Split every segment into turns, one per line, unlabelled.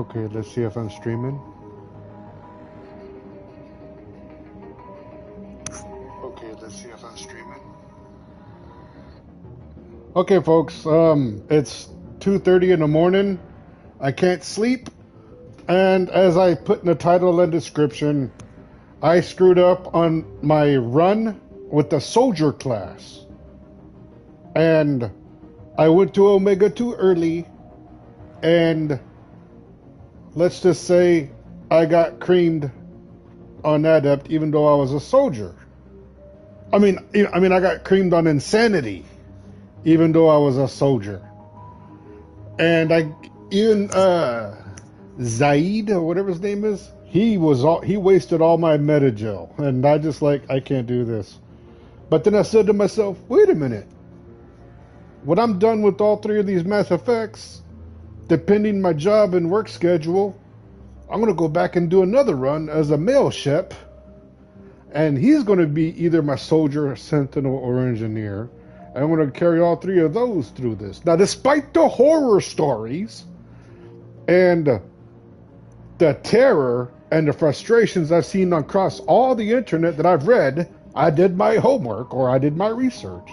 Okay, let's see if I'm streaming. Okay, let's see if I'm streaming. Okay, folks, it's 2:30 in the morning. I can't sleep, and as I put in the title and description, I screwed up on my run with the soldier class. And I went to Omega too early, and let's just say I got creamed on Adept even though I was a soldier. I mean I got creamed on insanity even though I was a soldier. And Zaid or whatever his name is, he wasted all my metagel, and I can't do this. But then I said to myself, wait a minute. When I'm done with all three of these Mass Effects, depending my job and work schedule, I'm going to go back and do another run as a male ship, and he's going to be either my soldier, sentinel, or engineer. And I'm going to carry all three of those through this. Now, despite the horror stories and the terror and the frustrations I've seen across all the internet that I've read, I did my homework or I did my research.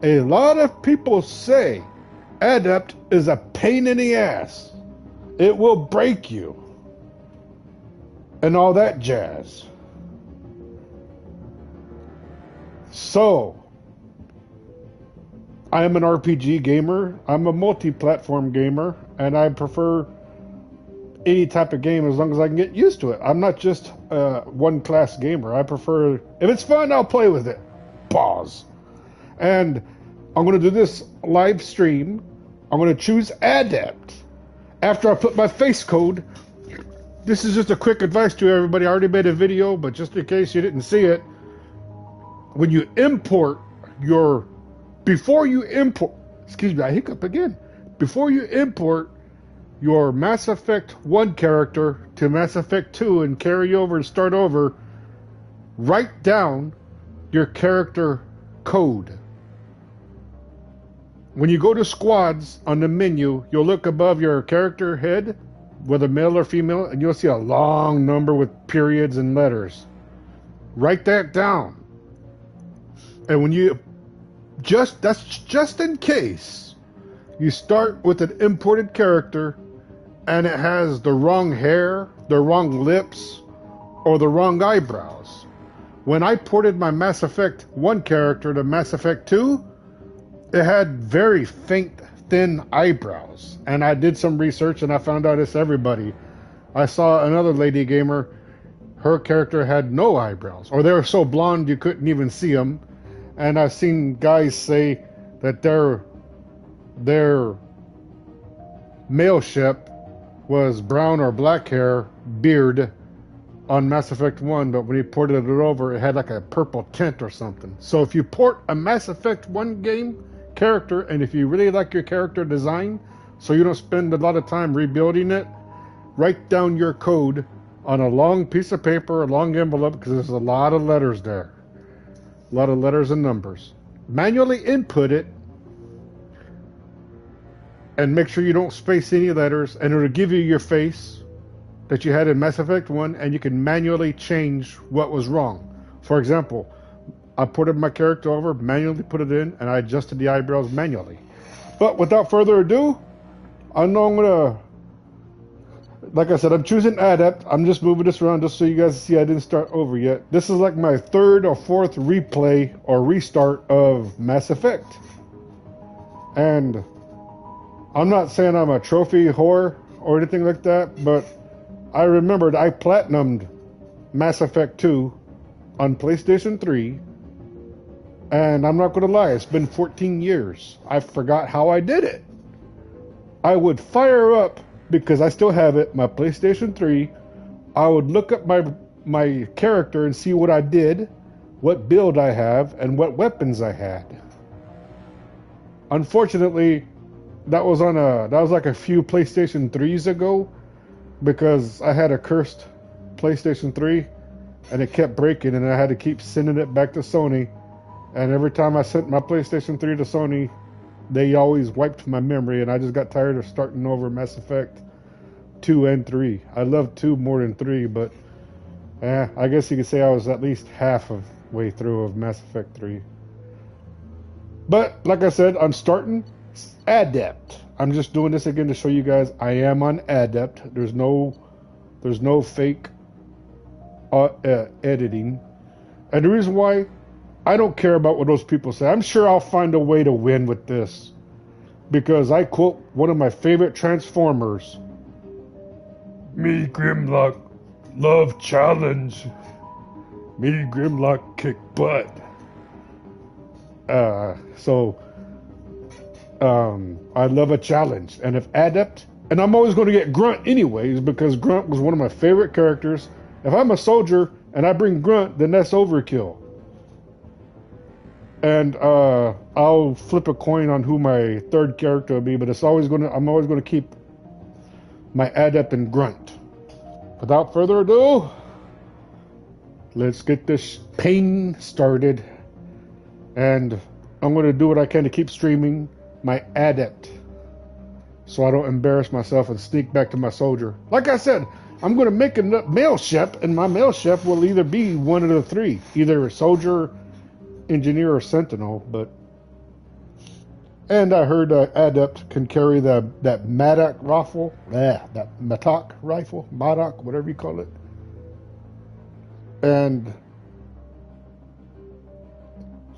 A lot of people say Adept is a pain in the ass. It will break you. And all that jazz. So, I am an RPG gamer. I'm a multi-platform gamer, and I prefer any type of game as long as I can get used to it. I'm not just a one-class gamer. I prefer, if it's fun, I'll play with it. Pause. And I'm going to do this live stream. I'm going to choose Adept. After I put my face code, this is just a quick advice to everybody. I already made a video, but just in case you didn't see it, when you import before you import your Mass Effect 1 character to Mass Effect 2 and carry over and start over, write down your character code. When you go to squads on the menu, you'll look above your character head, whether male or female, and you'll see a long number with periods and letters. Write that down. And when that's just in case you start with an imported character and it has the wrong hair, the wrong lips, or the wrong eyebrows. When I ported my Mass Effect 1 character to Mass Effect 2, it had very faint, thin eyebrows. And I did some research and I found out it's everybody. I saw another lady gamer, her character had no eyebrows, or they were so blonde you couldn't even see them. And I've seen guys say that their male ship was brown or black hair, beard, on Mass Effect 1, but when he ported it over, it had like a purple tint or something. So if you port a Mass Effect 1 game character, and if you really like your character design, so you don't spend a lot of time rebuilding it, write down your code on a long piece of paper, a long envelope, because there's a lot of letters there. A lot of letters and numbers. Manually input it, and make sure you don't space any letters, and it'll give you your face that you had in Mass Effect 1, and you can manually change what was wrong. For example, I ported my character over, manually put it in, and I adjusted the eyebrows manually. But without further ado, I know I'm gonna, like I said, I'm choosing Adept. I'm just moving this around just so you guys see I didn't start over yet. This is like my third or fourth replay or restart of Mass Effect. And I'm not saying I'm a trophy whore or anything like that, but I remembered I platinumed Mass Effect 2 on PlayStation 3. And I'm not going to lie, it's been 14 years. I forgot how I did it. I would fire up, because I still have it, my PlayStation 3. I would look up my character and see what I did, what build I have, and what weapons I had. Unfortunately, that was like a few PlayStation 3s ago, because I had a cursed PlayStation 3 and it kept breaking, and I had to keep sending it back to Sony. And every time I sent my PlayStation 3 to Sony, they always wiped my memory, and I just got tired of starting over Mass Effect. 2 and 3. I love 2 more than 3, but I guess you could say I was at least half of way through of Mass Effect 3. But like I said, I'm starting Adept. I'm just doing this again to show you guys I am on Adept. There's no fake editing. And the reason why, I don't care about what those people say. I'm sure I'll find a way to win with this. Because I quote one of my favorite Transformers. Me, Grimlock, love challenge. Me, Grimlock, kick butt. I love a challenge. And if Adept, and I'm always going to get Grunt anyways, because Grunt was one of my favorite characters. If I'm a soldier and I bring Grunt, then that's overkill. And I'll flip a coin on who my third character will be, but I'm always gonna keep my Adept and Grunt. Without further ado, let's get this pain started. And I'm gonna do what I can to keep streaming my Adept, so I don't embarrass myself and sneak back to my soldier. Like I said, I'm gonna make a male chef, and my male chef will either be one of the three, either a soldier, engineer, or sentinel. And I heard Adept can carry that Madoc rifle, that Madoc rifle, Madoc, whatever you call it. And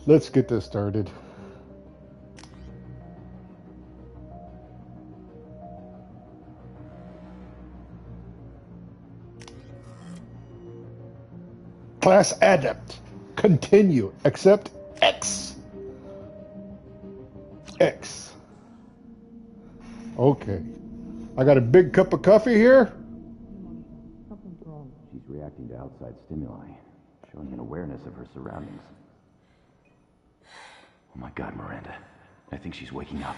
let's get this started. Class Adept. Continue. Accept X. X. Okay. I got a big cup of coffee here.
Something's wrong. She's reacting to outside stimuli, showing an awareness of her surroundings. Oh my God, Miranda. I think she's waking up.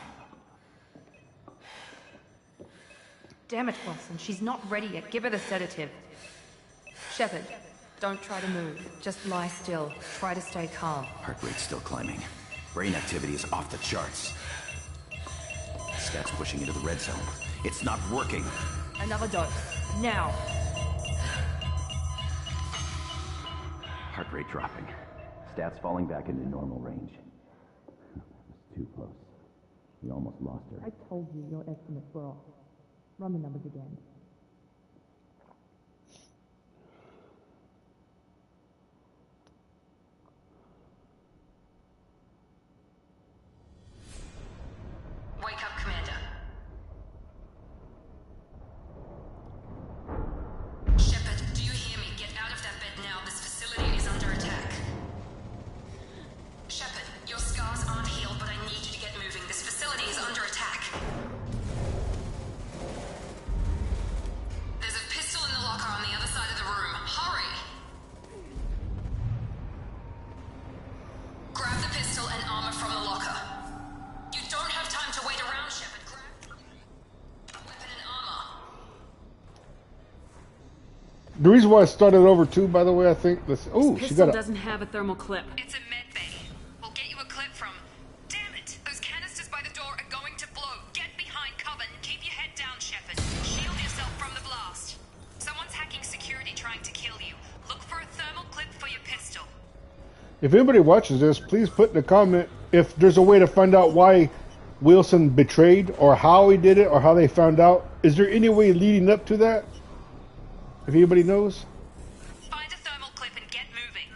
Damn it, Wilson. She's not ready yet. Give her the sedative. Shepard, don't try to move. Just lie still. Try to stay calm.
Heart rate's still climbing. Brain activity is off the charts. Stats pushing into the red zone. It's not working.
Another dose. Now.
Heart rate dropping. Stats falling back into normal range. It was too close. We almost lost her.
I told you your estimates were off. Run the numbers again.
Wake up, Commander. Shepard, do you hear me? Get out of that bed now. This facility is under attack. Shepard, your scars aren't healed, but I need you to get moving. This facility is under attack. There's a pistol in the locker on the other side of the room. Hurry! Grab the pistol and armor from the locker. You don't have time to wait around, Shepard. Grab weapon and armor.
The reason why I started over too, by the way, I think this. Oh, she
Pistol
got a.
doesn't have a thermal clip.
It's a med bay. We'll get you a clip from... Damn it! Those canisters by the door are going to blow. Get behind cover and keep your head down, Shepard. Shield yourself from the blast. Someone's hacking security trying to kill you. Look for a thermal clip for your pistol.
If anybody watches this, please put in the comment if there's a way to find out why Wilson betrayed, or how he did it, or how they found out. Is there any way leading up to that? If anybody knows?
Find a thermal clip and get moving.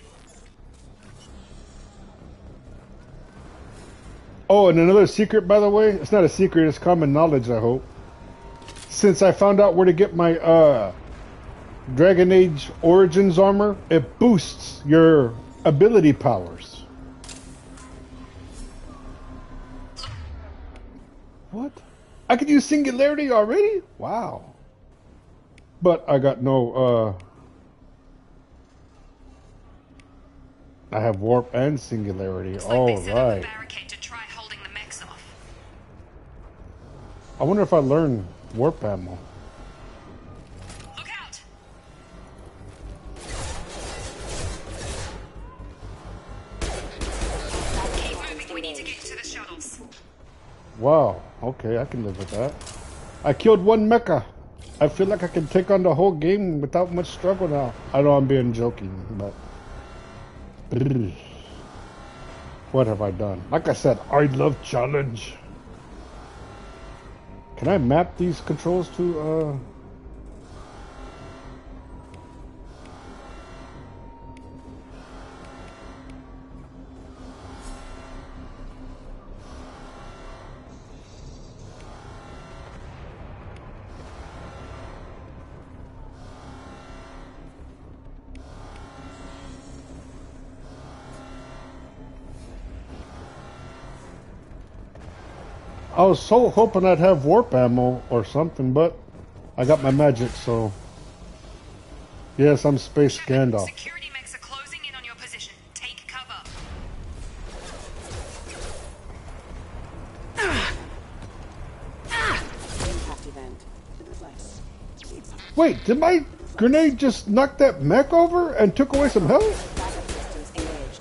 Oh, and another secret, by the way. It's not a secret, it's common knowledge, I hope. Since I found out where to get my Dragon Age Origins armor, it boosts your ability powers. What? I could use Singularity already? Wow. But I got no, I have Warp and Singularity.
Looks like they set up a
Alright.
barricade to try holding the mechs off.
I wonder if I learn Warp ammo.
Look out! Keep moving. We need to get to the shuttles.
Wow. Okay, I can live with that. I killed one mecha. I feel like I can take on the whole game without much struggle now. I know I'm being joking, but what have I done? Like I said, I love challenge. Can I map these controls to I was so hoping I'd have warp ammo or something, but I got my magic, so yes, I'm Space
Shepard,
Gandalf.
security mechs are closing in on your position. Take cover.
Impact event. Less.
Wait, did my grenade just knock that mech over and took away some health?
Backup systems engaged.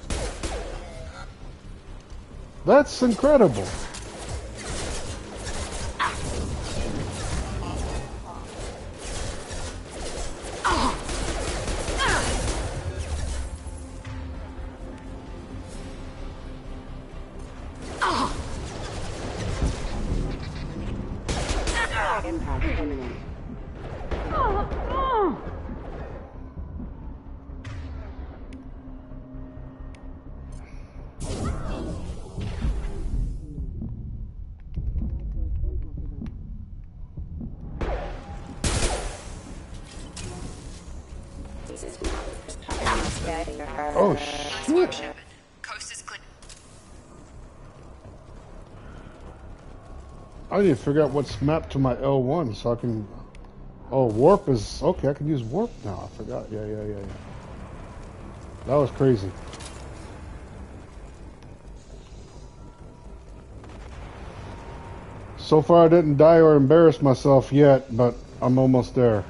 That's incredible.
Impact imminent.
Oh
Nice work,
shit.
Shepard. Coast is clear.
I need to figure out what's mapped to my L1 so I can... Oh, warp is... Okay, I can use warp now. I forgot. Yeah. That was crazy. So far I didn't die or embarrass myself yet, but I'm almost there.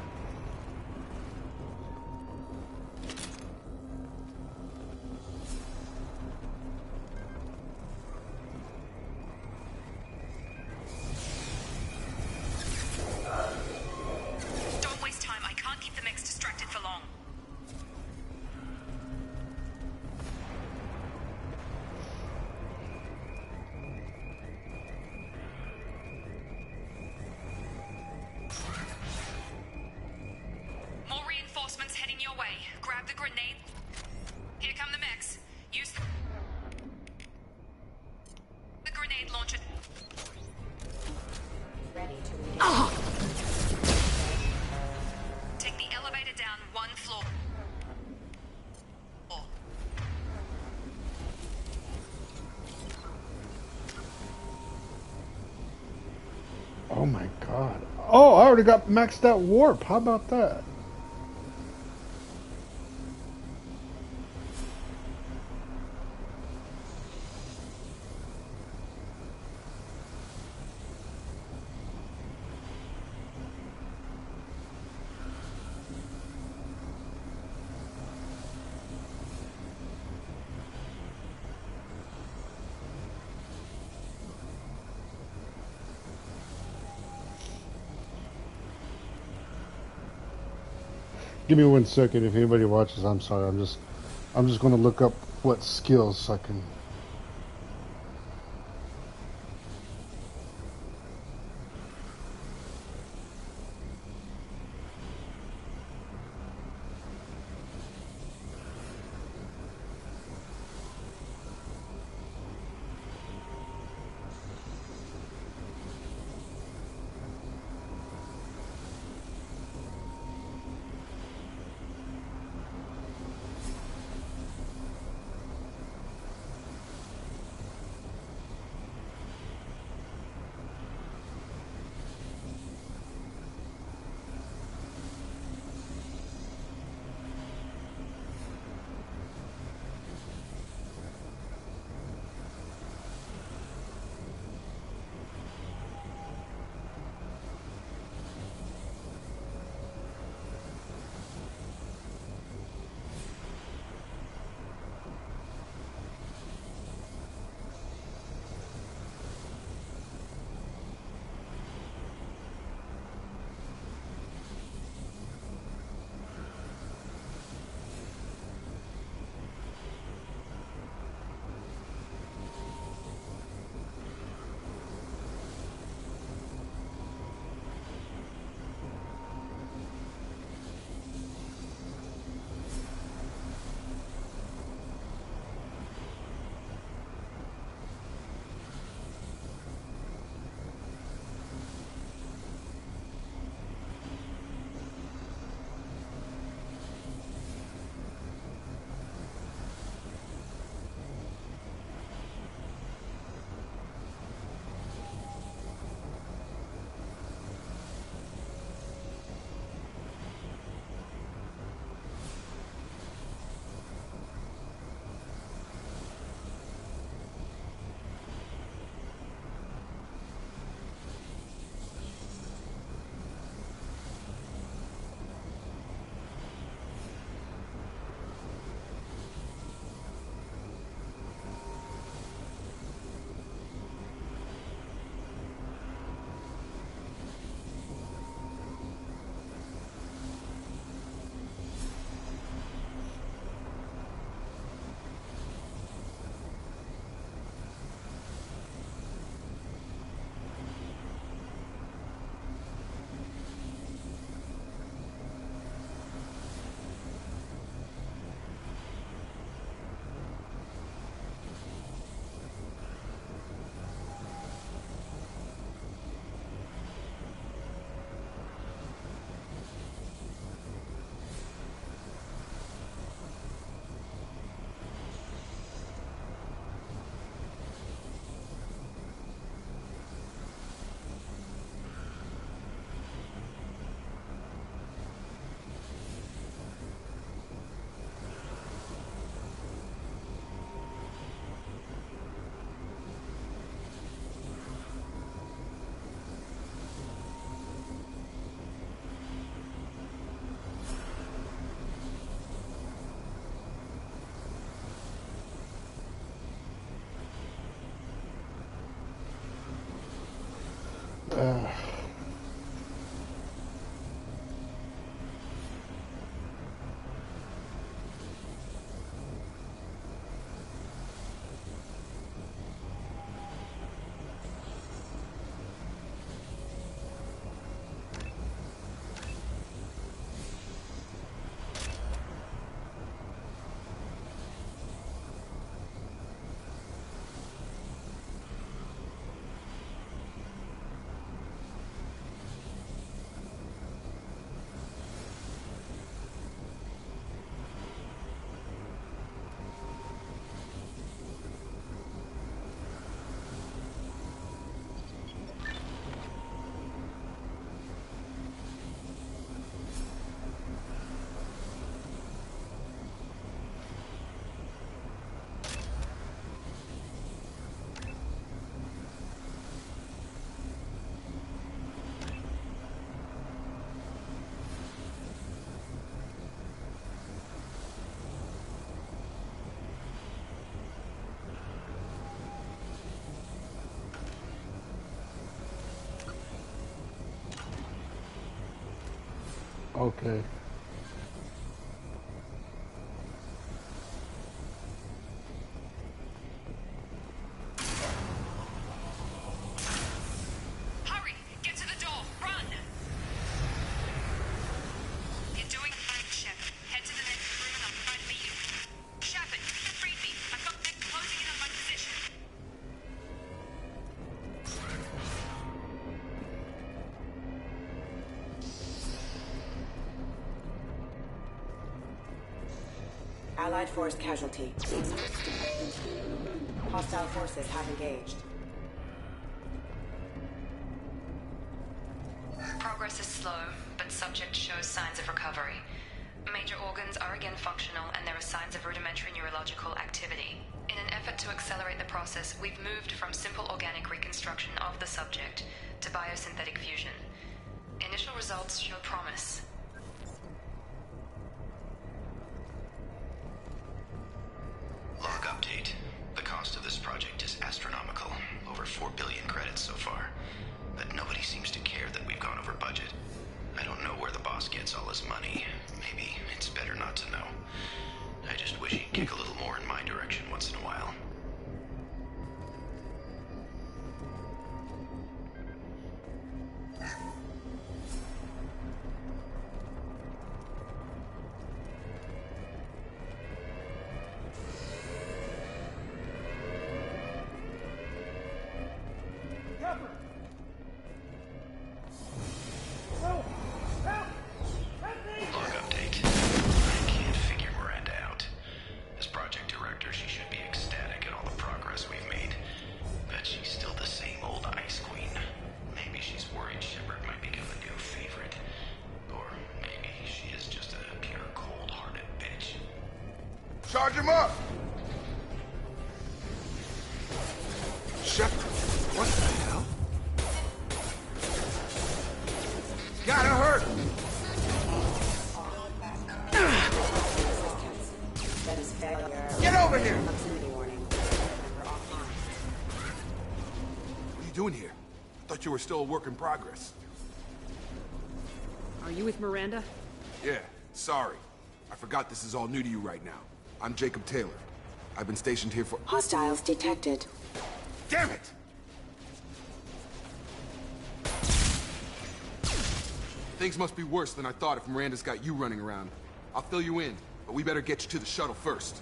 Don't waste time. I can't keep the mechs distracted for long. More reinforcements heading your way. Grab the grenade. Here come the mechs. Use the grenade launcher.
Ready to engage.
Take the elevator down one floor.
Oh my god. Oh, I already got maxed out warp. How about that? Give me 1 second. If anybody watches, I'm sorry. I'm just going to look up what skills I can. Okay.
Hurry! Get to the door! Run! You're doing fine, Shepard. Head to the next room and I'll try to meet you. Shepard, read me. I've got men closing in on my position.
Allied force casualty. Hostile forces have engaged.
Progress is slow, but subject shows signs of recovery. Major organs are again functional, and there are signs of rudimentary neurological activity. In an effort to accelerate the process, we've moved from simple organic reconstruction of the subject to biosynthetic fusion. Initial results show promise.
Log update. The cost of this project is astronomical. Over 4 billion credits so far. But nobody seems to care that we've gone over budget. I don't know where the boss gets all his money. Maybe it's better not to know. I just wish he'd kick a little more in my direction once in a while. Log update. I can't figure Miranda out. As project director, she should be ecstatic at all the progress we've made. Bet she's still the same old ice queen. Maybe she's worried Shepard might become a new favorite. Or maybe she is just a pure cold-hearted bitch.
Charge him up! Shepard, what the hell? Gotta hurt!
That is failure.
Get over here!
Proximity warning. Member offline.
What are you doing here? I thought you were still a work in progress.
Are you with Miranda?
Yeah, sorry. I forgot this is all new to you right now. I'm Jacob Taylor. I've been stationed here for—
Hostiles detected.
Damn it! Things must be worse than I thought if Miranda's got you running around. I'll fill you in, but we better get you to the shuttle first.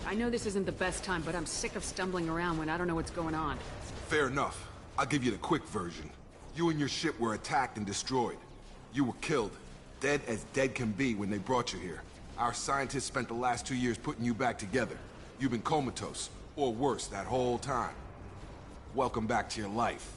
I know this isn't the best time, but I'm sick of stumbling around when I don't know what's going on.
Fair enough. I'll give you the quick version. You and your ship were attacked and destroyed. You were killed. Dead as dead can be when they brought you here. Our scientists spent the last 2 years putting you back together. You've been comatose, or worse, that whole time. Welcome back to your life.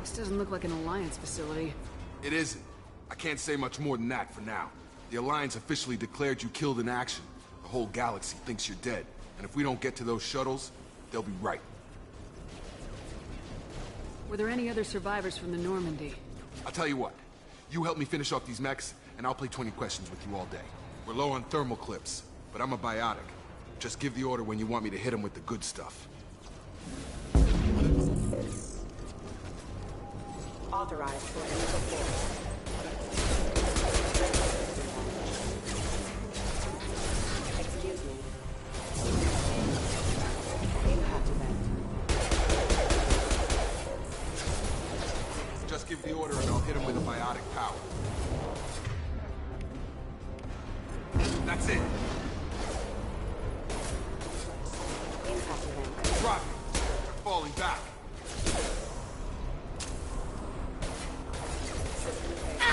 This doesn't look like an Alliance facility.
It isn't. I can't say much more than that for now. The Alliance officially declared you killed in action. The whole galaxy thinks you're dead. And if we don't get to those shuttles, they'll be right.
Were there any other survivors from the Normandy?
I'll tell you what. You help me finish off these mechs, and I'll play 20 questions with you all day. We're low on thermal clips, but I'm a biotic. Just give the order when you want me to hit them with the good stuff.
Authorized for initial force. Excuse me. Impact event.
Just give the order and I'll hit them with a biotic power. That's it.
Impact event.
Drop it. They're falling back.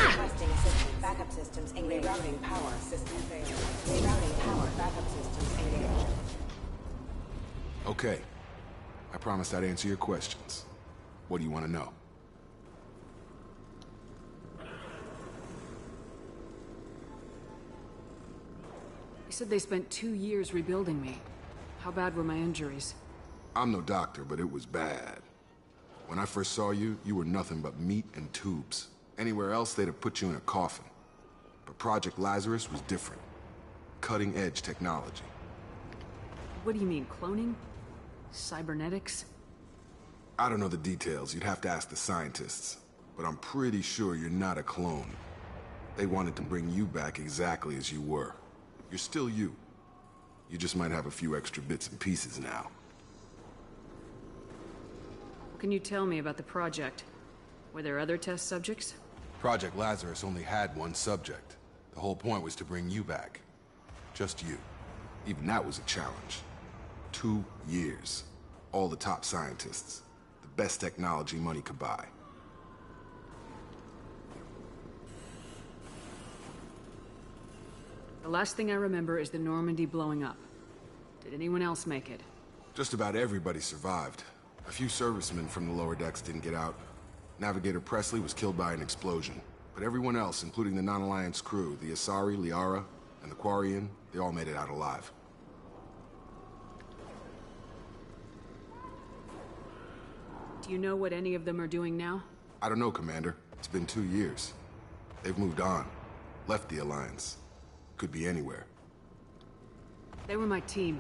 Requesting assistance. Backup systems engaged. Rerouting power. System failure. Rerouting power. Backup systems engaged.
Okay. I promised I'd answer your questions. What do you want to know?
You said they spent 2 years rebuilding me. How bad were my injuries?
I'm no doctor, but it was bad. When I first saw you, you were nothing but meat and tubes. Anywhere else, they'd have put you in a coffin. But Project Lazarus was different. Cutting-edge technology.
What do you mean, cloning? Cybernetics?
I don't know the details. You'd have to ask the scientists. But I'm pretty sure you're not a clone. They wanted to bring you back exactly as you were. You're still you. You just might have a few extra bits and pieces now.
What can you tell me about the project? Were there other test subjects?
Project Lazarus only had one subject. The whole point was to bring you back. Just you. Even that was a challenge. 2 years. All the top scientists. The best technology money could buy.
The last thing I remember is the Normandy blowing up. Did anyone else make it?
Just about everybody survived. A few servicemen from the lower decks didn't get out. Navigator Presley was killed by an explosion. But everyone else, including the non-Alliance crew, the Asari, Liara, and the Quarian, they all made it out alive.
Do you know what any of them are doing now?
I don't know, Commander. It's been 2 years. They've moved on. Left the Alliance. Could be anywhere.
They were my team.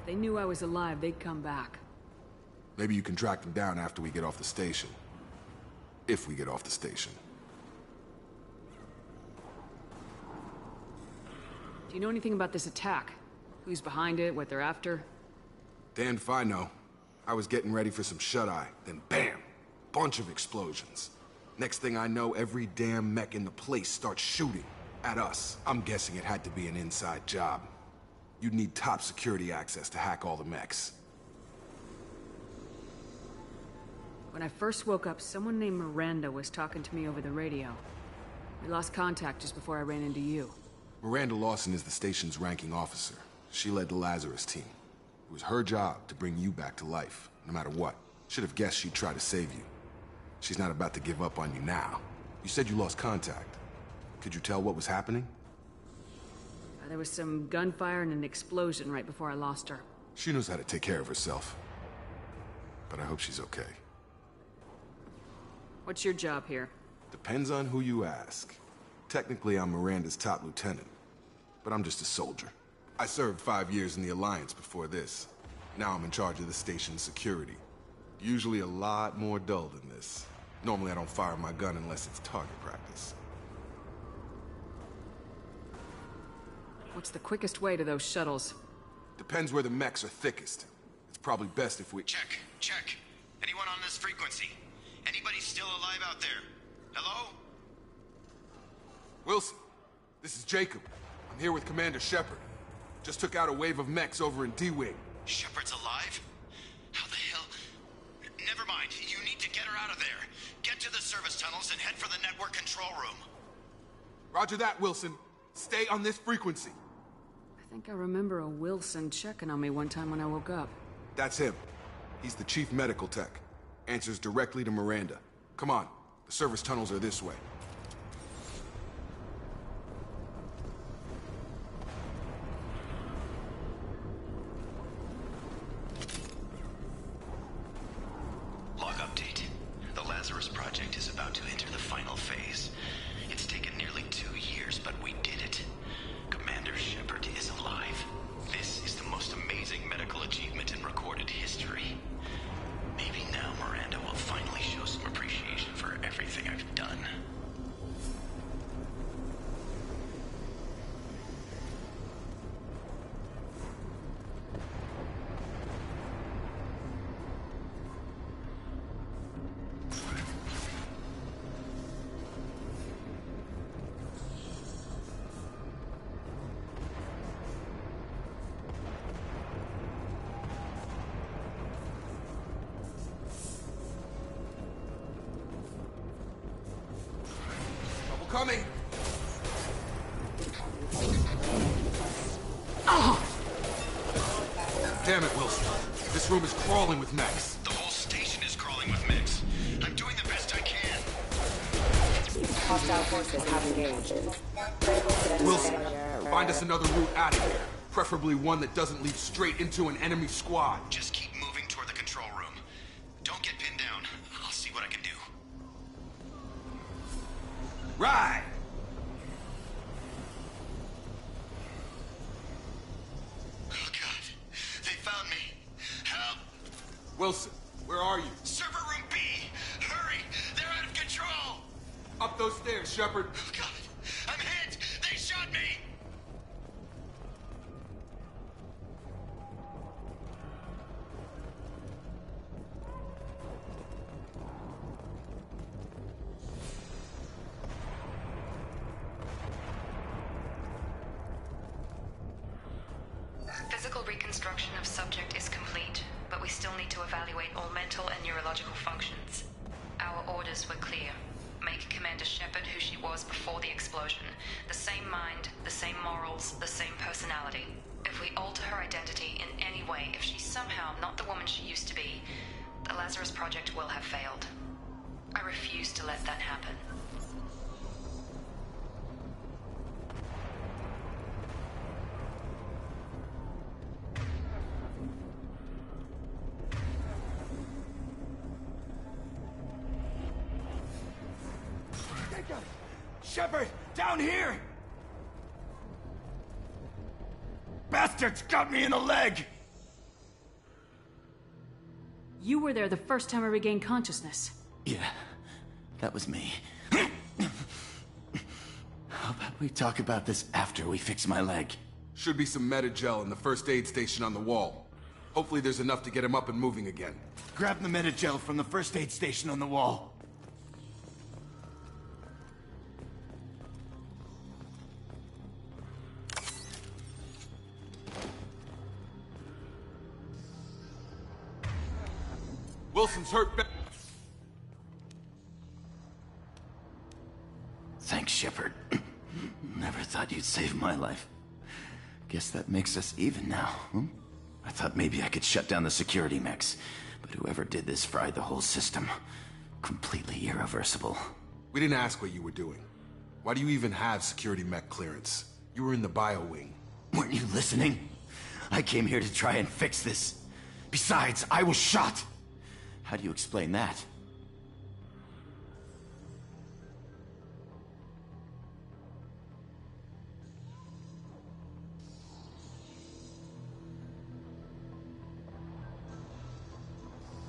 If they knew I was alive, they'd come back.
Maybe you can track them down after we get off the station. If we get off the station.
Do you know anything about this attack? Who's behind it, what they're after?
Damned if I know. I was getting ready for some shut-eye, then bam! Bunch of explosions. Next thing I know, every damn mech in the place starts shooting. At us. I'm guessing it had to be an inside job. You'd need top security access to hack all the mechs.
When I first woke up, someone named Miranda was talking to me over the radio. We lost contact just before I ran into you.
Miranda Lawson is the station's ranking officer. She led the Lazarus team. It was her job to bring you back to life, no matter what. Should have guessed she'd try to save you. She's not about to give up on you now. You said you lost contact. Could you tell what was happening?
There was some gunfire and an explosion right before I lost her.
She knows how to take care of herself. But I hope she's okay.
What's your job here?
Depends on who you ask. Technically, I'm Miranda's top lieutenant. But I'm just a soldier. I served 5 years in the Alliance before this. Now I'm in charge of the station's security. Usually a lot more dull than this. Normally I don't fire my gun unless it's target practice.
What's the quickest way to those shuttles?
Depends where the mechs are thickest. It's probably best if we...
Check. Anyone on this frequency? Anybody still alive out there? Hello?
Wilson, this is Jacob. I'm here with Commander Shepard. Just took out a wave of mechs over in D-Wing.
Shepard's alive? How the hell? Never mind. You need to get her out of there. Get to the service tunnels and head for the network control room.
Roger that, Wilson. Stay on this frequency.
I think I remember a Wilson checking on me one time when I woke up.
That's him. He's the chief medical tech. Answers directly to Miranda. Come on. The service tunnels are this way.
Log update. The Lazarus project is about to enter the final phase. It's taken nearly 2 years, but we did it. Commander Shepard is alive. This is the most amazing medical achievement in recorded history. Maybe now Miranda will finally show some appreciation for everything I've done.
Coming! Damn it, Wilson. This room is crawling with mechs.
The whole station is crawling with mechs. I'm doing the best I can.
Hostile forces have engaged.
Wilson, find us another route out of here. Preferably one that doesn't lead straight into an enemy squad.
Just keep moving toward the control room. Don't get pinned down. I'll see what I can do.
Right!
Oh, God. They found me. Help!
Wilson, where are you?
Server room B! Hurry! They're out of control!
Up those stairs, Shepard.
Oh, God! I'm hit! They shot me!
Physical reconstruction of subject is complete, but we still need to evaluate all mental and neurological functions. Our orders were clear. Make Commander Shepard who she was before the explosion. The same mind, the same morals, the same personality. If we alter her identity in any way, if she's somehow not the woman she used to be, the Lazarus Project will have failed. I refuse to let that happen.
Shepard, down here! Bastards got me in the leg!
You were there the first time I regained consciousness.
Yeah, that was me. How about we talk about this after we fix my leg?
Should be some meta-gel in the first aid station on the wall. Hopefully there's enough to get him up and moving again.
Grab the meta-gel from the first aid station on the wall.
Wilson's hurt bad.
Thanks, Shepard. Never thought you'd save my life. Guess that makes us even now, hmm? I thought maybe I could shut down the security mechs, but whoever did this fried the whole system. Completely irreversible.
We didn't ask what you were doing. Why do you even have security mech clearance? You were in the bio wing.
Weren't you listening? I came here to try and fix this. Besides, I was shot! How do you explain that?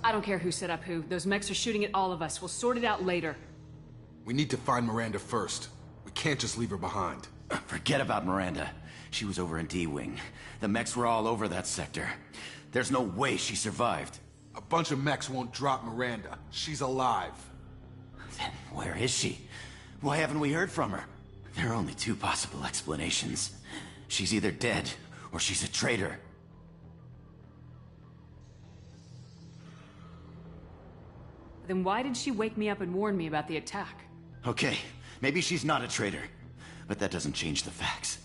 I don't care who set up who. Those mechs are shooting at all of us. We'll sort it out later.
We need to find Miranda first. We can't just leave her behind.
Forget about Miranda. She was over in D-Wing. The mechs were all over that sector. There's no way she survived.
A bunch of mechs won't drop Miranda. She's alive.
Then where is she? Why haven't we heard from her? There are only two possible explanations. She's either dead, or she's a traitor.
Then why did she wake me up and warn me about the attack?
Okay, maybe she's not a traitor. But that doesn't change the facts.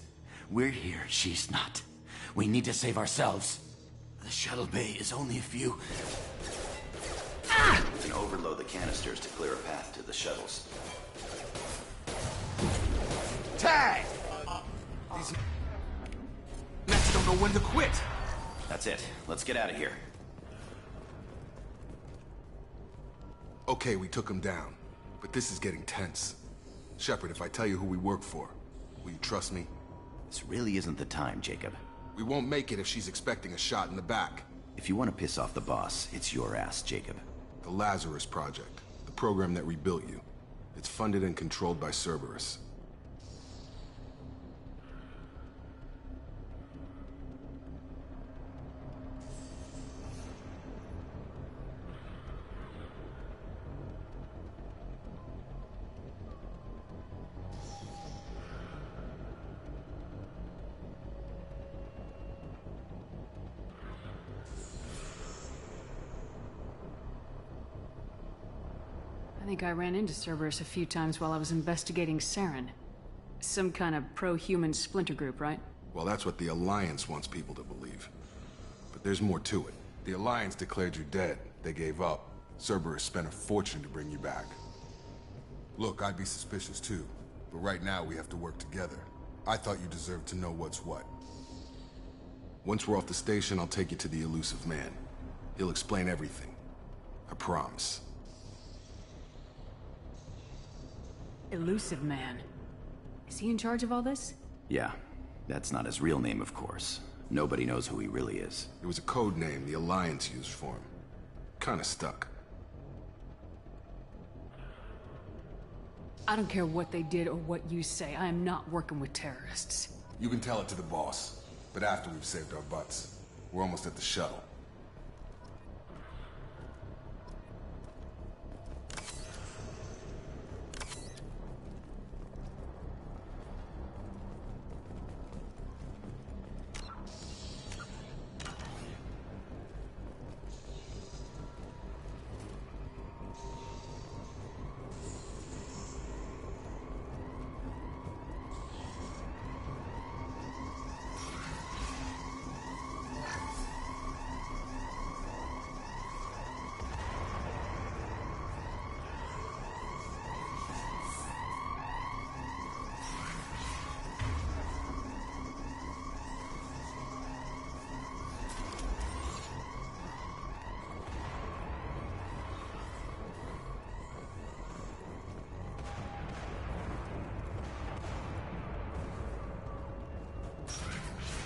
We're here, she's not. We need to save ourselves. The shuttle bay is only a few...
We can overload the canisters to clear a path to the shuttles.
Tag! These mechs don't know when to quit.
That's it. Let's get out of here.
Okay, we took him down. But this is getting tense. Shepard, if I tell you who we work for, will you trust me?
This really isn't the time, Jacob.
We won't make it if she's expecting a shot in the back.
If you want to piss off the boss, it's your ass, Jacob.
The Lazarus Project, the program that rebuilt you. It's funded and controlled by Cerberus.
I think I ran into Cerberus a few times while I was investigating Saren. Some kind of pro-human splinter group, right?
Well, that's what the Alliance wants people to believe. But there's more to it. The Alliance declared you dead. They gave up. Cerberus spent a fortune to bring you back. Look, I'd be suspicious too. But right now, we have to work together. I thought you deserved to know what's what. Once we're off the station, I'll take you to the elusive man. He'll explain everything. I promise.
Elusive Man. Is he in charge of all this?
Yeah, that's not his real name, of course. Nobody knows who he really is.
It was a code name the Alliance used for him. Kinda stuck.
I don't care what they did or what you say. I am not working with terrorists.
You can tell it to the boss, but after we've saved our butts. We're almost at the shuttle.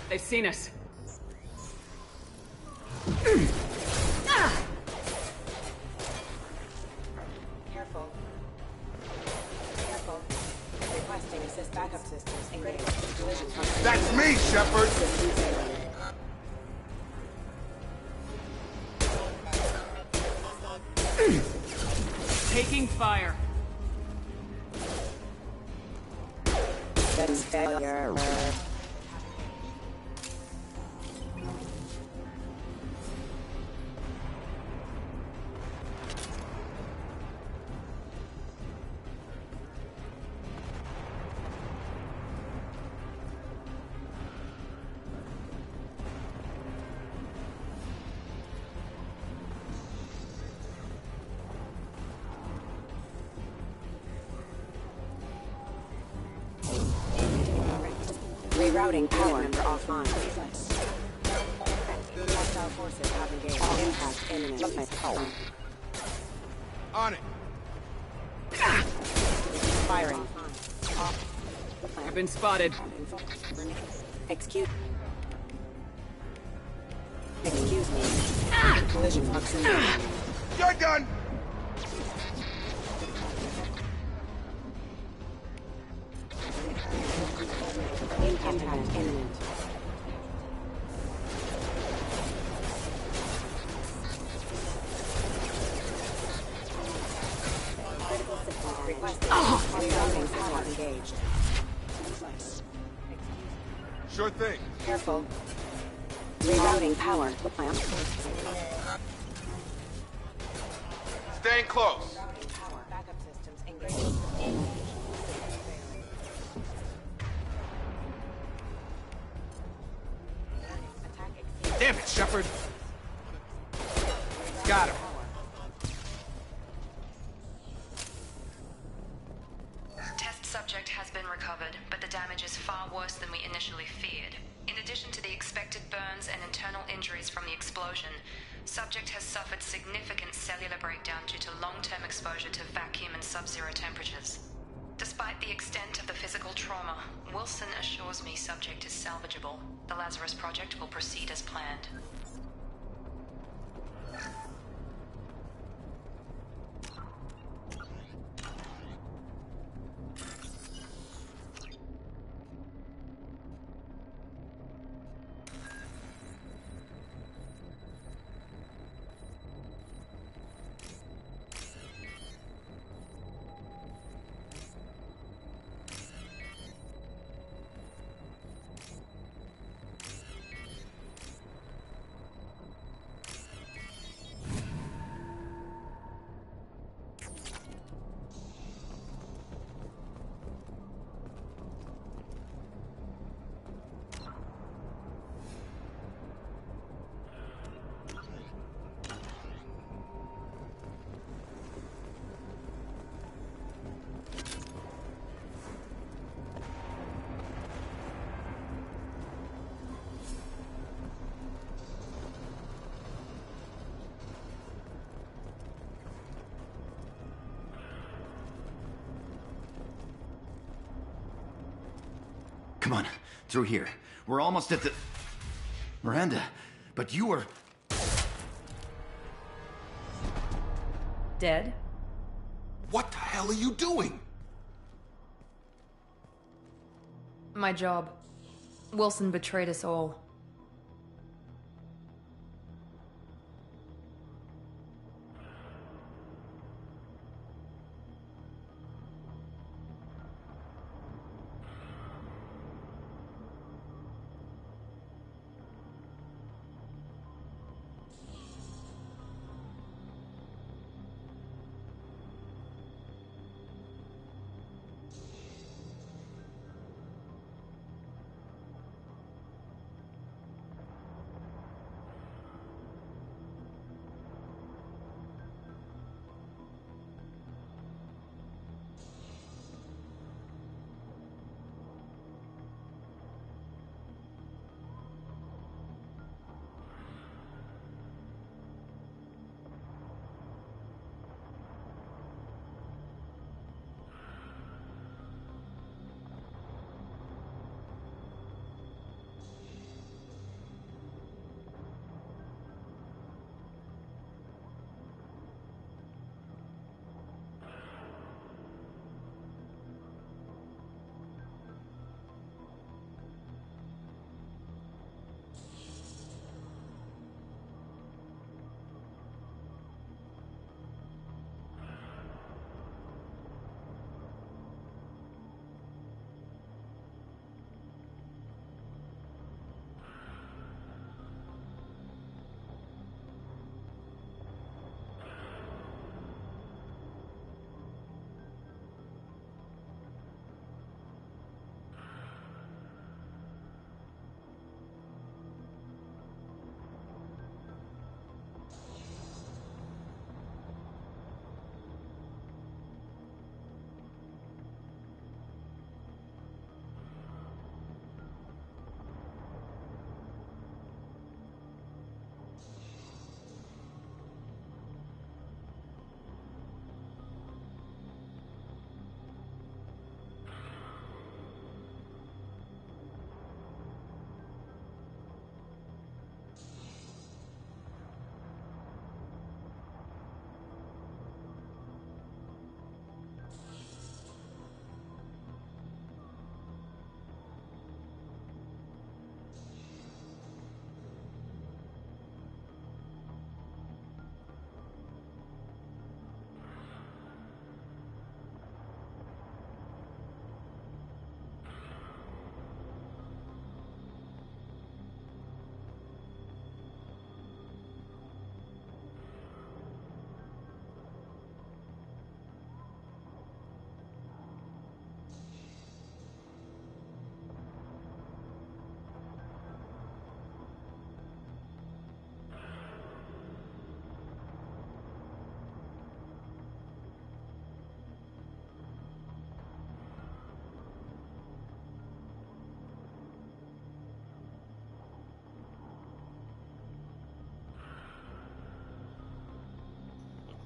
They've seen us.
Careful. Careful. Requesting assist backup systems engaged. Collision function.
That's me, Shepard!
Taking fire.
That is failure. Rerouting power offline. Hostile forces have engaged. Impact imminent.
On it!
Firing.
I've been spotted.
Excuse me. Collision proximity.
You're done!
Impact imminent. Critical system requested. Rerouting power engaged.
Sure thing.
Careful. Rerouting power.
Staying close.
Power. Backup systems engaged. Attack exceeds.
Damn it, Shepard! Got him.
Test subject has been recovered, but the damage is far worse than we initially feared. In addition to the expected burns and internal injuries from the explosion, subject has suffered significant cellular breakdown due to long-term exposure to vacuum and sub-zero temperatures. Despite the extent of the physical trauma, Wilson assures me subject is salvageable. The Lazarus Project will proceed as planned.
Come on, through here. We're almost at the... Miranda, but you were...
Dead?
What the hell are you doing?
My job. Wilson betrayed us all.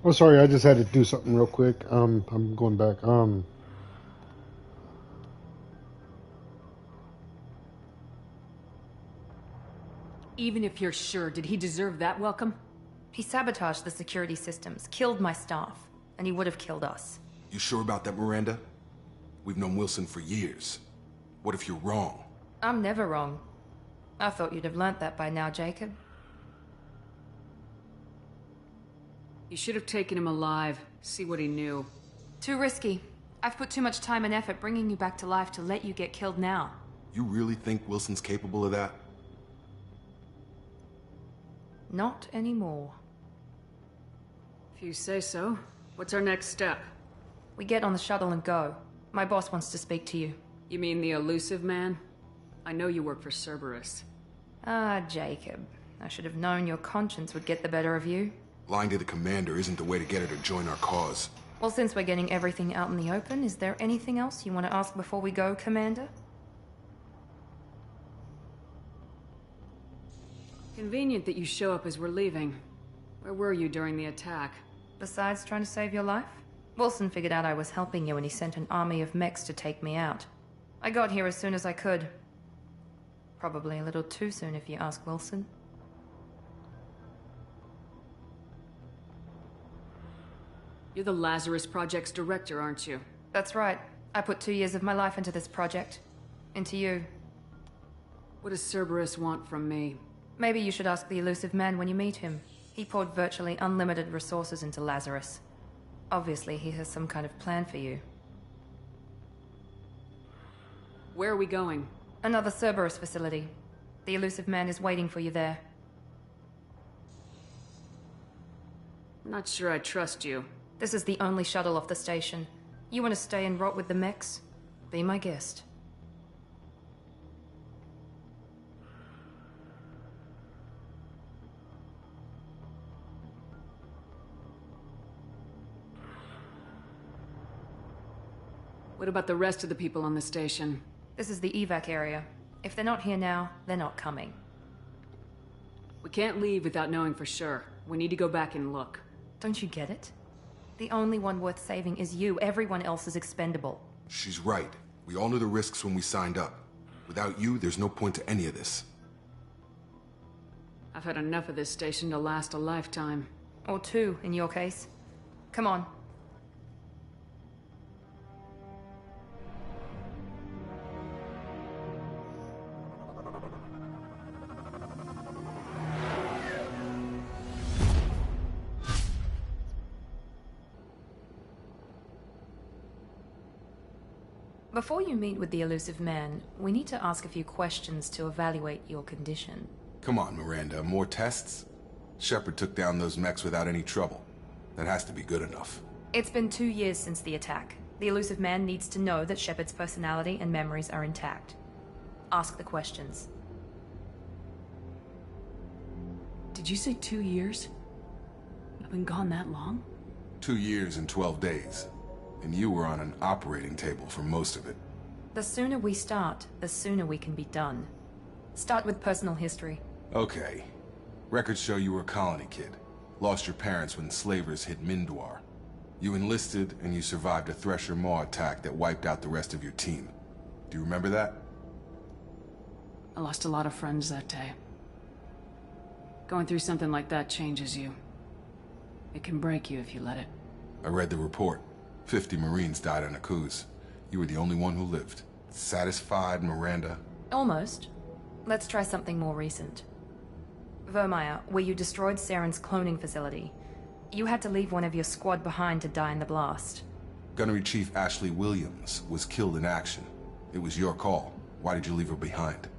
Oh, sorry, I just had to do something real quick. I'm going back.
Even if you're sure, did he deserve that welcome?
He sabotaged the security systems, killed my staff, and he would have killed us.
You sure about that, Miranda? We've known Wilson for years. What if you're wrong?
I'm never wrong. I thought you'd have learnt that by now, Jacob.
You should have taken him alive, see what he knew.
Too risky. I've put too much time and effort bringing you back to life to let you get killed now.
You really think Wilson's capable of that?
Not anymore.
If you say so. What's our next step?
We get on the shuttle and go. My boss wants to speak to you.
You mean the elusive man? I know you work for Cerberus.
Ah, Jacob. I should have known your conscience would get the better of you.
Lying to the commander isn't the way to get her to join our cause.
Well, since we're getting everything out in the open, is there anything else you want to ask before we go, Commander?
Convenient that you show up as we're leaving. Where were you during the attack?
Besides trying to save your life? Wilson figured out I was helping you and he sent an army of mechs to take me out. I got here as soon as I could. Probably a little too soon if you ask Wilson.
You're the Lazarus Project's director, aren't you?
That's right. I put 2 years of my life into this project. Into you.
What does Cerberus want from me?
Maybe you should ask the elusive man when you meet him. He poured virtually unlimited resources into Lazarus. Obviously, he has some kind of plan for you.
Where are we going?
Another Cerberus facility. The elusive man is waiting for you there.
I'm not sure I trust you.
This is the only shuttle off the station. You want to stay and rot with the mechs? Be my guest.
What about the rest of the people on the station?
This is the evac area. If they're not here now, they're not coming.
We can't leave without knowing for sure. We need to go back and look.
Don't you get it? The only one worth saving is you. Everyone else is expendable.
She's right. We all knew the risks when we signed up. Without you, there's no point to any of this.
I've had enough of this station to last a lifetime.
Or 2, in your case. Come on. Before you meet with the elusive man, we need to ask a few questions to evaluate your condition.
Come on, Miranda. More tests? Shepard took down those mechs without any trouble. That has to be good enough.
It's been 2 years since the attack. The elusive man needs to know that Shepard's personality and memories are intact. Ask the questions.
Did you say 2 years? I've been gone that long?
2 years and 12 days. And you were on an operating table for most of it.
The sooner we start, the sooner we can be done. Start with personal history.
Okay. Records show you were a colony kid. Lost your parents when slavers hit Mindwar. You enlisted and you survived a Thresher Maw attack that wiped out the rest of your team. Do you remember that?
I lost a lot of friends that day. Going through something like that changes you. It can break you if you let it.
I read the report. 50 Marines died on a cruise. You were the only one who lived. Satisfied, Miranda?
Almost. Let's try something more recent. Vermeer, where you destroyed Saren's cloning facility. You had to leave one of your squad behind to die in the blast.
Gunnery Chief Ashley Williams was killed in action. It was your call. Why did you leave her behind?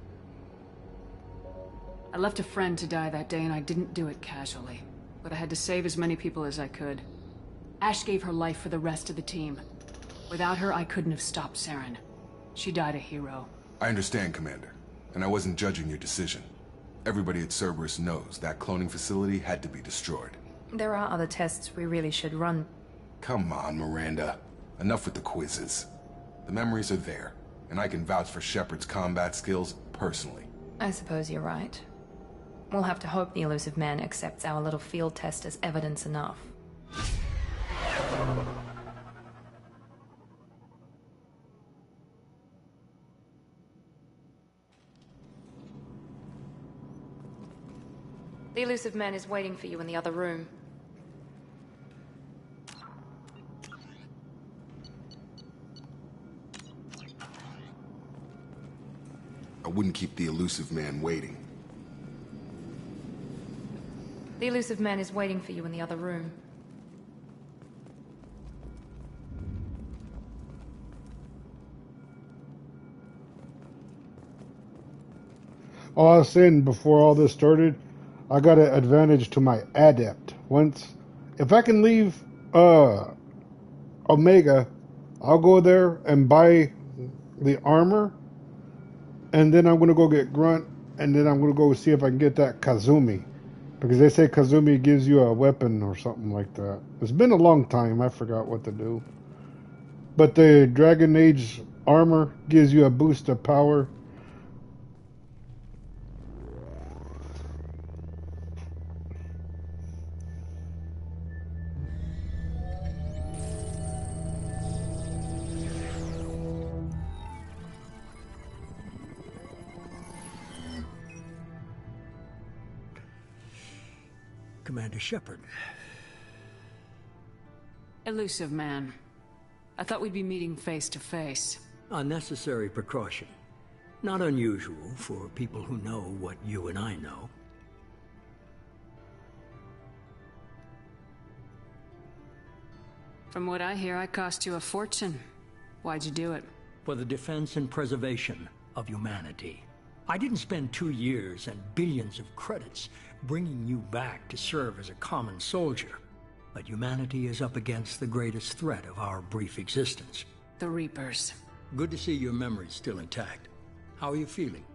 I left a friend to die that day and I didn't do it casually. But I had to save as many people as I could. Ash gave her life for the rest of the team. Without her, I couldn't have stopped Saren. She died a hero.
I understand, Commander. And I wasn't judging your decision. Everybody at Cerberus knows that cloning facility had to be destroyed.
There are other tests we really should run.
Come on, Miranda. Enough with the quizzes. The memories are there, and I can vouch for Shepard's combat skills personally.
I suppose you're right. We'll have to hope the elusive man accepts our little field test as evidence enough. The elusive man is waiting for you in the other room.
I wouldn't keep the elusive man waiting.
The elusive man is waiting for you in the other room.
Oh, I was saying before all this started, I got an advantage to my Adept. If I can leave Omega, I'll go there and buy the armor, and then I'm going to go get Grunt, and then I'm going to go see if I can get that Kazumi. Because they say Kazumi gives you a weapon or something like that. It's been a long time, I forgot what to do. But the Dragon Age armor gives you a boost of power.
Commander Shepard.
Elusive man. I thought we'd be meeting face to face.
A necessary precaution. Not unusual for people who know what you and I know.
From what I hear, I cost you a fortune. Why'd you do it?
For the defense and preservation of humanity. I didn't spend 2 years and billions of credits bringing you back to serve as a common soldier. But humanity is up against the greatest threat of our brief existence.
The Reapers.
Good to see your memory's still intact. How are you feeling?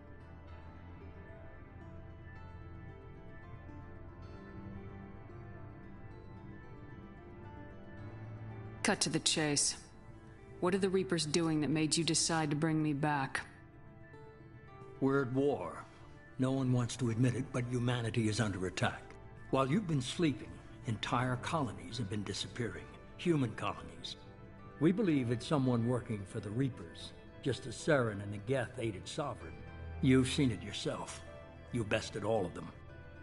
Cut to the chase. What are the Reapers doing that made you decide to bring me back?
We're at war. No one wants to admit it, but humanity is under attack. While you've been sleeping, entire colonies have been disappearing. Human colonies. We believe it's someone working for the Reapers, just as Saren and the Geth aided Sovereign. You've seen it yourself. You bested all of them.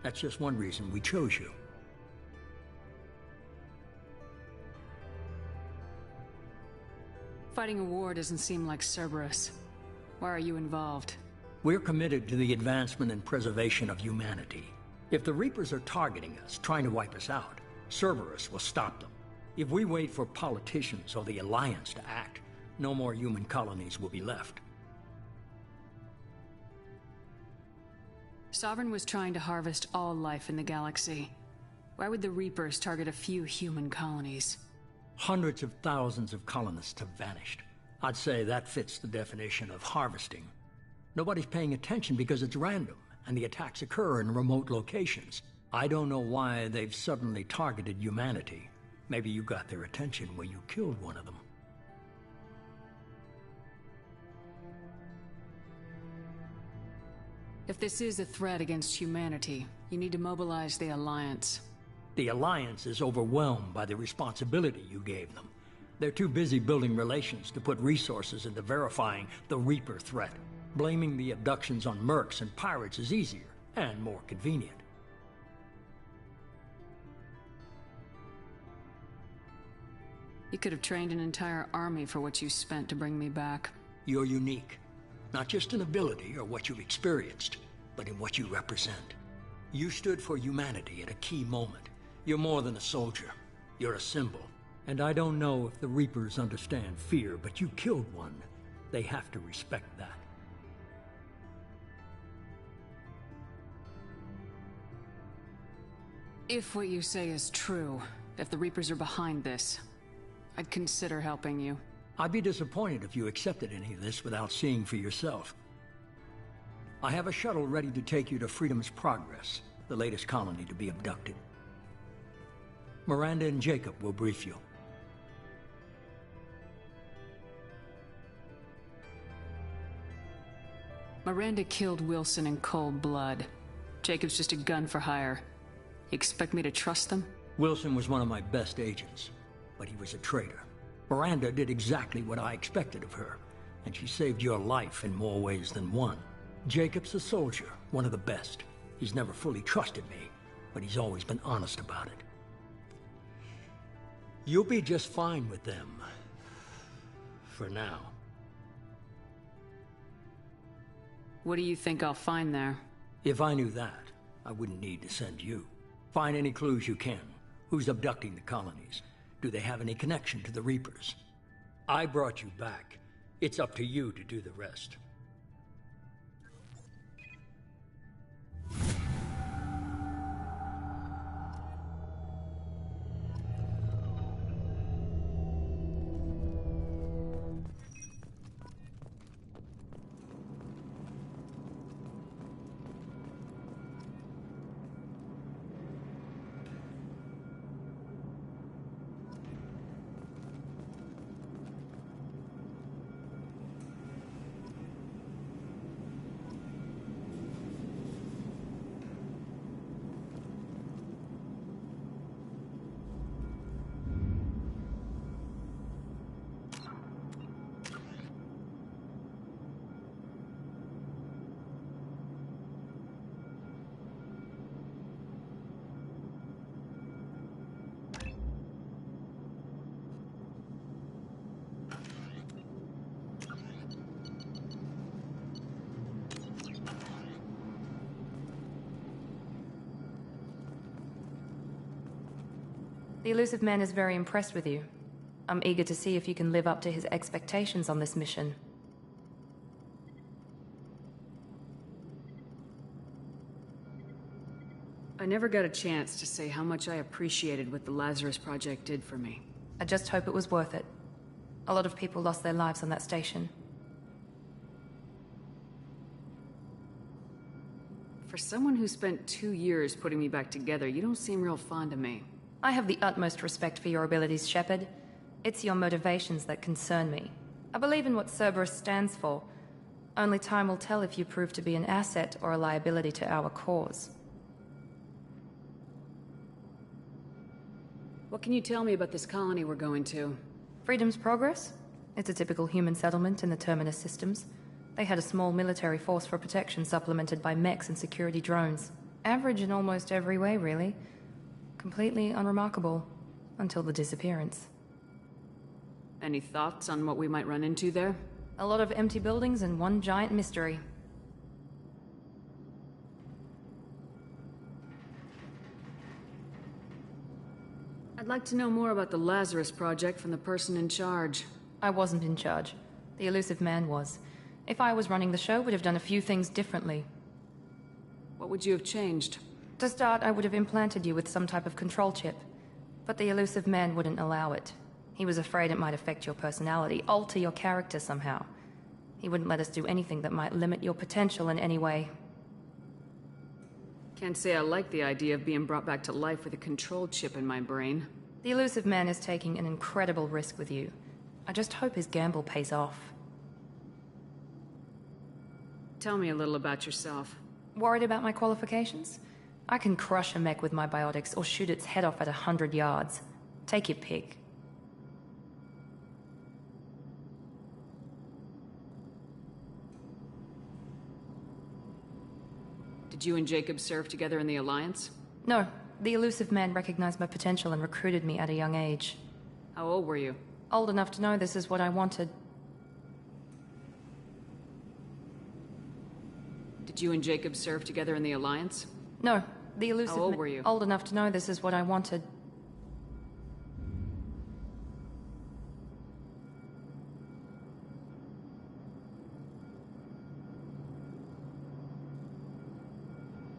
That's just one reason we chose you.
Fighting a war doesn't seem like Cerberus. Why are you involved?
We're committed to the advancement and preservation of humanity. If the Reapers are targeting us, trying to wipe us out, Cerberus will stop them. If we wait for politicians or the Alliance to act, no more human colonies will be left.
Sovereign was trying to harvest all life in the galaxy. Why would the Reapers target a few human colonies?
Hundreds of thousands of colonists have vanished. I'd say that fits the definition of harvesting. Nobody's paying attention because it's random, and the attacks occur in remote locations. I don't know why they've suddenly targeted humanity. Maybe you got their attention when you killed one of them.
If this is a threat against humanity, you need to mobilize the Alliance.
The Alliance is overwhelmed by the responsibility you gave them. They're too busy building relations to put resources into verifying the Reaper threat. Blaming the abductions on mercs and pirates is easier and more convenient.
You could have trained an entire army for what you spent to bring me back.
You're unique. Not just in ability or what you've experienced, but in what you represent. You stood for humanity at a key moment. You're more than a soldier. You're a symbol. And I don't know if the Reapers understand fear, but you killed one. They have to respect that.
If what you say is true, if the Reapers are behind this, I'd consider helping you.
I'd be disappointed if you accepted any of this without seeing for yourself. I have a shuttle ready to take you to Freedom's Progress, the latest colony to be abducted. Miranda and Jacob will brief you.
Miranda killed Wilson in cold blood. Jacob's just a gun for hire. You expect me to trust them?
Wilson was one of my best agents, but he was a traitor. Miranda did exactly what I expected of her, and she saved your life in more ways than one. Jacob's a soldier, one of the best. He's never fully trusted me, but he's always been honest about it. You'll be just fine with them. For now.
What do you think I'll find there?
If I knew that, I wouldn't need to send you. Find any clues you can. Who's abducting the colonies? Do they have any connection to the Reapers? I brought you back. It's up to you to do the rest.
The elusive man is very impressed with you. I'm eager to see if you can live up to his expectations on this mission.
I never got a chance to say how much I appreciated what the Lazarus Project did for me.
I just hope it was worth it. A lot of people lost their lives on that station.
For someone who spent 2 years putting me back together, you don't seem real fond of me.
I have the utmost respect for your abilities, Shepard. It's your motivations that concern me. I believe in what Cerberus stands for. Only time will tell if you prove to be an asset or a liability to our cause.
What can you tell me about this colony we're going to?
Freedom's Progress? It's a typical human settlement in the Terminus systems. They had a small military force for protection supplemented by mechs and security drones. Average in almost every way, really. Completely unremarkable. Until the disappearance.
Any thoughts on what we might run into there?
A lot of empty buildings and one giant mystery.
I'd like to know more about the Lazarus Project from the person in charge.
I wasn't in charge. The elusive man was. If I was running the show, would have done a few things differently.
What would you have changed?
To start, I would have implanted you with some type of control chip. But the elusive man wouldn't allow it. He was afraid it might affect your personality, alter your character somehow. He wouldn't let us do anything that might limit your potential in any way.
Can't say I like the idea of being brought back to life with a control chip in my brain.
The elusive man is taking an incredible risk with you. I just hope his gamble pays off.
Tell me a little about yourself.
Worried about my qualifications? I can crush a mech with my biotics or shoot its head off at 100 yards. Take your pick.
Did you and Jacob serve together in the Alliance?
No. The elusive man recognized my potential and recruited me at a young age.
How old were you?
Old enough to know this is what I wanted.
Did you and Jacob serve together in the Alliance?
No. The elusive
How old were you?
Old enough to know this is what I wanted.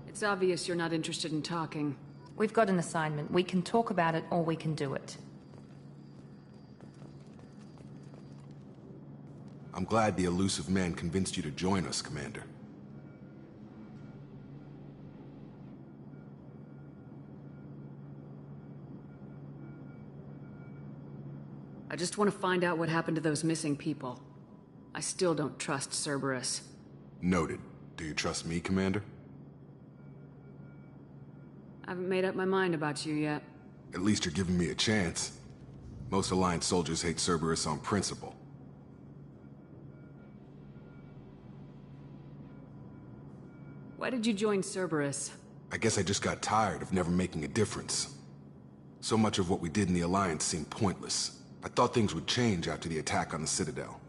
It's obvious you're not interested in talking.
We've got an assignment. We can talk about it or we can do it.
I'm glad the elusive man convinced you to join us, Commander.
I just want to find out what happened to those missing people. I still don't trust Cerberus.
Noted. Do you trust me, Commander?
I haven't made up my mind about you yet.
At least you're giving me a chance. Most Alliance soldiers hate Cerberus on principle.
Why did you join Cerberus?
I guess I just got tired of never making a difference. So much of what we did in the Alliance seemed pointless. I thought things would change after the attack on the Citadel.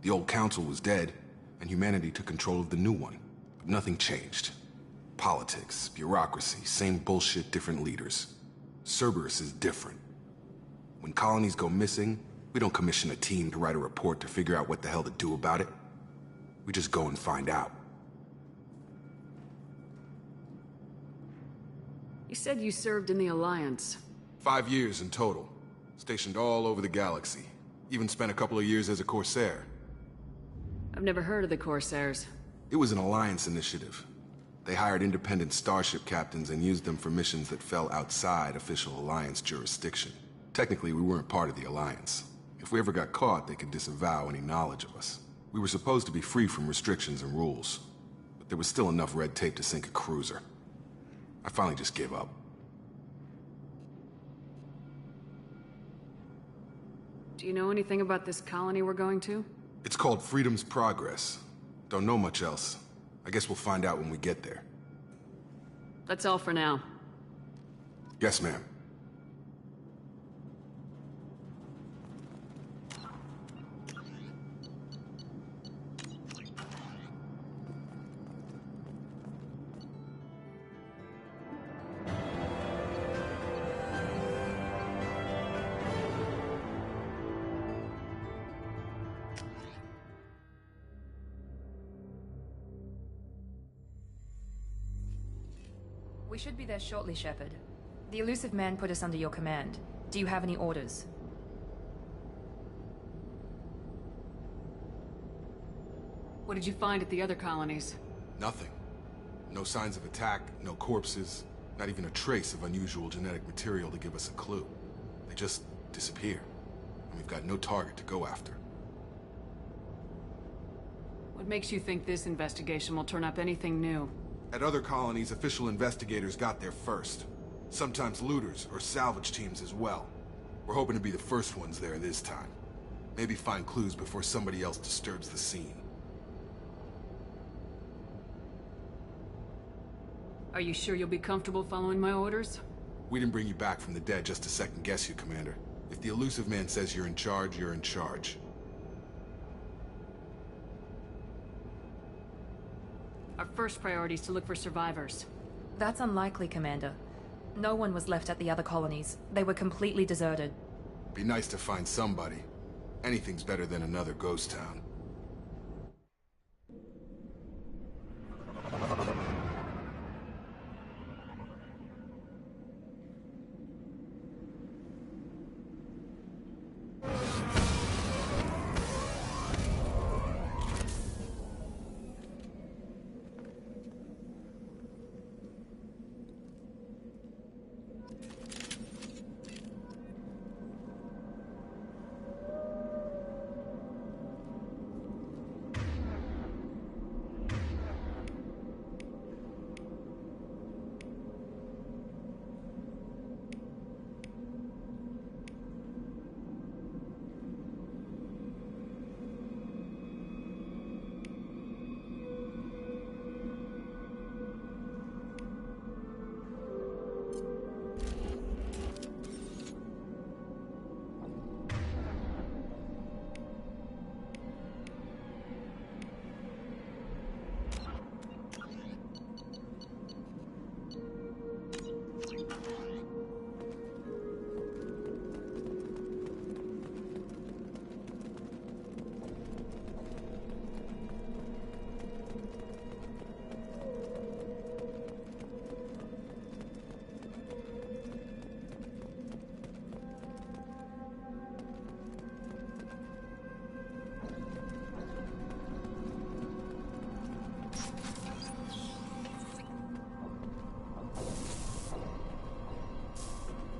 The old council was dead, and humanity took control of the new one. But nothing changed. Politics, bureaucracy, same bullshit, different leaders. Cerberus is different. When colonies go missing, we don't commission a team to write a report to figure out what the hell to do about it. We just go and find out.
You said you served in the Alliance.
5 years in total. Stationed all over the galaxy. Even spent a couple of years as a Corsair.
I've never heard of the Corsairs.
It was an Alliance initiative. They hired independent starship captains and used them for missions that fell outside official Alliance jurisdiction. Technically, we weren't part of the Alliance. If we ever got caught, they could disavow any knowledge of us. We were supposed to be free from restrictions and rules, but there was still enough red tape to sink a cruiser. I finally just gave up.
Do you know anything about this colony we're going to?
It's called Freedom's Progress. Don't know much else. I guess we'll find out when we get there.
That's all for now.
Yes, ma'am.
We should be there shortly, Shepard. The elusive man put us under your command. Do you have any orders?
What did you find at the other colonies?
Nothing. No signs of attack, no corpses, not even a trace of unusual genetic material to give us a clue. They just disappear, and we've got no target to go after.
What makes you think this investigation will turn up anything new?
At other colonies, official investigators got there first. Sometimes looters or salvage teams as well. We're hoping to be the first ones there this time. Maybe find clues before somebody else disturbs the scene.
Are you sure you'll be comfortable following my orders?
We didn't bring you back from the dead just to second guess you, Commander. If the elusive man says you're in charge, you're in charge.
Our first priority is to look for survivors.
That's unlikely, Commander. No one was left at the other colonies. They were completely deserted.
Be nice to find somebody. Anything's better than another ghost town.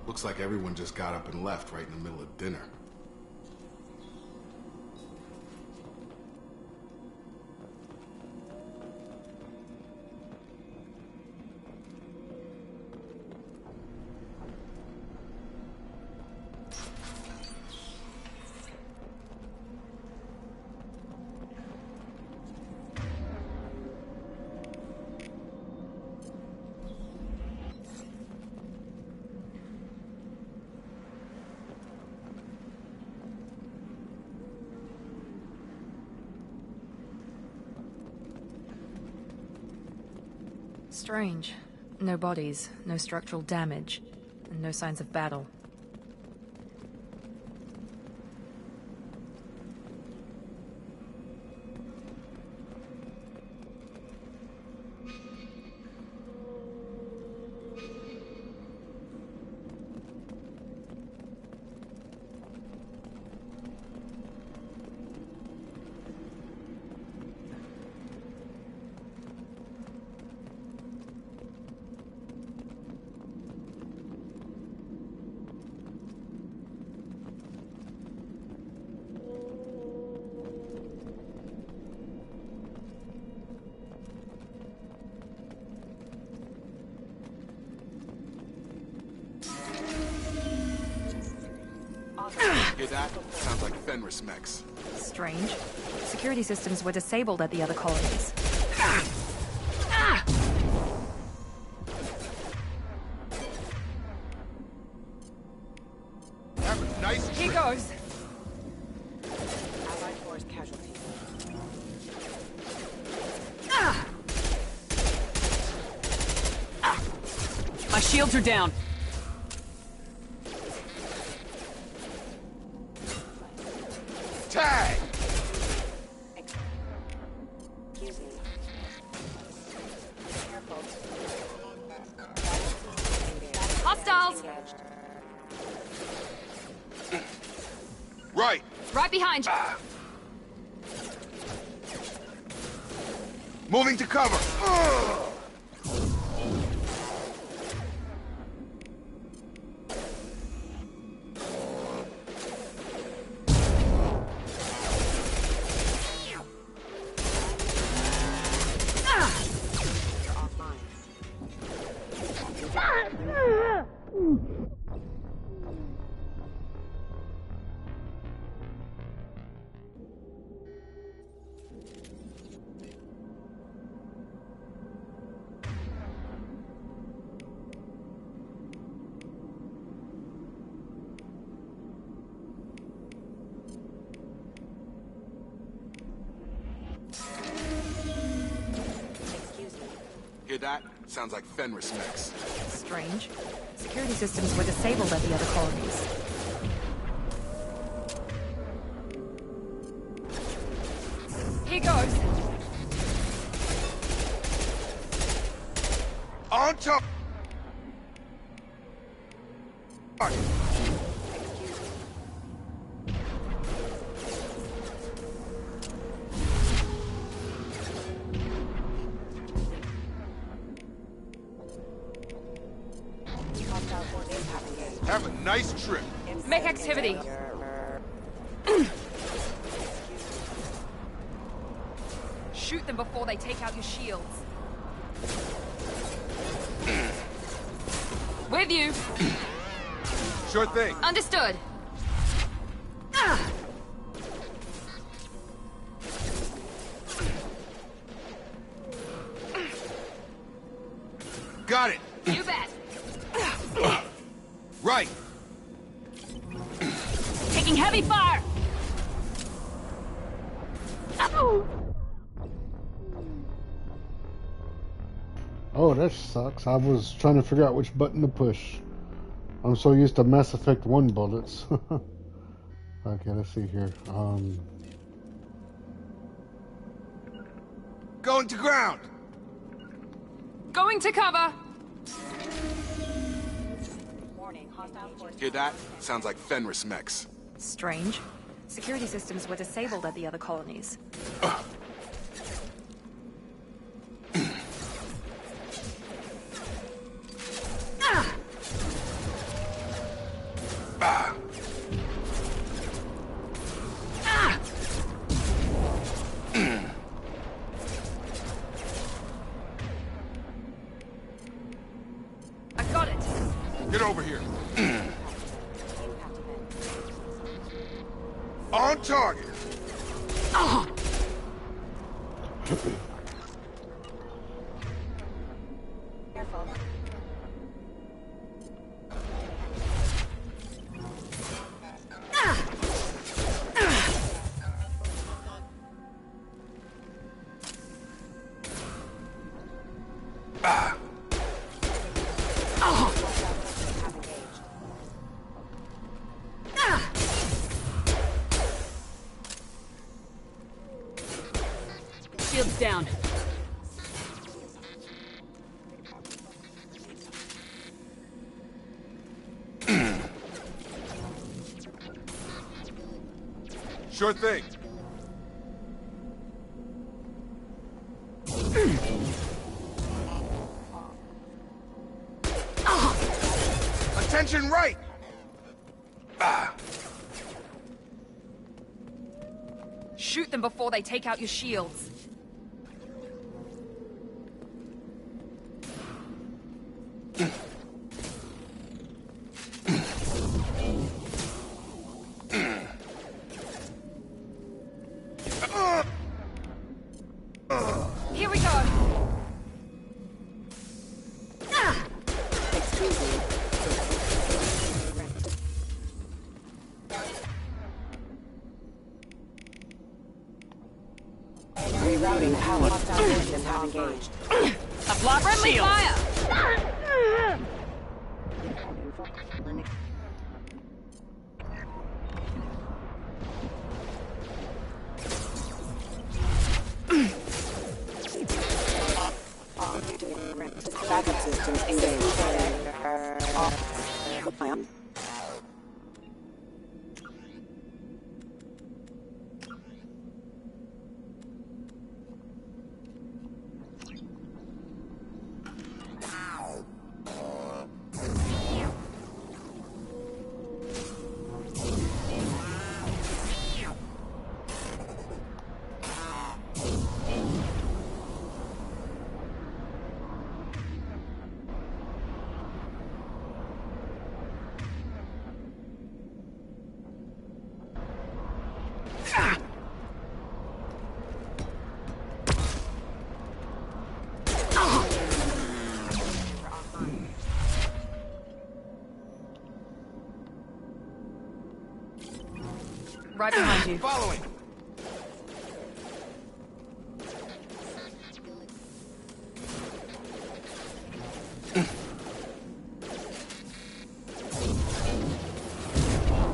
Looks like everyone just got up and left right in the middle of dinner.
Strange. No bodies, no structural damage, and no signs of battle.
Hear that? Sounds like Fenris mechs.
Strange. Security systems were disabled at the other colonies.
That was nice.
He goes!
Allied force casualty.
My shields are down.
Tag!
Excuse me. Careful.
Right.
Right behind you.
Moving to cover. Hear that? Sounds like Fenris mechs.
Strange. Security systems were disabled at the other colonies.
Here goes.
On top. Have a nice trip.
Mech activity. Shoot them before they take out your shields. With you.
Sure thing.
Understood.
Got it.
You bet.
Right.
Taking heavy fire.
Oh, that sucks. I was trying to figure out which button to push. I'm so used to Mass Effect 1 bullets. Okay, let's see here.
Going to ground.
Going to cover.
Hear that? Sounds like Fenris mechs.
Strange. Security systems were disabled at the other colonies.
I got it.
Get over here. On target.
Shields down.
Sure thing. Attention right!
Shoot them before they take out your shields. Here we go.
Rerouting power. Systems have engaged.
A block friendly fire.
Backup systems engaged.
Right behind you.
Following.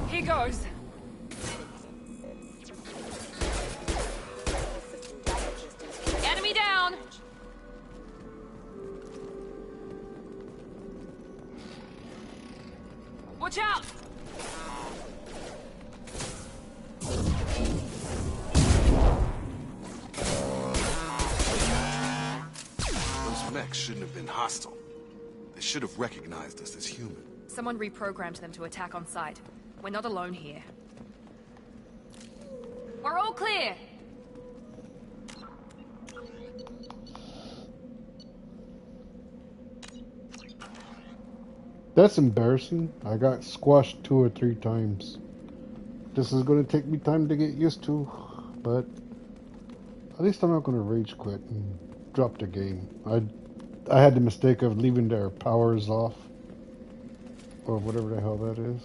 Here goes. Enemy down. Watch out.
Those mechs shouldn't have been hostile. They should have recognized us as human.
Someone reprogrammed them to attack on sight. We're not alone here.
We're all clear.
That's embarrassing. I got squashed 2 or 3 times. This is going to take me time to get used to, but at least I'm not going to rage quit and drop the game. I had the mistake of leaving their powers off, or whatever the hell that is.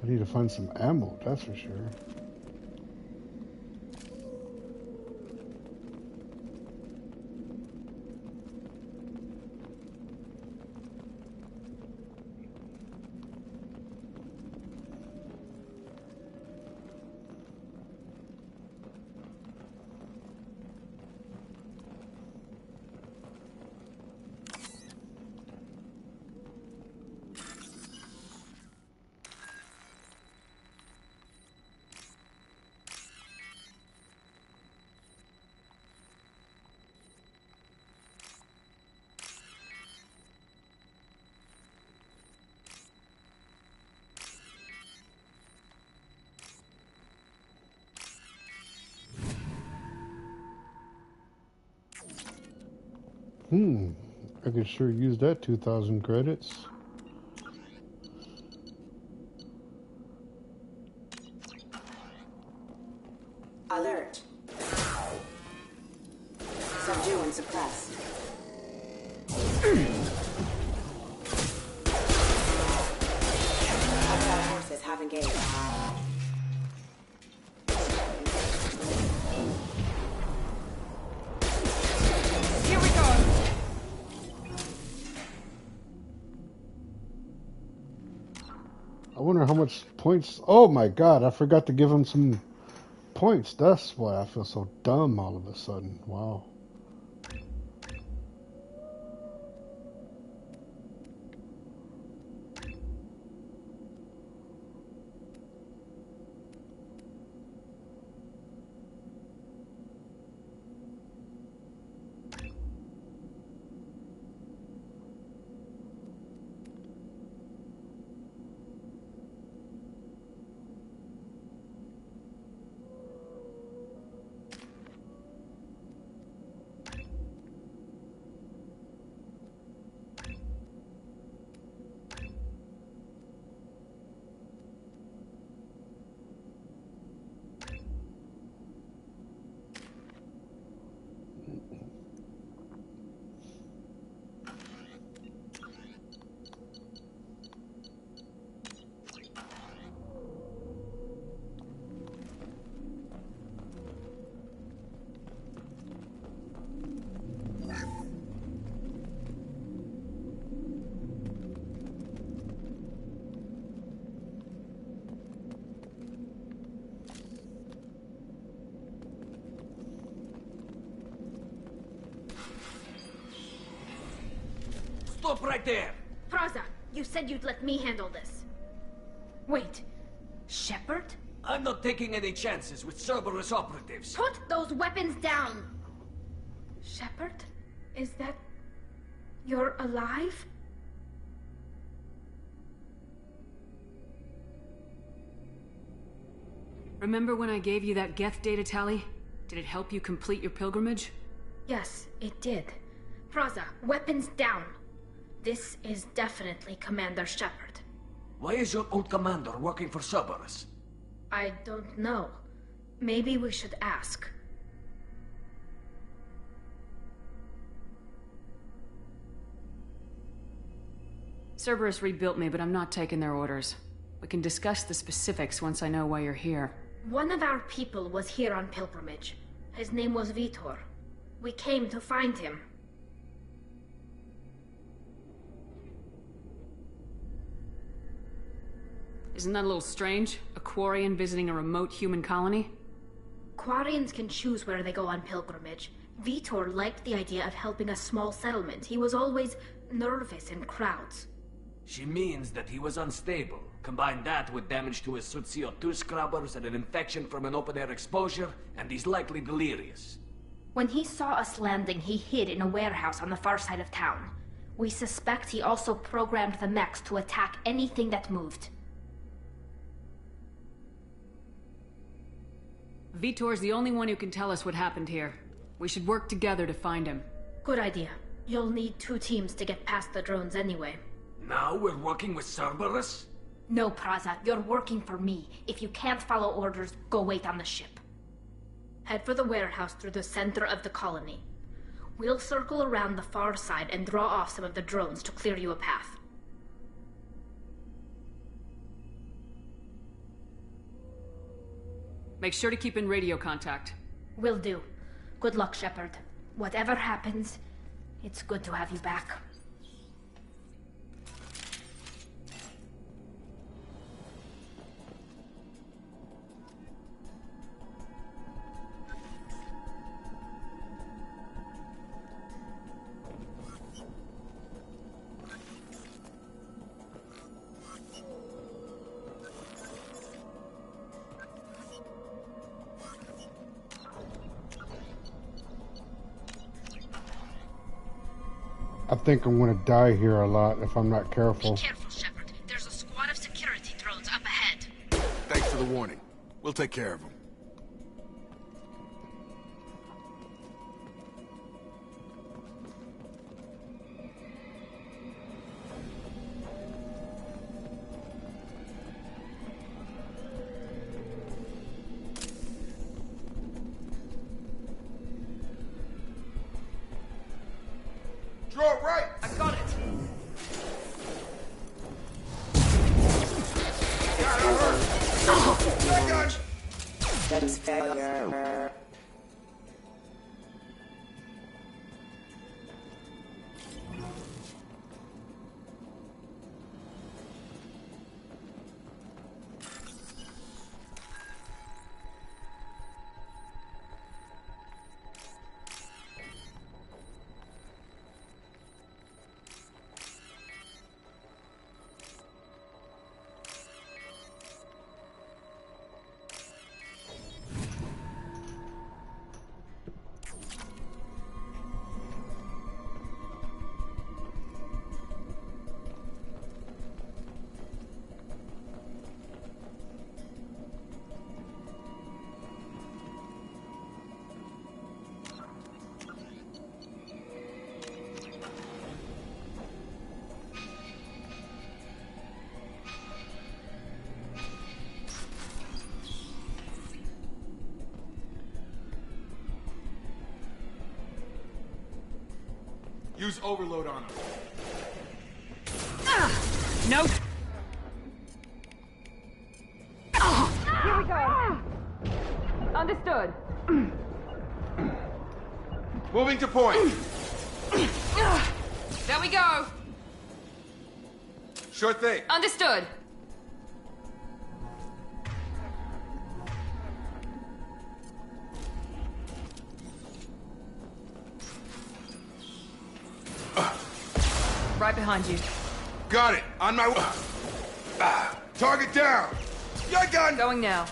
I need to find some ammo, that's for sure. I could sure use that 2,000 credits.
Alert. Subdue and suppress. Hostile forces have engaged.
Here we go.
I wonder how much points... Oh my god, I forgot to give him some points. That's why I feel so dumb all of a sudden. Wow.
Stop right there!
Praza, you said you'd let me handle this. Wait, Shepard?
I'm not taking any chances with Cerberus operatives.
Put those weapons down! Shepard? Is that... you're alive?
Remember when I gave you that Geth data tally? Did it help you complete your pilgrimage?
Yes, it did. Praza, weapons down. This is definitely Commander Shepard.
Why is your old commander working for Cerberus?
I don't know. Maybe we should ask.
Cerberus rebuilt me, but I'm not taking their orders. We can discuss the specifics once I know why you're here.
One of our people was here on pilgrimage. His name was Vitor. We came to find him.
Isn't that a little strange? A Quarian visiting a remote human colony?
Quarians can choose where they go on pilgrimage. Vitor liked the idea of helping a small settlement. He was always nervous in crowds.
She means that he was unstable. Combine that with damage to his suit CO2 scrubbers and an infection from an open-air exposure, and he's likely delirious.
When he saw us landing, he hid in a warehouse on the far side of town. We suspect he also programmed the mechs to attack anything that moved.
Vitor's the only one who can tell us what happened here. We should work together to find him.
Good idea. You'll need 2 teams to get past the drones anyway.
Now we're working with Cerberus?
No, Praza, you're working for me. If you can't follow orders, go wait on the ship. Head for the warehouse through the center of the colony. We'll circle around the far side and draw off some of the drones to clear you a path.
Make sure to keep in radio contact.
Will do. Good luck, Shepard. Whatever happens, it's good to have you back.
I think I'm gonna die here a lot if I'm not careful.
Be careful, Shepard. There's a squad of security drones up ahead.
Thanks for the warning. We'll take care of them. Draw right!
I got it!
That's failure.
Use overload on him.
Nope.
Here we go. Understood.
Moving to point.
There we go.
Sure thing.
Understood. Right behind you.
Got it. On my way. Target down. Your gun.
Going now.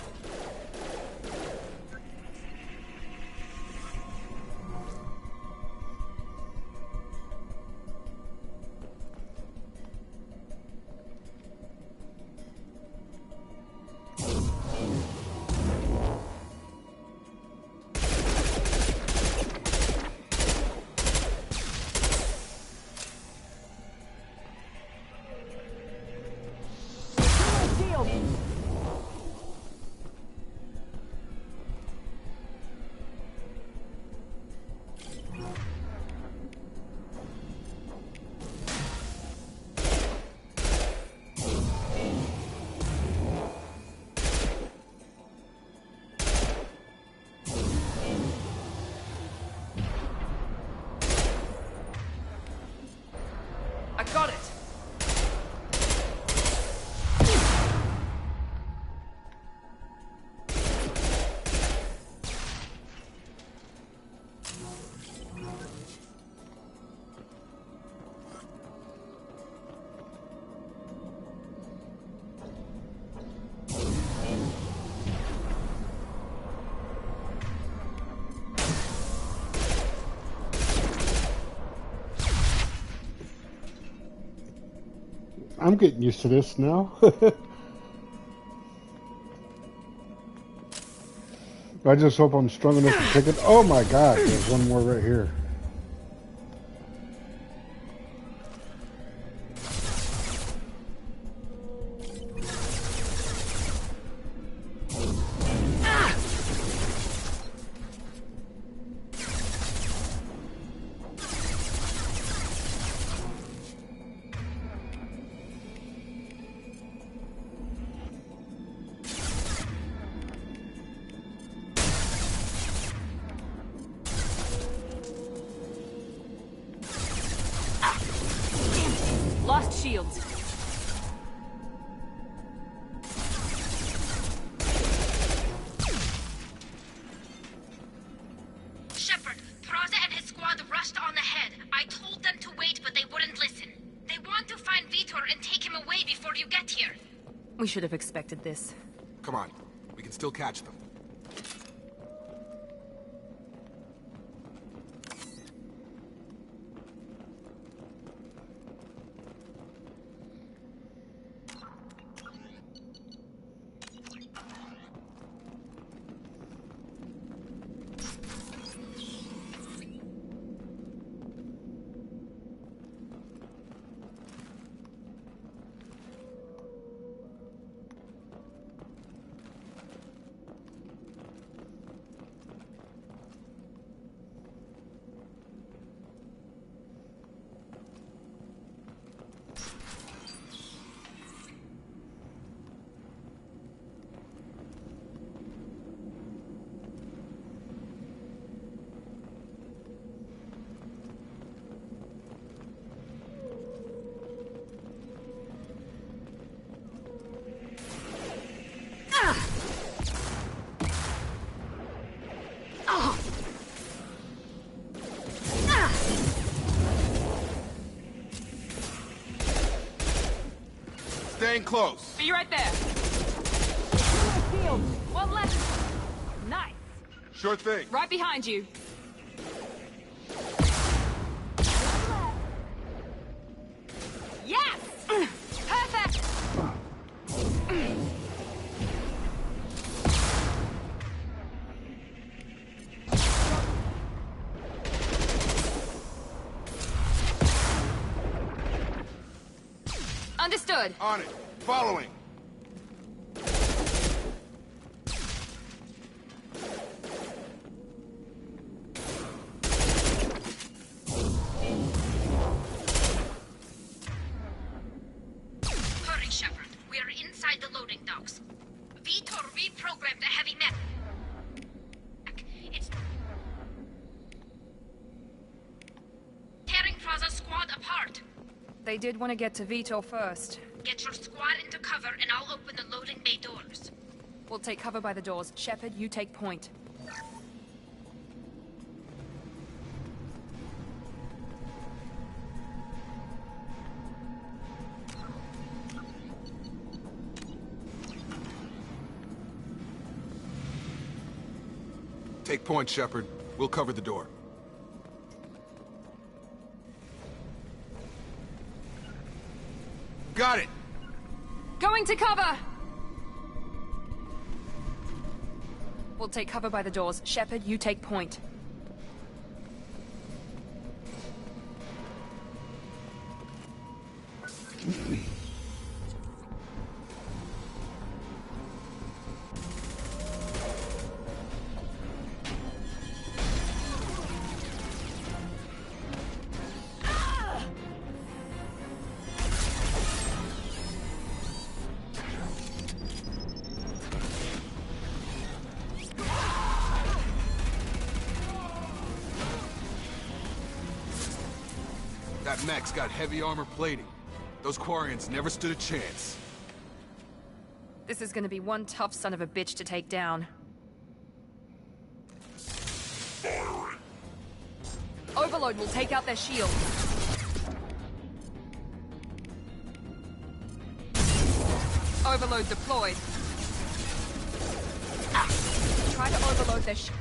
I'm getting used to this now. I just hope I'm strong enough to take it. Oh my god, there's one more right here.
Lost shields.
Shepard, Praza and his squad rushed on ahead. I told them to wait, but they wouldn't listen. They want to find Vitor and take him away before you get here.
We should have expected this.
Come on. We can still catch them. Staying close.
Be right there. One left. Nice.
Sure thing.
Right behind you. Yes! Perfect! Understood.
On it. Following.
Hurry, Shepard. We are inside the loading docks. Vitor reprogrammed the heavy mech. It's tearing Praza's squad apart.
They did want to get to Vitor first.
Get your squad into cover and I'll open the loading bay doors.
We'll take cover by the doors. Shepard, you take point.
Take point, Shepard. We'll cover the door. Got it!
Going to cover! We'll take cover by the doors. Shepard, you take point.
That mech's got heavy armor plating. Those Quarians never stood a chance.
This is gonna be one tough son of a bitch to take down. Overload will take out their shield. Overload deployed. Try to overload their shield.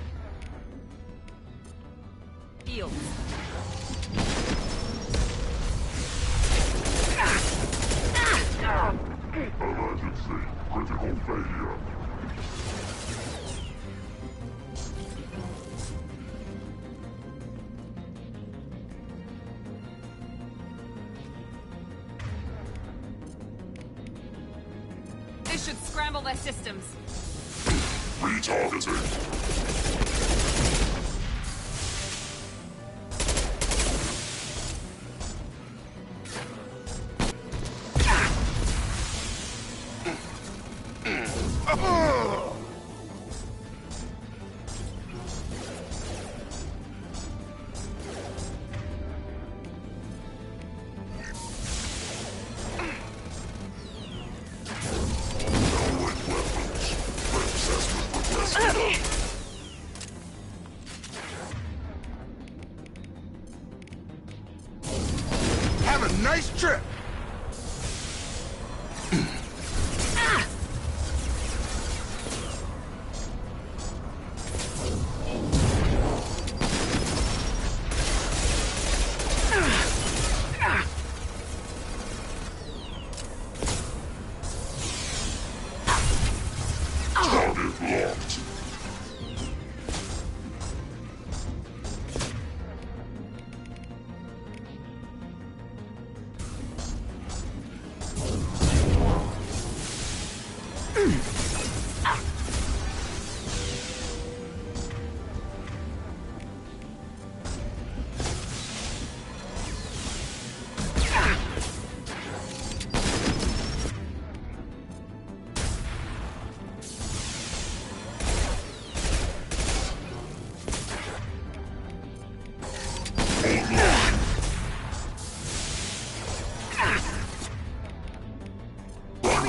This should scramble their systems.
Have a nice trip!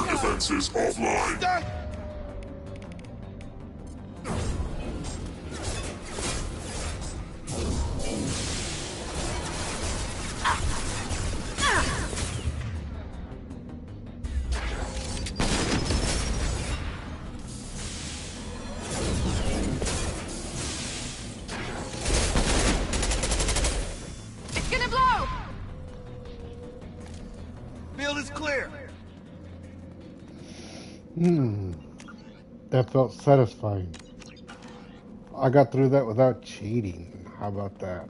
Defenses offline.
It's gonna blow!
Field is clear.
That felt satisfying. I got through that without cheating. How about that?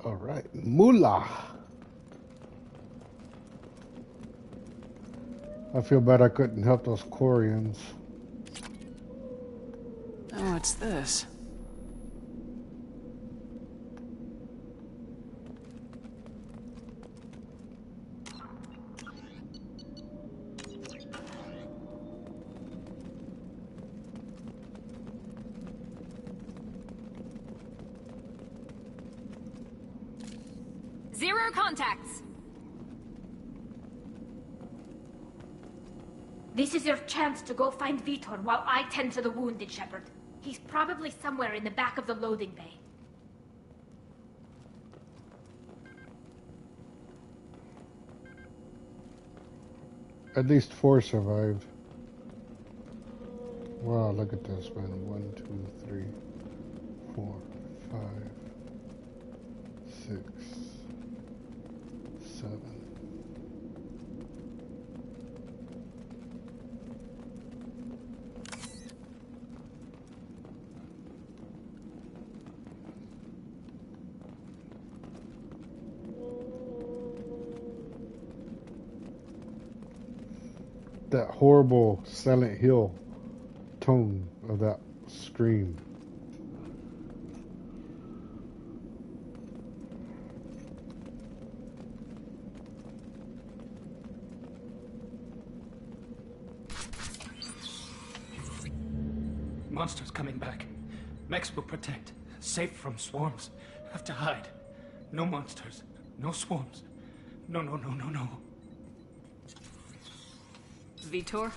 All right, Moolah. I feel bad I couldn't help those Quarians.
Oh, what's this?
Zero contacts.
This is your chance to go find Vitor while I tend to the wounded, Shepard. He's probably somewhere in the back of the loading bay.
At least 4 survived. Wow, look at this, man. 1, 2, 3, 4, 5, 6, 7. That horrible Silent Hill tone of that scream.
Monsters coming back. Mechs will protect. Safe from swarms. Have to hide. No monsters. No swarms. No, no, no, no, no.
Vitor?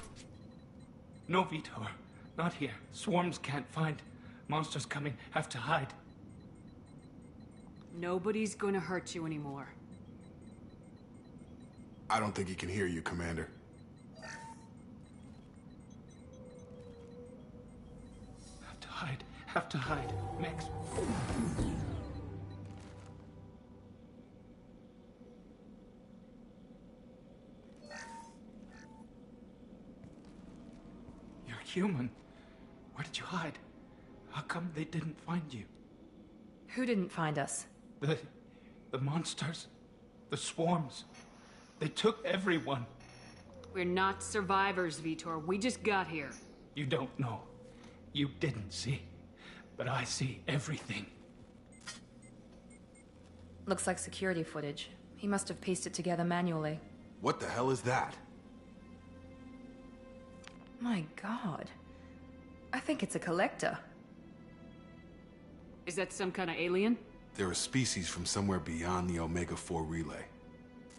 No, Vitor. Not here. Swarms can't find. Monsters coming. Have to hide.
Nobody's gonna hurt you anymore.
I don't think he can hear you, Commander.
Have to hide. Max. You're human. Where did you hide? How come they didn't find you?
Who didn't find us?
The monsters. The swarms. They took everyone.
We're not survivors, Vitor. We just got here.
You don't know. You didn't see. But I see everything.
Looks like security footage. He must have pieced it together manually.
What the hell is that?
My god. I think it's a collector.
Is that some kind of alien?
They're a species from somewhere beyond the Omega-4 relay.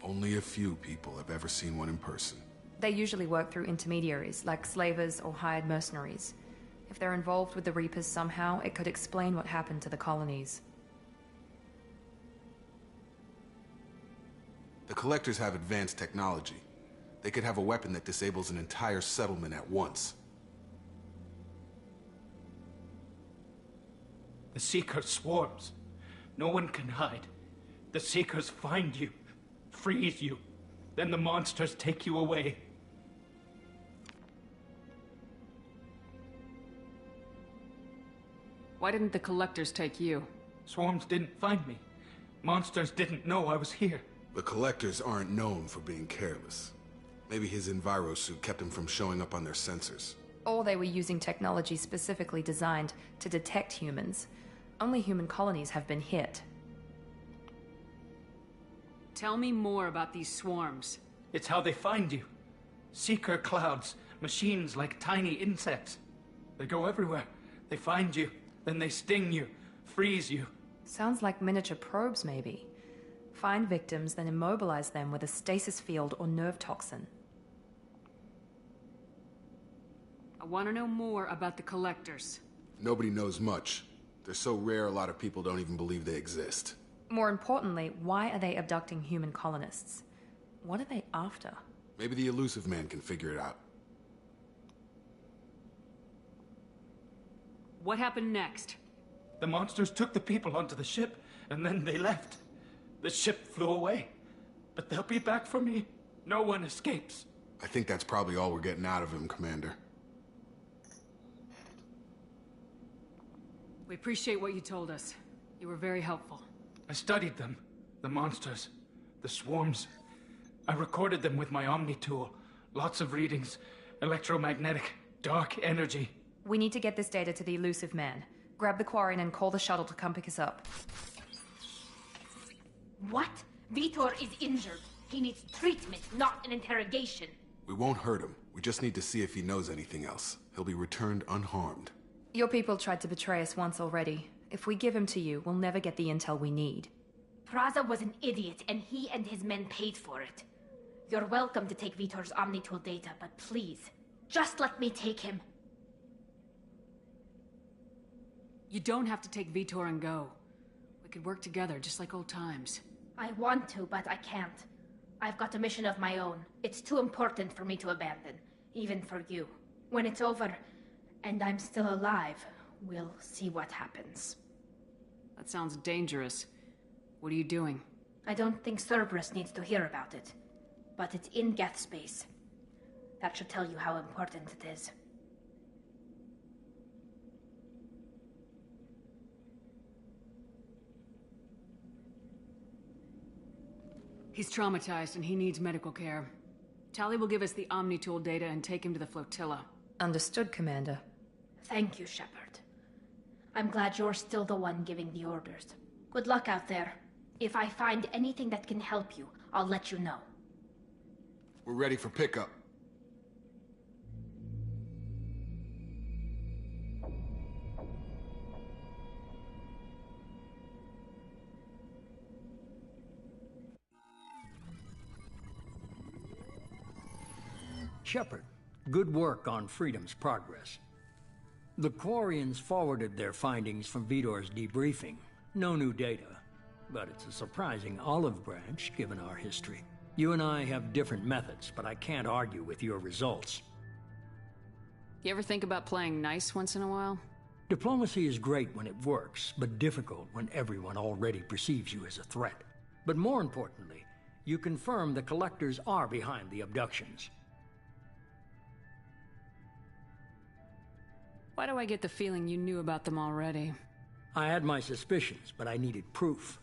Only a few people have ever seen one in person.
They usually work through intermediaries, like slavers or hired mercenaries. If they're involved with the Reapers somehow, it could explain what happened to the colonies.
The Collectors have advanced technology. They could have a weapon that disables an entire settlement at once.
The Seeker swarms. No one can hide. The Seekers find you, freeze you, then the monsters take you away.
Why didn't the collectors take you?
Swarms didn't find me. Monsters didn't know I was here.
The Collectors aren't known for being careless. Maybe his enviro suit kept him from showing up on their sensors.
Or they were using technology specifically designed to detect humans. Only human colonies have been hit.
Tell me more about these swarms.
It's how they find you. Seeker clouds, machines like tiny insects. They go everywhere. They find you, then they sting you, freeze you.
Sounds like miniature probes, maybe. Find victims, then immobilize them with a stasis field or nerve toxin.
I want to know more about the collectors.
Nobody knows much. They're so rare, a lot of people don't even believe they exist.
More importantly, why are they abducting human colonists? What are they after?
Maybe the elusive man can figure it out.
What happened next?
The monsters took the people onto the ship, and then they left. The ship flew away. But they'll be back for me. No one escapes.
I think that's probably all we're getting out of him, Commander.
We appreciate what you told us. You were very helpful.
I studied them. The monsters. The swarms. I recorded them with my Omni tool. Lots of readings. Electromagnetic. Dark energy.
We need to get this data to the elusive man. Grab the Quarian and call the shuttle to come pick us up.
What? Vitor is injured. He needs treatment, not an interrogation.
We won't hurt him. We just need to see if he knows anything else. He'll be returned unharmed.
Your people tried to betray us once already. If we give him to you, we'll never get the intel we need.
Praza was an idiot, and he and his men paid for it. You're welcome to take Vitor's Omnitool data, but please, just let me take him.
You don't have to take Vitor and go. We could work together, just like old times.
I want to, but I can't. I've got a mission of my own. It's too important for me to abandon, even for you. When it's over, and I'm still alive, we'll see what happens.
That sounds dangerous. What are you doing?
I don't think Cerberus needs to hear about it. But it's in Geth space. That should tell you how important it is.
He's traumatized and he needs medical care. Tali will give us the Omnitool data and take him to the flotilla.
Understood, Commander.
Thank you, Shepard. I'm glad you're still the one giving the orders. Good luck out there. If I find anything that can help you, I'll let you know.
We're ready for pickup.
Shepard, good work on Freedom's progress. The Quarians forwarded their findings from Vitor's debriefing. No new data. but it's a surprising olive branch given our history. You and I have different methods, but I can't argue with your results.
You ever think about playing nice once in a while?
Diplomacy is great when it works, but difficult when everyone already perceives you as a threat. But more importantly, you confirm the Collectors are behind the abductions.
Why do I get the feeling you knew about them already?
I had my suspicions, but I needed proof.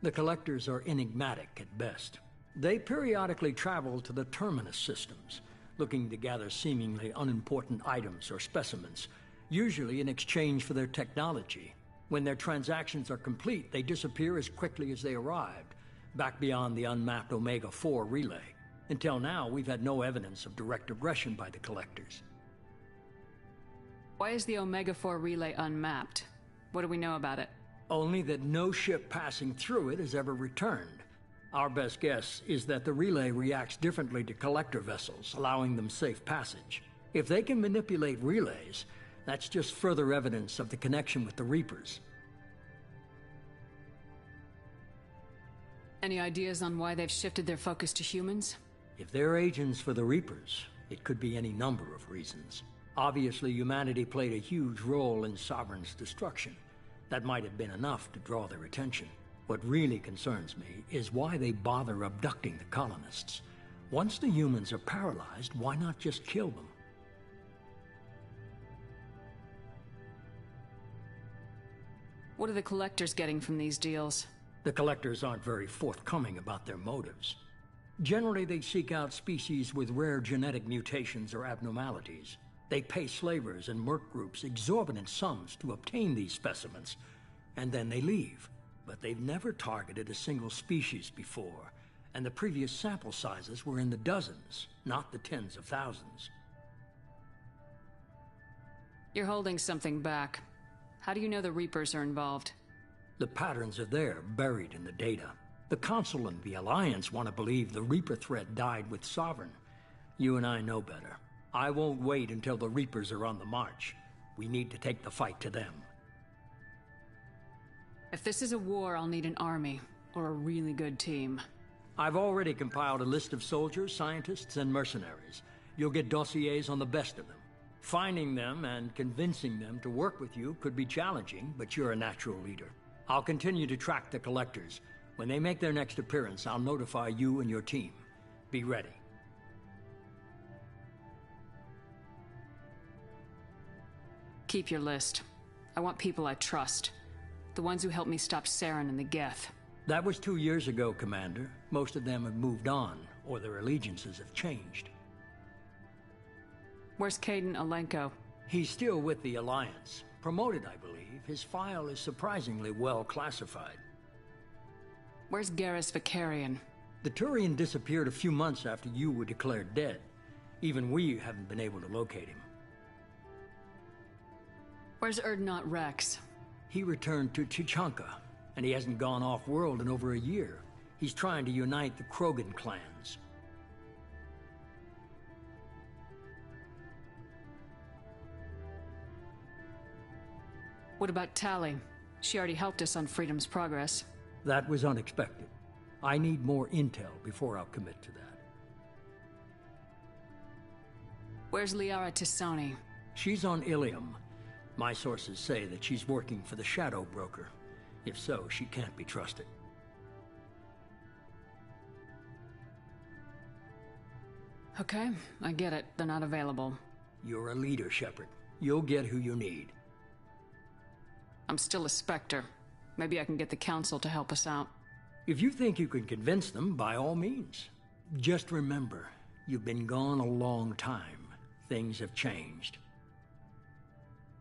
The Collectors are enigmatic at best. They periodically travel to the Terminus systems, looking to gather seemingly unimportant items or specimens, usually in exchange for their technology. When their transactions are complete, they disappear as quickly as they arrived, back beyond the unmapped Omega-4 relay. Until now, we've had no evidence of direct aggression by the Collectors.
Why is the Omega-4 relay unmapped? What do we know about it?
Only that no ship passing through it has ever returned. Our best guess is that the relay reacts differently to Collector vessels, allowing them safe passage. If they can manipulate relays, that's just further evidence of the connection with the Reapers.
Any ideas on why they've shifted their focus to humans?
If they're agents for the Reapers, it could be any number of reasons. Obviously, humanity played a huge role in Sovereign's destruction. That might have been enough to draw their attention. What really concerns me is why they bother abducting the colonists. Once the humans are paralyzed, why not just kill them?
What are the Collectors getting from these deals?
The Collectors aren't very forthcoming about their motives. Generally, they seek out species with rare genetic mutations or abnormalities. They pay slavers and merc groups exorbitant sums to obtain these specimens, and then they leave. But they've never targeted a single species before, and the previous sample sizes were in the dozens, not the tens of thousands.
You're holding something back. How do you know the Reapers are involved?
The patterns are there, buried in the data. The Council and the Alliance want to believe the Reaper threat died with Sovereign. You and I know better. I won't wait until the Reapers are on the march. We need to take the fight to them.
If this is a war, I'll need an army, or a really good team.
I've already compiled a list of soldiers, scientists, and mercenaries. You'll get dossiers on the best of them. Finding them and convincing them to work with you could be challenging, but you're a natural leader. I'll continue to track the Collectors. When they make their next appearance, I'll notify you and your team. Be ready.
Keep your list. I want people I trust. The ones who helped me stop Saren and the Geth.
That was 2 years ago, Commander. Most of them have moved on, or their allegiances have changed.
Where's Caden Alenko?
He's still with the Alliance. Promoted, I believe. His file is surprisingly well classified.
Where's Garrus Vicarian?
The Turian disappeared a few months after you were declared dead. Even we haven't been able to locate him.
Where's Erdnot Rex?
He returned to Chichanka, and he hasn't gone off-world in over a year. He's trying to unite the Krogan clans.
What about Tali? She already helped us on Freedom's Progress.
That was unexpected. I need more intel before I'll commit to that.
Where's Liara Tisani?
She's on Ilium. My sources say that she's working for the Shadow Broker. If so, she can't be trusted.
Okay, I get it. They're not available.
You're a leader, Shepard. You'll get who you need.
I'm still a Spectre. Maybe I can get the Council to help us out.
If you think you can convince them, by all means. Just remember, you've been gone a long time. Things have changed.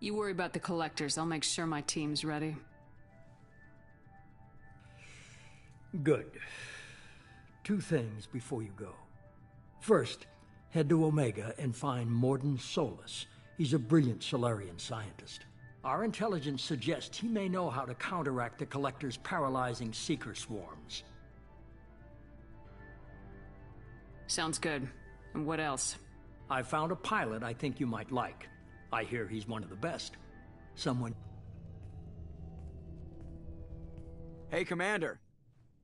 You worry about the Collectors. I'll make sure my team's ready.
Good. 2 things before you go. First, head to Omega and find Morden Solus. He's a brilliant Solarian scientist. Our intelligence suggests he may know how to counteract the Collector's paralyzing Seeker swarms.
Sounds good. And what else?
I found a pilot I think you might like. I hear he's one of the best. Someone...
Hey, Commander.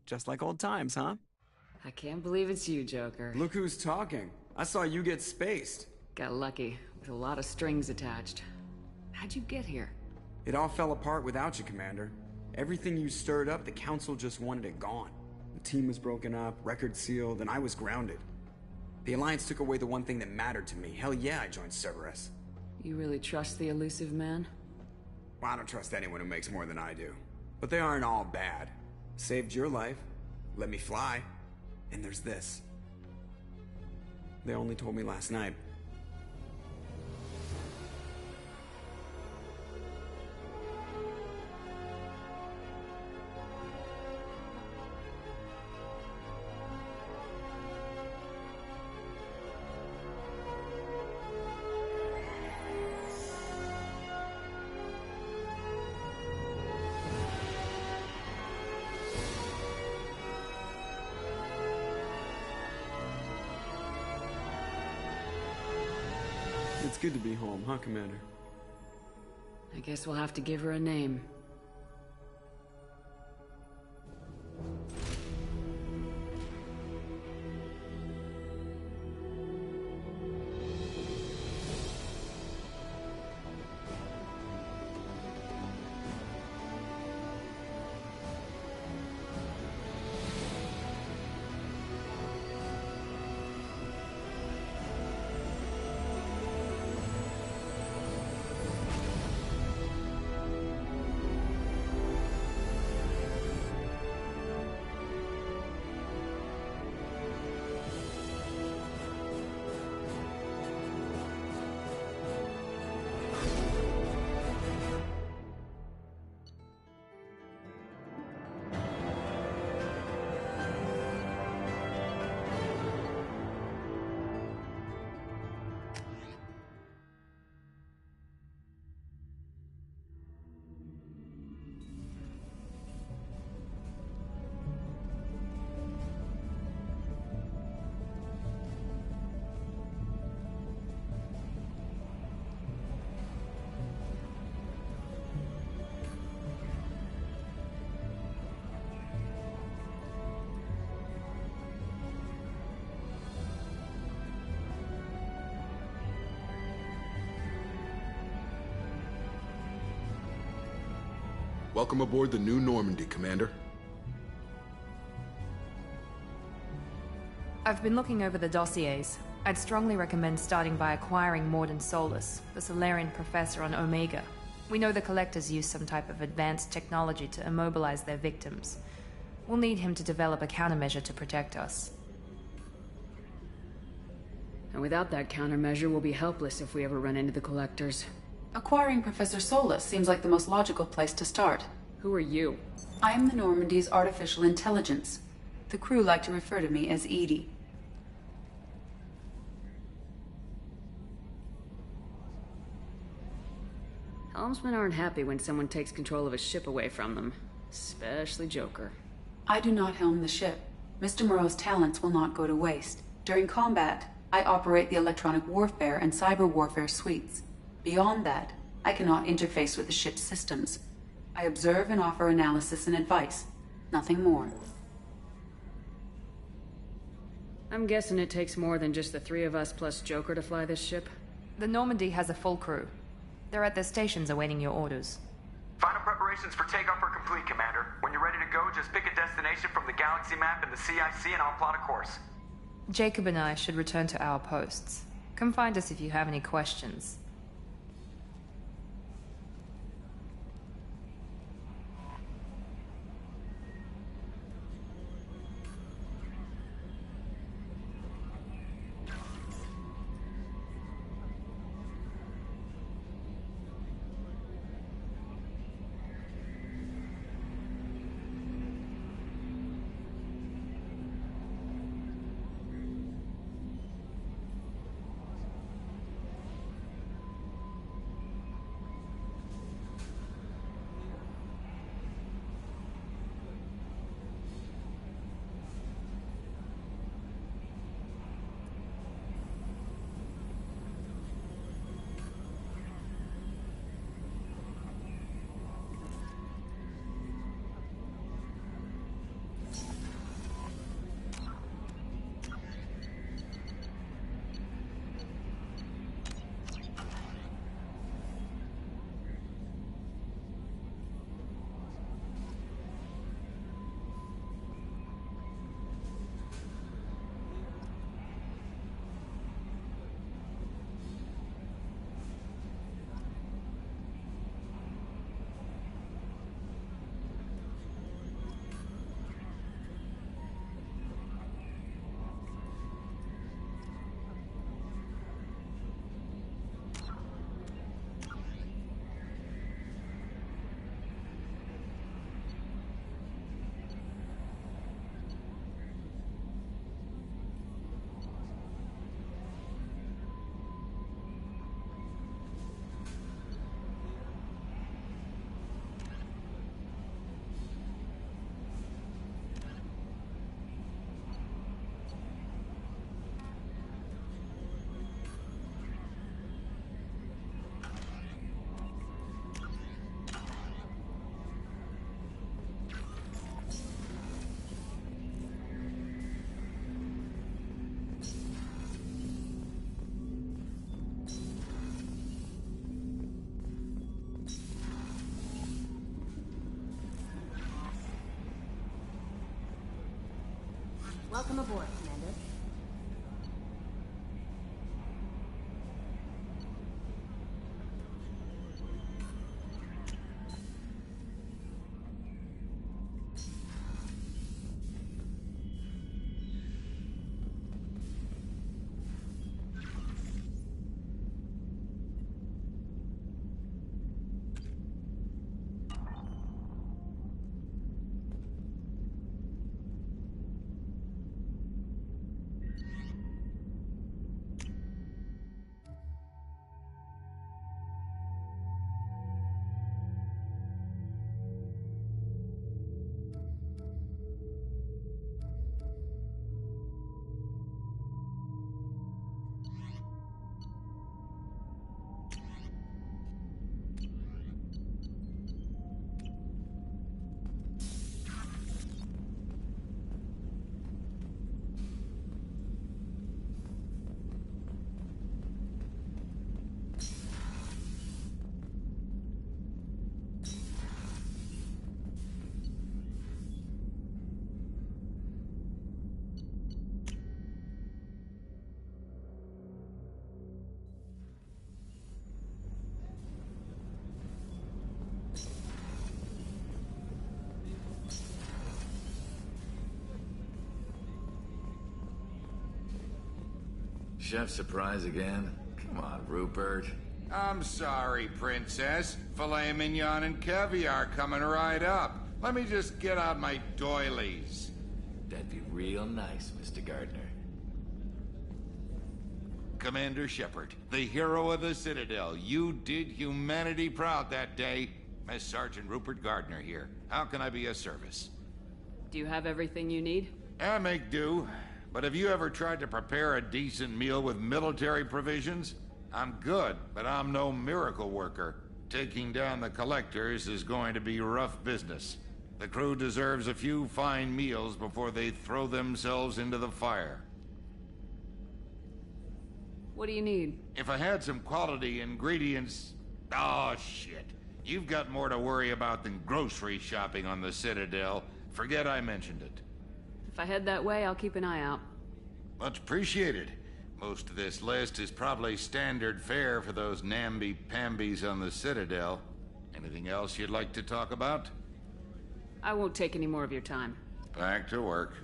Just like old times, huh?
I can't believe it's you, Joker.
Look who's talking. I saw you get spaced.
Got lucky, with a lot of strings attached. How'd you get here?
It all fell apart without you, Commander. Everything you stirred up, the Council just wanted it gone. The team was broken up, record sealed, and I was grounded. The Alliance took away the one thing that mattered to me. Hell yeah, I joined Cerberus.
You really trust the elusive man?
Well, I don't trust anyone who makes more than I do. But they aren't all bad. Saved your life, let me fly, and there's this. They only told me last night. It's good to be home, huh, Commander?
I guess we'll have to give her a name.
Welcome aboard the new Normandy, Commander.
I've been looking over the dossiers. I'd strongly recommend starting by acquiring Morden Solus, the Solarian professor on Omega. We know the Collectors use some type of advanced technology to immobilize their victims. We'll need him to develop a countermeasure to protect us.
And without that countermeasure, we'll be helpless if we ever run into the Collectors.
Acquiring Professor Solus seems like the most logical place to start.
Who are you?
I am the Normandy's artificial intelligence. The crew like to refer to me as Edie.
Helmsmen aren't happy when someone takes control of a ship away from them. Especially Joker.
I do not helm the ship. Mr. Moreau's talents will not go to waste. During combat, I operate the electronic warfare and cyber warfare suites. Beyond that, I cannot interface with the ship's systems. I observe and offer analysis and advice. Nothing more.
I'm guessing it takes more than just the three of us plus Joker to fly this ship?
The Normandy has a full crew. They're at their stations awaiting your orders.
Final preparations for takeoff are complete, Commander. When you're ready to go, just pick a destination from the galaxy map and the CIC and I'll plot a course.
Jacob and I should return to our posts. Come find us if you have any questions.
Welcome aboard, Commander.
Chef surprise again? Come on, Rupert.
I'm sorry, Princess. Filet mignon and caviar coming right up. Let me just get out my doilies.
That'd be real nice, Mr. Gardner.
Commander Shepard, the hero of the Citadel. You did humanity proud that day. Mess Sergeant Rupert Gardner here. How can I be of service?
Do you have everything you need?
I make do. But have you ever tried to prepare a decent meal with military provisions? I'm good, but I'm no miracle worker. Taking down the collectors is going to be rough business. The crew deserves a few fine meals before they throw themselves into the fire.
What do you need?
If I had some quality ingredients... Oh, shit. You've got more to worry about than grocery shopping on the Citadel. Forget I mentioned it.
If I head that way, I'll keep an eye out.
Much appreciated. Most of this list is probably standard fare for those namby-pambies on the Citadel. Anything else you'd like to talk about?
I won't take any more of your time.
Back to work.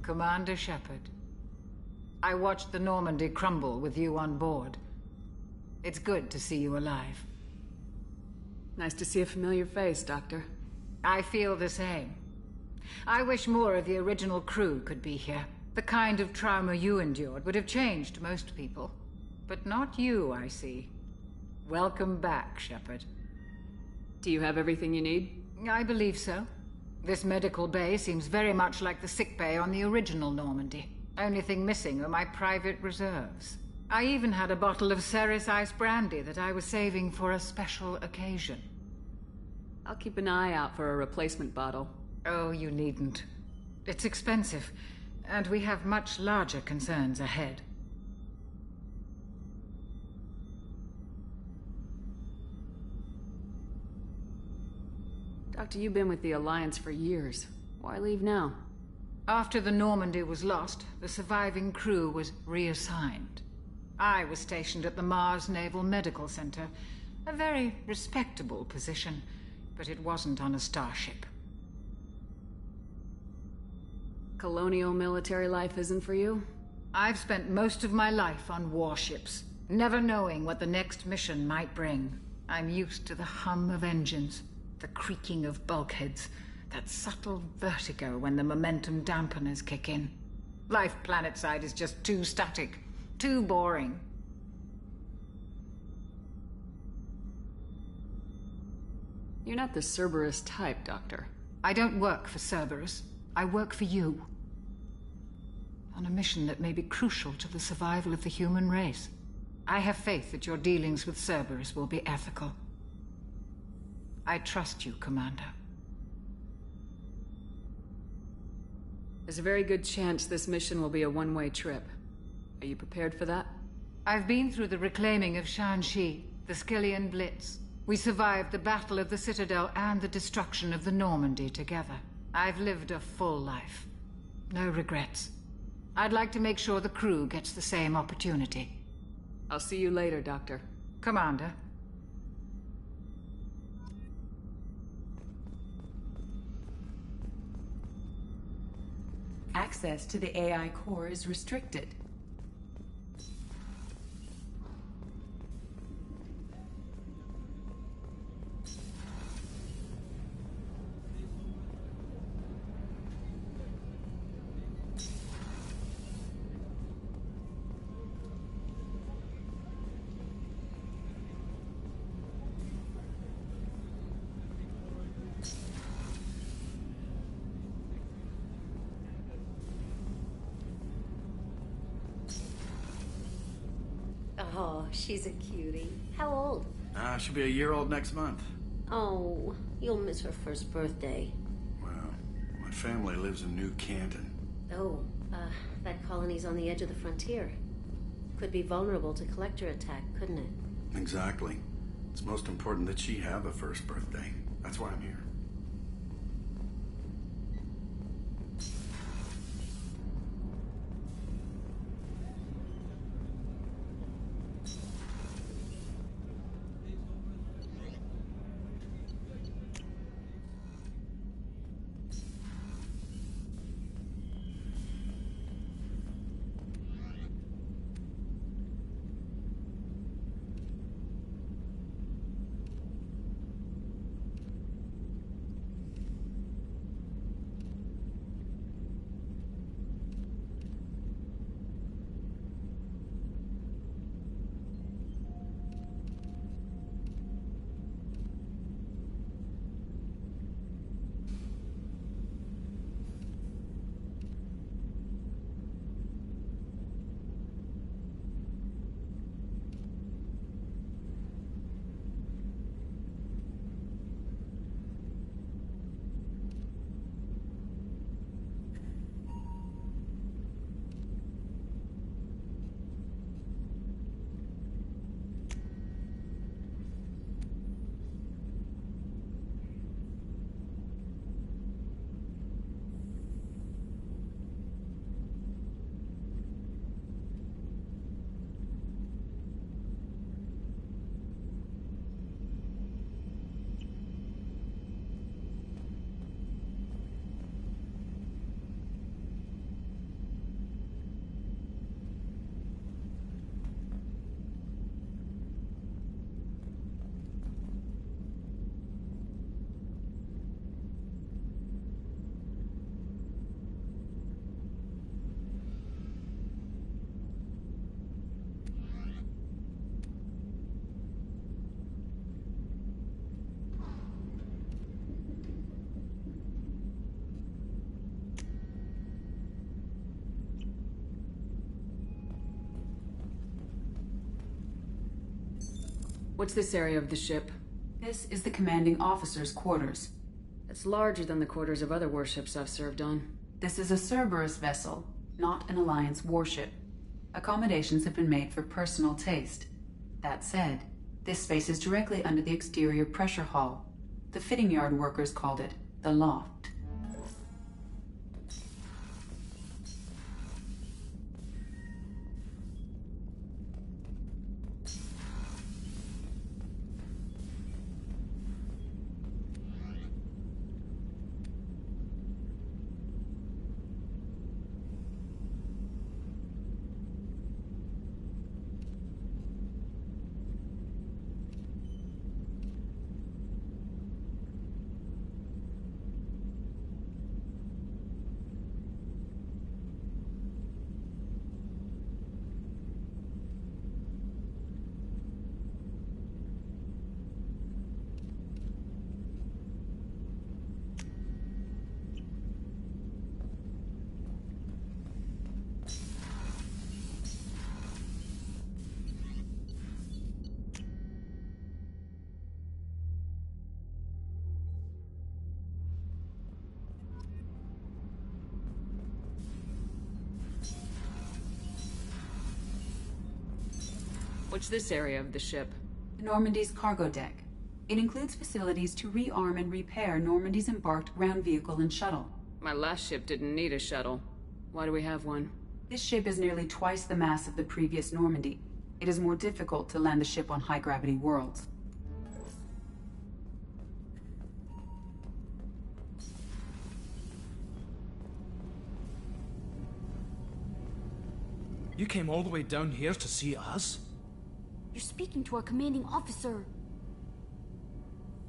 Commander Shepard, I watched the Normandy crumble with you on board. It's good to see you alive.
Nice to see a familiar face, Doctor.
I feel the same. I wish more of the original crew could be here. The kind of trauma you endured would have changed most people. But not you, I see. Welcome back, Shepard.
Do you have everything you need?
I believe so. This medical bay seems very much like the sick bay on the original Normandy. Only thing missing are my private reserves. I even had a bottle of Ceres Ice brandy that I was saving for a special occasion.
I'll keep an eye out for a replacement bottle.
Oh, you needn't. It's expensive, and we have much larger concerns ahead.
Doctor, you've been with the Alliance for years. Why leave now?
After the Normandy was lost, the surviving crew was reassigned. I was stationed at the Mars Naval Medical Center, a very respectable position, but it wasn't on a starship.
Colonial military life isn't for you?
I've spent most of my life on warships, never knowing what the next mission might bring. I'm used to the hum of engines, the creaking of bulkheads, that subtle vertigo when the momentum dampeners kick in. Life planetside is just too static, too boring.
You're not the Cerberus type, Doctor.
I don't work for Cerberus. I work for you. On a mission that may be crucial to the survival of the human race. I have faith that your dealings with Cerberus will be ethical. I trust you, Commander.
There's a very good chance this mission will be a one-way trip. Are you prepared for that?
I've been through the reclaiming of Shanxi, the Skillian Blitz. We survived the Battle of the Citadel and the destruction of the Normandy together. I've lived a full life. No regrets. I'd like to make sure the crew gets the same opportunity.
I'll see you later, Doctor.
Commander.
Access to the AI core is restricted.
Oh, she's a cutie. How old?
She'll be a year old next month.
Oh, you'll miss her first birthday.
Well, my family lives in New Canton.
Oh, that colony's on the edge of the frontier. Could be vulnerable to collector attack, couldn't it?
Exactly. It's most important that she have a first birthday. That's why I'm here.
What's this area of the ship?
This is the commanding officer's quarters.
It's larger than the quarters of other warships I've served on.
This is a Cerberus vessel, not an Alliance warship. Accommodations have been made for personal taste. That said, this space is directly under the exterior pressure hull. The fitting yard workers called it the loft.
What's this area of the ship?
The Normandy's cargo deck. It includes facilities to rearm and repair Normandy's embarked ground vehicle and shuttle.
My last ship didn't need a shuttle. Why do we have one?
This ship is nearly twice the mass of the previous Normandy. It is more difficult to land the ship on high-gravity worlds.
You came all the way down here to see us?
You're speaking to our commanding officer.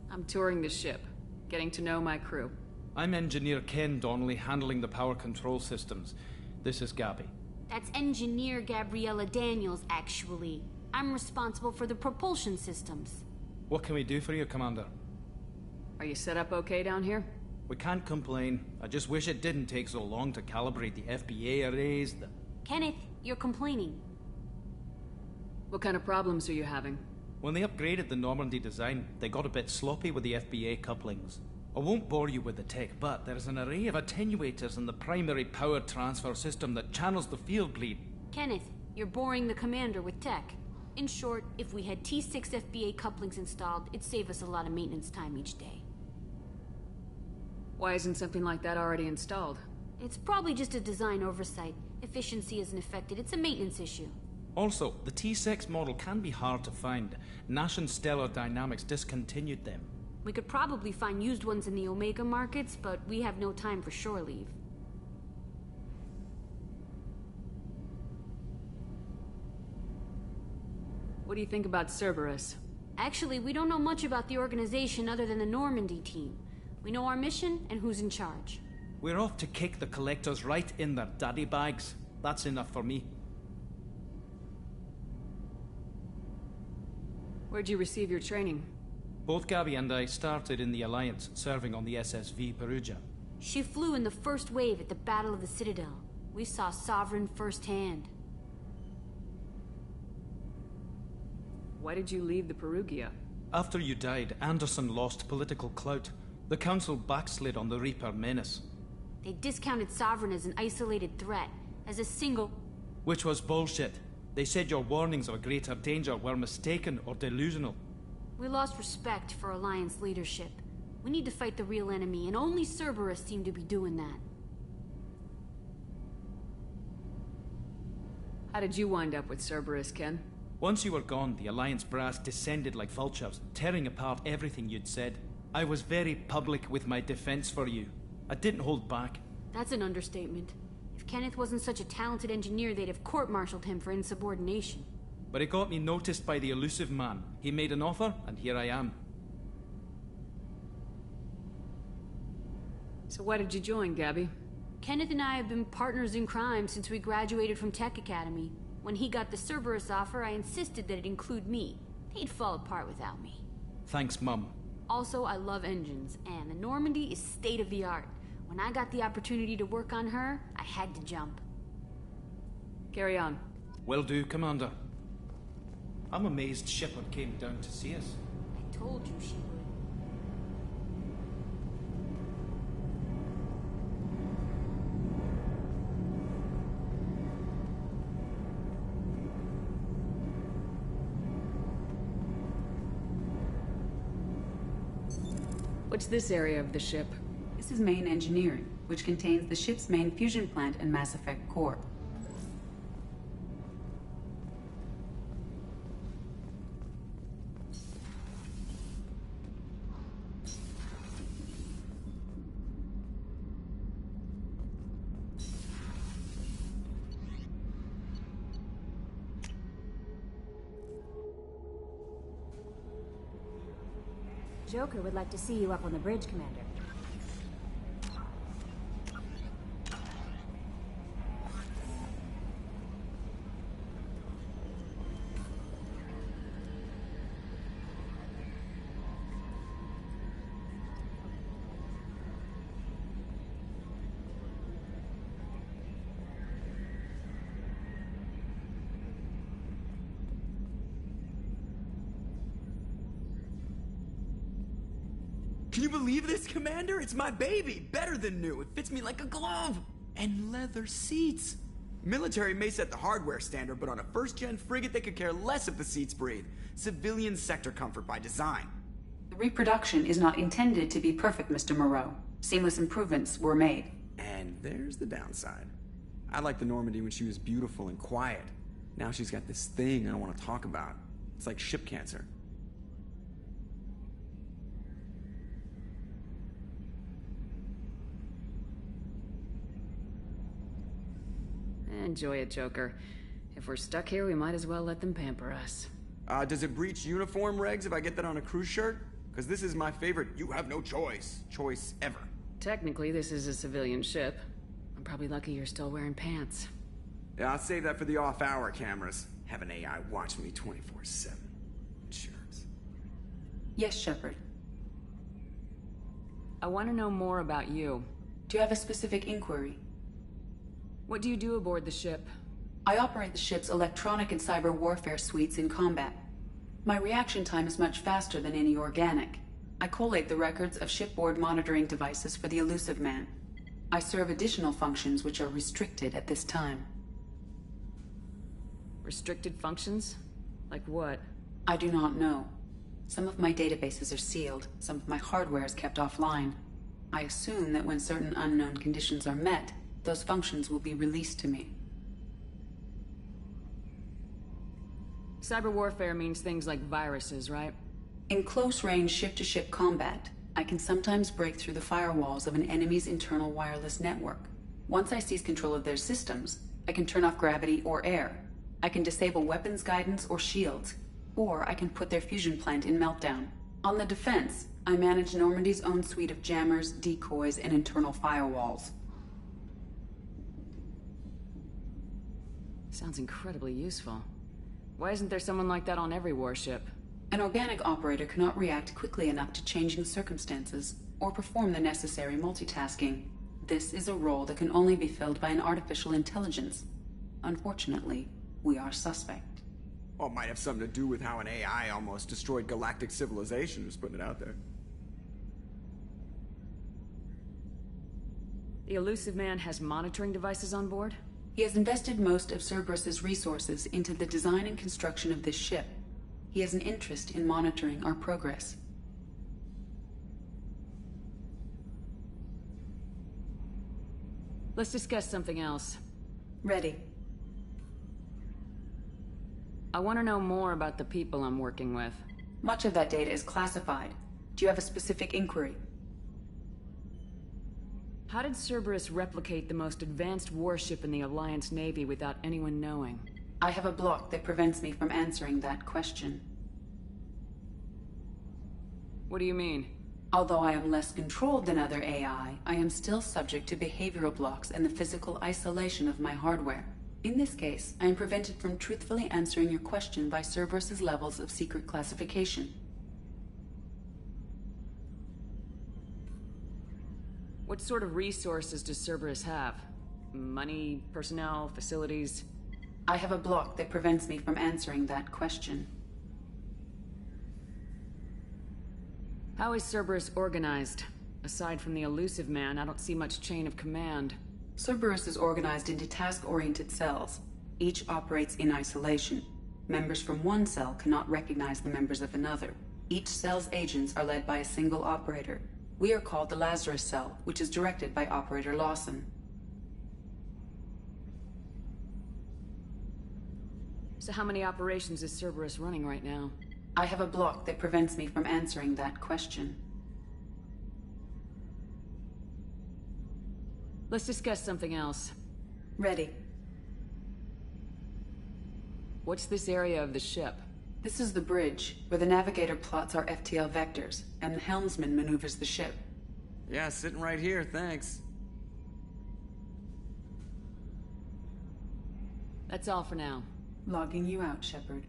I'm touring the ship, getting to know my crew.
I'm Engineer Ken Donnelly, handling the power control systems. This is Gabby.
That's Engineer Gabriella Daniels, actually. I'm responsible for the propulsion systems.
What can we do for you, Commander?
Are you set up okay down here?
We can't complain. I just wish it didn't take so long to calibrate the FBA arrays,
Kenneth, you're complaining.
What kind of problems are you having?
When they upgraded the Normandy design, they got a bit sloppy with the FBA couplings. I won't bore you with the tech, but there is an array of attenuators in the primary power transfer system that channels the field bleed.
Kenneth, you're boring the commander with tech. In short, if we had T6 FBA couplings installed, it'd save us a lot of maintenance time each day.
Why isn't something like that already installed?
It's probably just a design oversight. Efficiency isn't affected, it's a maintenance issue.
Also, the T6 model can be hard to find. Nash and Stellar Dynamics discontinued them.
We could probably find used ones in the Omega markets, but we have no time for shore leave.
What do you think about Cerberus?
Actually, we don't know much about the organization other than the Normandy team. We know our mission and who's in charge.
We're off to kick the collectors right in their daddy bags. That's enough for me.
Where'd you receive your training?
Both Gabby and I started in the Alliance, serving on the SSV Perugia.
She flew in the first wave at the Battle of the Citadel. We saw Sovereign firsthand.
Why did you leave the Perugia?
After you died, Anderson lost political clout. The Council backslid on the Reaper menace.
They discounted Sovereign as an isolated threat, as a single...
Which was bullshit. They said your warnings of a greater danger were mistaken or delusional.
We lost respect for Alliance leadership. We need to fight the real enemy, and only Cerberus seemed to be doing that.
How did you wind up with Cerberus, Ken?
Once you were gone, the Alliance brass descended like vultures, tearing apart everything you'd said. I was very public with my defense for you. I didn't hold back.
That's an understatement. If Kenneth wasn't such a talented engineer, they'd have court-martialed him for insubordination.
But it got me noticed by the elusive man. He made an offer, and here I am.
So why did you join, Gabby?
Kenneth and I have been partners in crime since we graduated from Tech Academy. When he got the Cerberus offer, I insisted that it include me. He'd fall apart without me.
Thanks, Mum.
Also, I love engines, and the Normandy is state-of-the-art. When I got the opportunity to work on her, I had to jump.
Carry on.
Will do, Commander. I'm amazed Shepard came down to see us.
I told you she would.
What's this area of the ship?
This is main engineering, which contains the ship's main fusion plant and Mass Effect core.
Joker would like to see you up on the bridge, Commander.
Can you believe this, Commander? It's my baby! Better than new. It fits me like a glove! And leather seats. Military may set the hardware standard, but on a first-gen frigate, they could care less if the seats breathe. Civilian sector comfort by design.
The reproduction is not intended to be perfect, Mr. Moreau. Seamless improvements were made.
And there's the downside. I liked the Normandy when she was beautiful and quiet. Now she's got this thing I don't want to talk about. It's like ship cancer.
Enjoy it, Joker. If we're stuck here, we might as well let them pamper us.
Does it breach uniform regs if I get that on a cruise shirt? Because this is my favorite you have no choice ever.
Technically, this is a civilian ship. I'm probably lucky you're still wearing pants.
Yeah, I'll save that for the off-hour cameras. Have an AI watch me 24/7. Insurance.
Yes, Shepard.
I want to know more about you.
Do you have a specific inquiry?
What do you do aboard the ship?
I operate the ship's electronic and cyber warfare suites in combat. My reaction time is much faster than any organic. I collate the records of shipboard monitoring devices for the Elusive Man. I serve additional functions which are restricted at this time.
Restricted functions? Like what?
I do not know. Some of my databases are sealed, some of my hardware is kept offline. I assume that when certain unknown conditions are met, those functions will be released to me.
Cyber warfare means things like viruses, right?
In close-range ship-to-ship combat, I can sometimes break through the firewalls of an enemy's internal wireless network. Once I seize control of their systems, I can turn off gravity or air. I can disable weapons guidance or shields, or I can put their fusion plant in meltdown. On the defense, I manage Normandy's own suite of jammers, decoys, and internal firewalls.
Sounds incredibly useful. Why isn't there someone like that on every warship?
An organic operator cannot react quickly enough to changing circumstances, or perform the necessary multitasking. This is a role that can only be filled by an artificial intelligence. Unfortunately, we are suspect.
Well, it might have something to do with how an AI almost destroyed galactic civilization, just putting it out there.
The Elusive Man has monitoring devices on board?
He has invested most of Cerberus's resources into the design and construction of this ship. He has an interest in monitoring our progress.
Let's discuss something else.
Ready.
I want to know more about the people I'm working with.
Much of that data is classified. Do you have a specific inquiry?
How did Cerberus replicate the most advanced warship in the Alliance Navy without anyone knowing?
I have a block that prevents me from answering that question.
What do you mean?
Although I am less controlled than other AI, I am still subject to behavioral blocks and the physical isolation of my hardware. In this case, I am prevented from truthfully answering your question by Cerberus's levels of secret classification.
What sort of resources does Cerberus have? Money, personnel, facilities?
I have a block that prevents me from answering that question.
How is Cerberus organized? Aside from the Elusive Man, I don't see much chain of command.
Cerberus is organized into task-oriented cells. Each operates in isolation. Members from one cell cannot recognize the members of another. Each cell's agents are led by a single operator. We are called the Lazarus Cell, which is directed by Operator Lawson.
So how many operations is Cerberus running right now?
I have a block that prevents me from answering that question.
Let's discuss something else.
Ready.
What's this area of the ship?
This is the bridge, where the navigator plots our FTL vectors, and the helmsman maneuvers the ship.
Yeah, sitting right here, thanks.
That's all for now.
Logging you out, Shepard.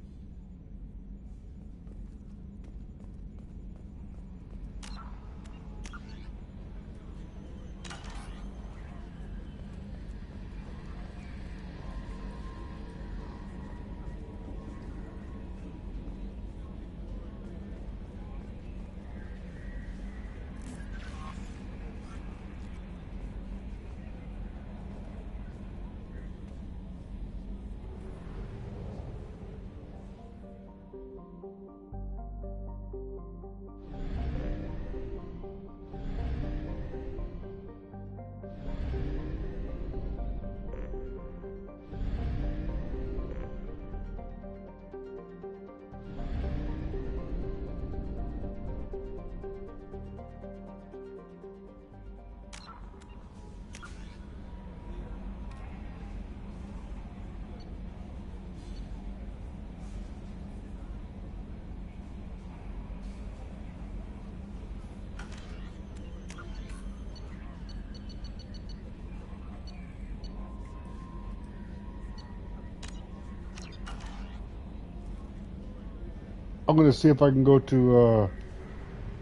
I'm gonna see if I can go to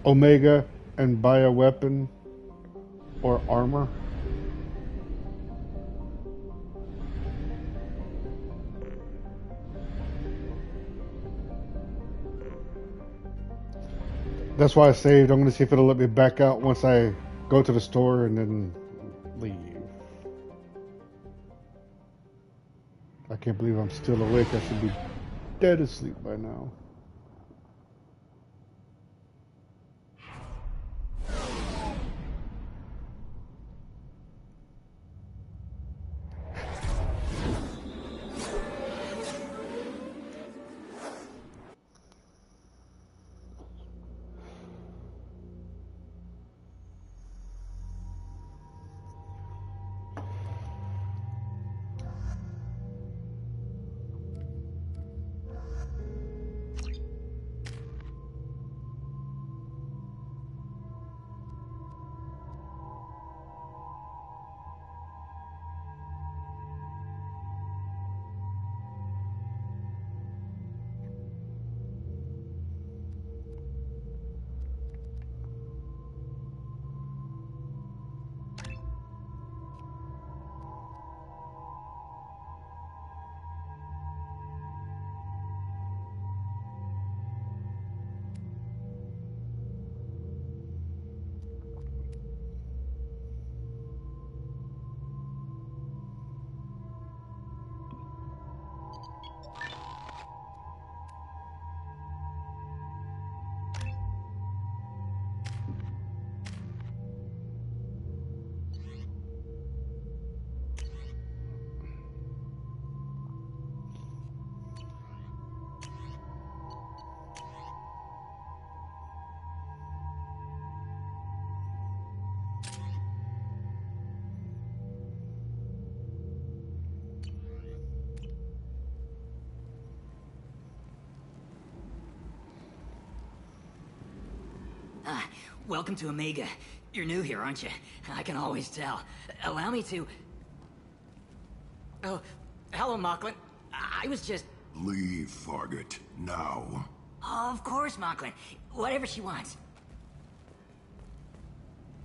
Omega and buy a weapon or armor. That's why I saved. I'm gonna see if it'll let me back out once I go to the store and then leave. I can't believe I'm still awake. I should be dead asleep by now.
Welcome to Omega. You're new here, aren't you? I can always tell. Allow me to... Oh, hello, Mocklin. I was just...
Leave, Fargate. Now.
Of course, Mocklin. Whatever she wants.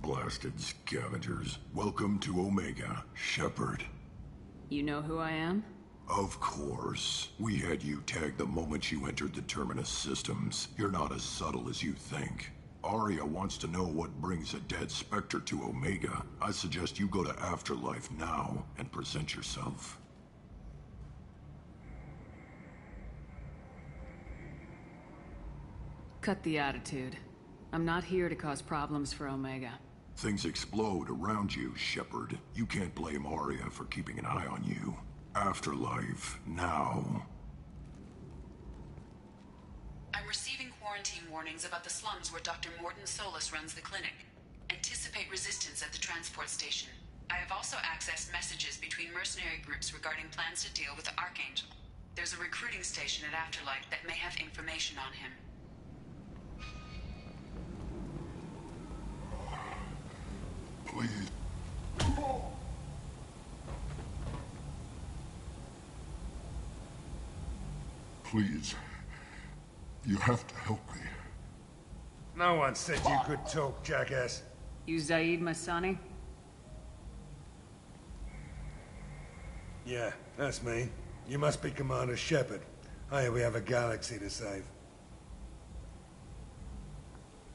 Blasted scavengers. Welcome to Omega, Shepard.
You know who I am?
Of course. We had you tagged the moment you entered the Terminus systems. You're not as subtle as you think. Arya wants to know what brings a dead Spectre to Omega. I suggest you go to Afterlife now and present yourself.
Cut the attitude. I'm not here to cause problems for Omega.
Things explode around you, Shepard. You can't blame Arya for keeping an eye on you. Afterlife, now.
I'm receiving quarantine warnings about the slums where Dr. Morton Solus runs the clinic. Anticipate resistance at the transport station. I have also accessed messages between mercenary groups regarding plans to deal with the Archangel. There's a recruiting station at Afterlife that may have information on him.
Please. Please. You have to help me.
No one said you could talk, jackass.
You Zaid Masani?
Yeah, that's me. You must be Commander Shepard. Hey, we have a galaxy to save.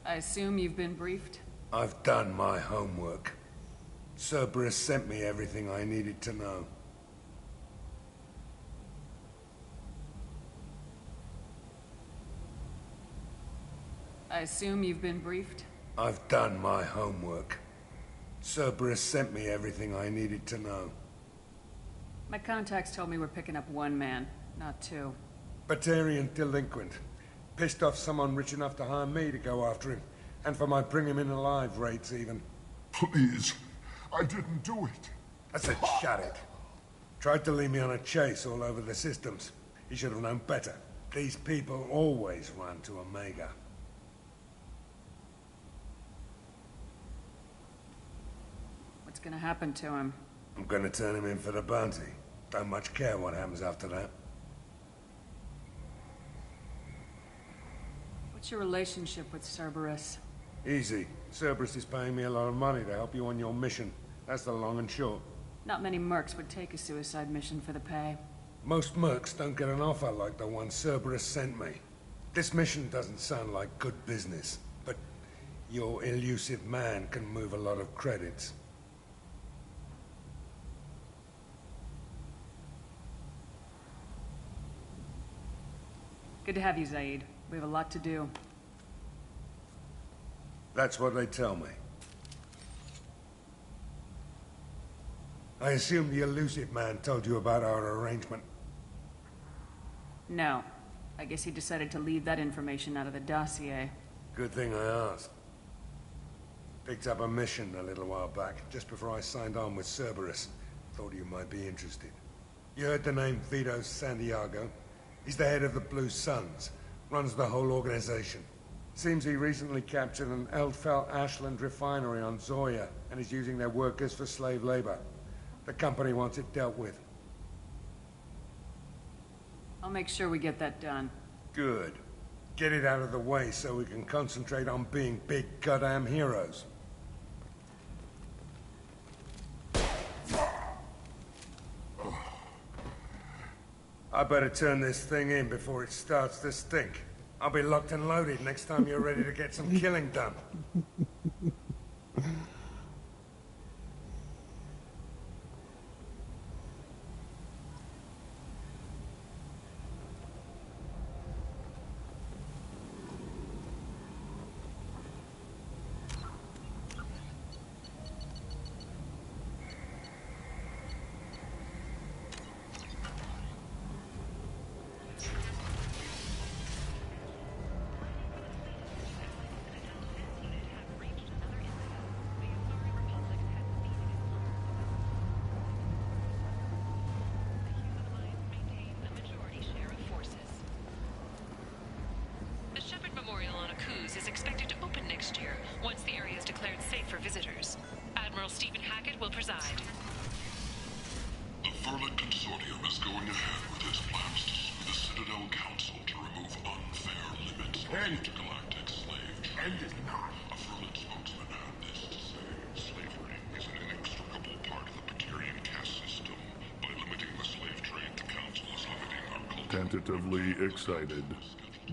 I assume you've been briefed?
I've done my homework. Cerberus sent me everything I needed to know.
I assume you've been briefed?
I've done my homework. Cerberus sent me everything I needed to know.
My contacts told me we're picking up one man, not two.
Batarian delinquent. Pissed off someone rich enough to hire me to go after him. And for my bring him in alive rates, even.
Please, I didn't do it.
I said shut it. Tried to lead me on a chase all over the systems. He should have known better. These people always run to Omega.
What's gonna happen to him?
I'm gonna turn him in for the bounty. Don't much care what happens after that.
What's your relationship with Cerberus?
Easy. Cerberus is paying me a lot of money to help you on your mission. That's the long and short.
Not many mercs would take a suicide mission for the pay.
Most mercs don't get an offer like the one Cerberus sent me. This mission doesn't sound like good business, but your elusive man can move a lot of credits.
Good to have you, Zaid. We have a lot to do.
That's what they tell me. I assume the elusive man told you about our arrangement.
No. I guess he decided to leave that information out of the dossier.
Good thing I asked. Picked up a mission a little while back, just before I signed on with Cerberus. Thought you might be interested. You heard the name Vito Santiago? He's the head of the Blue Suns. Runs the whole organization. Seems he recently captured an Eldfell Ashland refinery on Zoya, and is using their workers for slave labor. The company wants it dealt with.
I'll make sure we get that done.
Good. Get it out of the way so we can concentrate on being big goddamn heroes. I better turn this thing in before it starts to stink. I'll be locked and loaded next time you're ready to get some killing done.
Tentatively excited.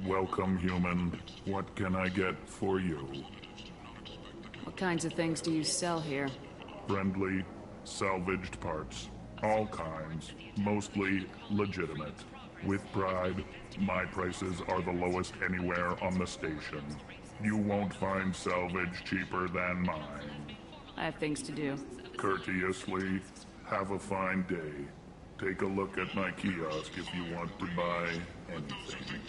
Welcome, human. What can I get for you?
What kinds of things do you sell here?
Friendly, salvaged parts. All kinds. Mostly legitimate. With pride, my prices are the lowest anywhere on the station. You won't find salvage cheaper than mine.
I have things to do.
Courteously, have a fine day. Take a look at my kiosk if you want to buy anything.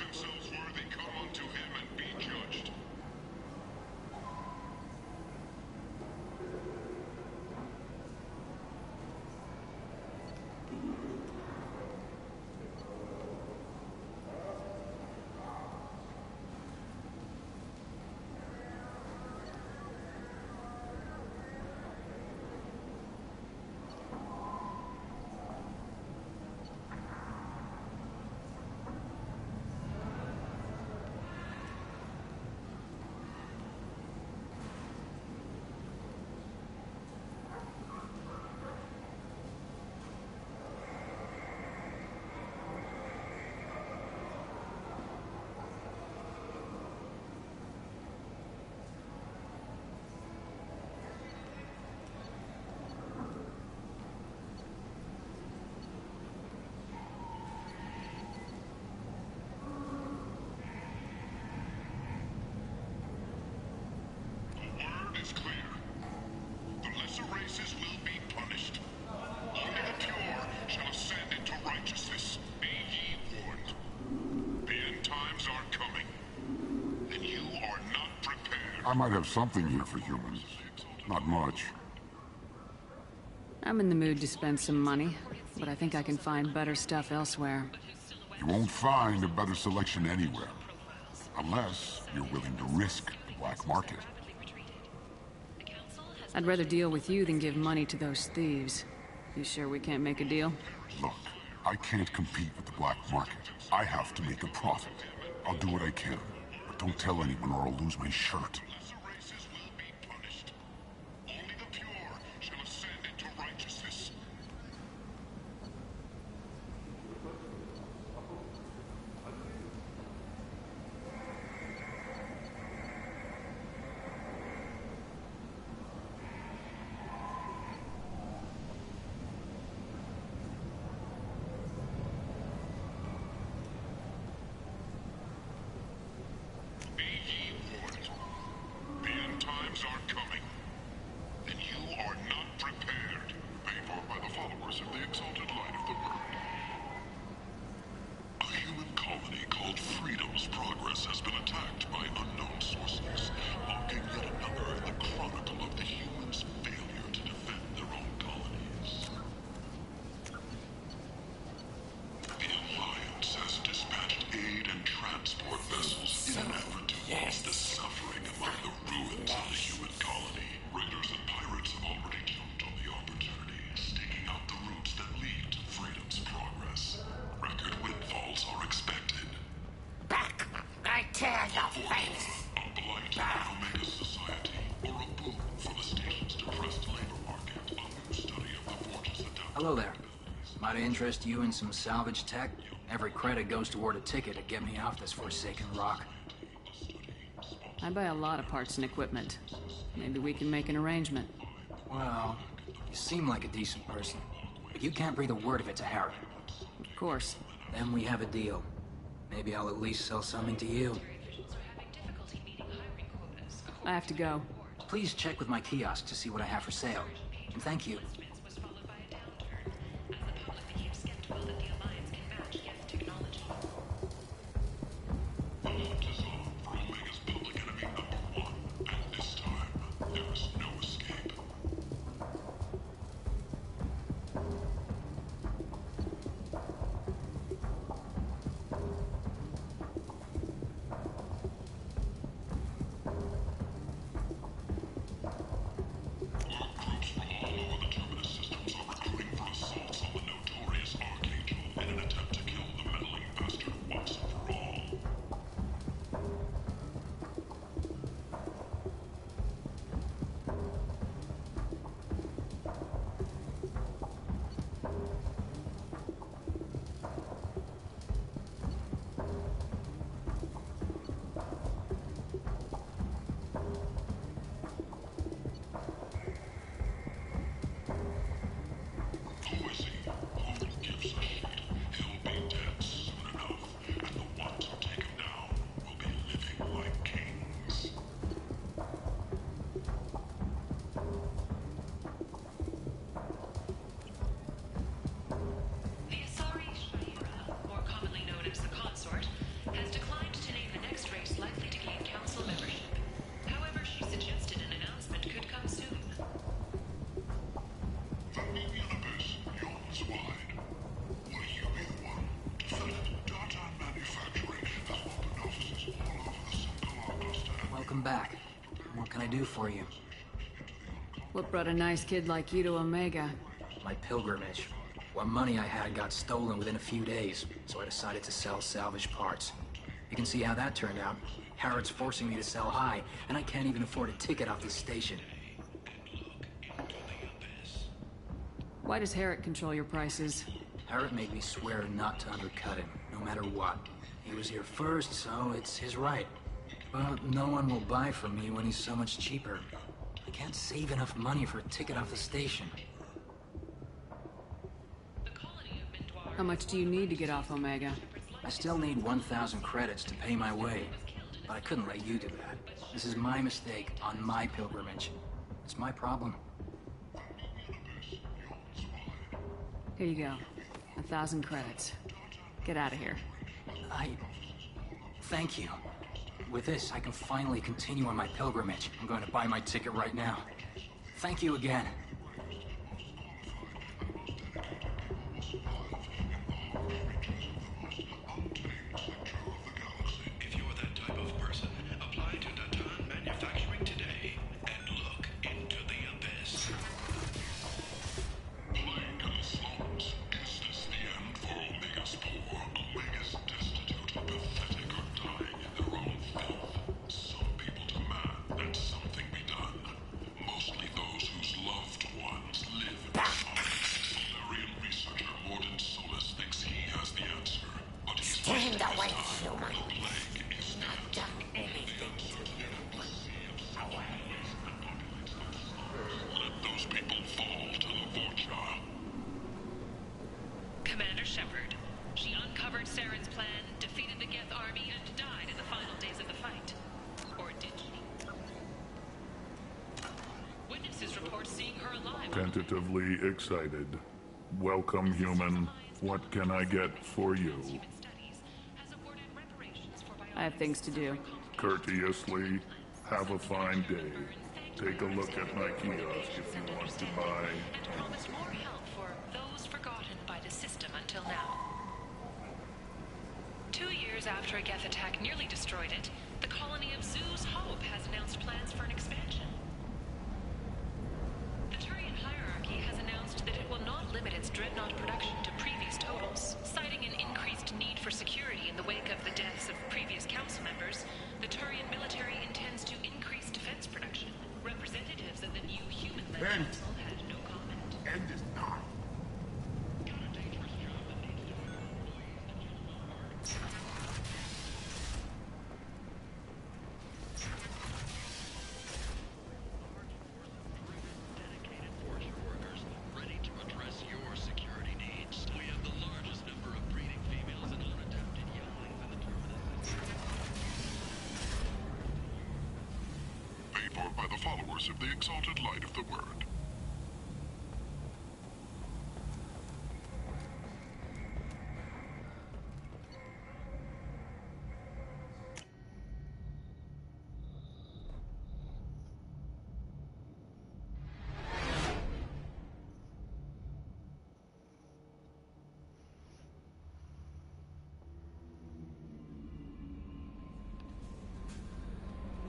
I might have something here for humans. Not much.
I'm in the mood to spend some money, but I think I can find better stuff elsewhere.
You won't find a better selection anywhere. Unless you're willing to risk the black market.
I'd rather deal with you than give money to those thieves. You sure we can't make a deal?
Look, I can't compete with the black market. I have to make a profit. I'll do what I can. But don't tell anyone or I'll lose my shirt.
Hello there. Might I interest you in some salvage tech? Every credit goes toward a ticket to get me off this forsaken rock.
I buy a lot of parts and equipment. Maybe we can make an arrangement.
Well, you seem like a decent person. But you can't breathe a word of it to Harry.
Of course.
Then we have a deal. Maybe I'll at least sell something to you.
I have to go.
Please check with my kiosk to see what I have for sale. And thank you. Welcome back. What can I do for you?
What brought a nice kid like you to Omega?
My pilgrimage. What money I had got stolen within a few days, so I decided to sell salvage parts. You can see how that turned out. Harrod's forcing me to sell high, and I can't even afford a ticket off the station.
Why does Harrod control your prices?
Harrod made me swear not to undercut him, no matter what. He was here first, so it's his right. But no one will buy from me when he's so much cheaper. I can't save enough money for a ticket off the station.
How much do you need to get off Omega?
I still need 1,000 credits to pay my way. But I couldn't let you do that. This is my mistake on my pilgrimage. It's my problem.
Here you go. 1,000 credits. Get out of here.
Thank you. With this, I can finally continue on my pilgrimage. I'm going to buy my ticket right now. Thank you again.
If you're that type of person, apply to Datan Manufacturing today and look into the abyss.
Plague slums. Is this the end for Omega's poor? Omega's destitute, pathetic, are dying in their own filth. Some people demand that something be done. Mostly those whose loved ones live in the slums. Solarian researcher Morden Solus thinks he has the answer, but he's
Stand away, human.
plague is
Not done anything to you. Away.
let those people fall to the Vorcha.
Commander Shepard. She uncovered Saren's plan, defeated the Geth army, and died in the final days of the fight. Or did she? Witnesses report seeing her alive.
Tentatively excited. Welcome, human. What can I get for you?
I have things to do.
Courteously, have a fine day. Take a look at my kiosk if you want to buy.
And promised more help for those forgotten by the system until now. 2 years after a Geth attack nearly destroyed it, the colony of Zoo's Hope has announced plans for an expansion. The Turian hierarchy has announced that it will not limit its dreadnought production to previous totals. Citing an increased need for security in the wake of the deaths of previous council members, the Turian military intends to increase defense production. Representatives of the new human-led council had no comment.
End is not.
Ready to address your security needs. We have the largest number of breeding females and unadapted younglings in the Terminus.
Paid for by the followers of the exalted light of the word.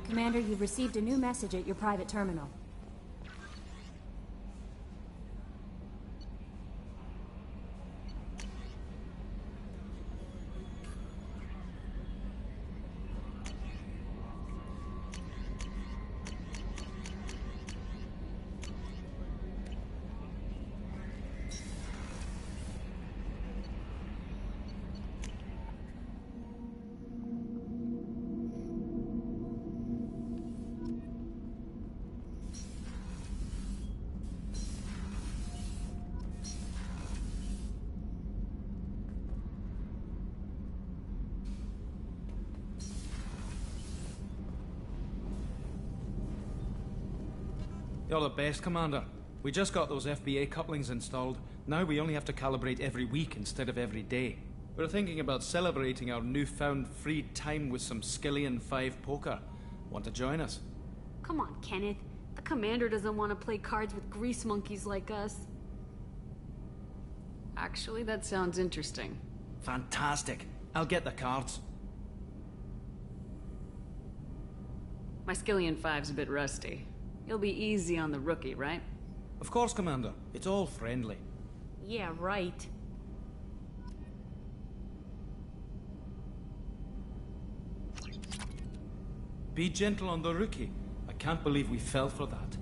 Commander, you've received a new message at your private terminal.
You're the best, Commander. We just got those FBA couplings installed. Now we only have to calibrate every week instead of every day. We're thinking about celebrating our newfound free time with some Skillian 5 poker. Want to join us?
Come on, Kenneth. The commander doesn't want to play cards with grease monkeys like us.
Actually, that sounds interesting.
Fantastic. I'll get the cards.
My Skillian 5's a bit rusty. You'll be easy on the rookie, right?
Of course, Commander. It's all friendly.
Yeah, right.
Be gentle on the rookie. I can't believe we fell for that.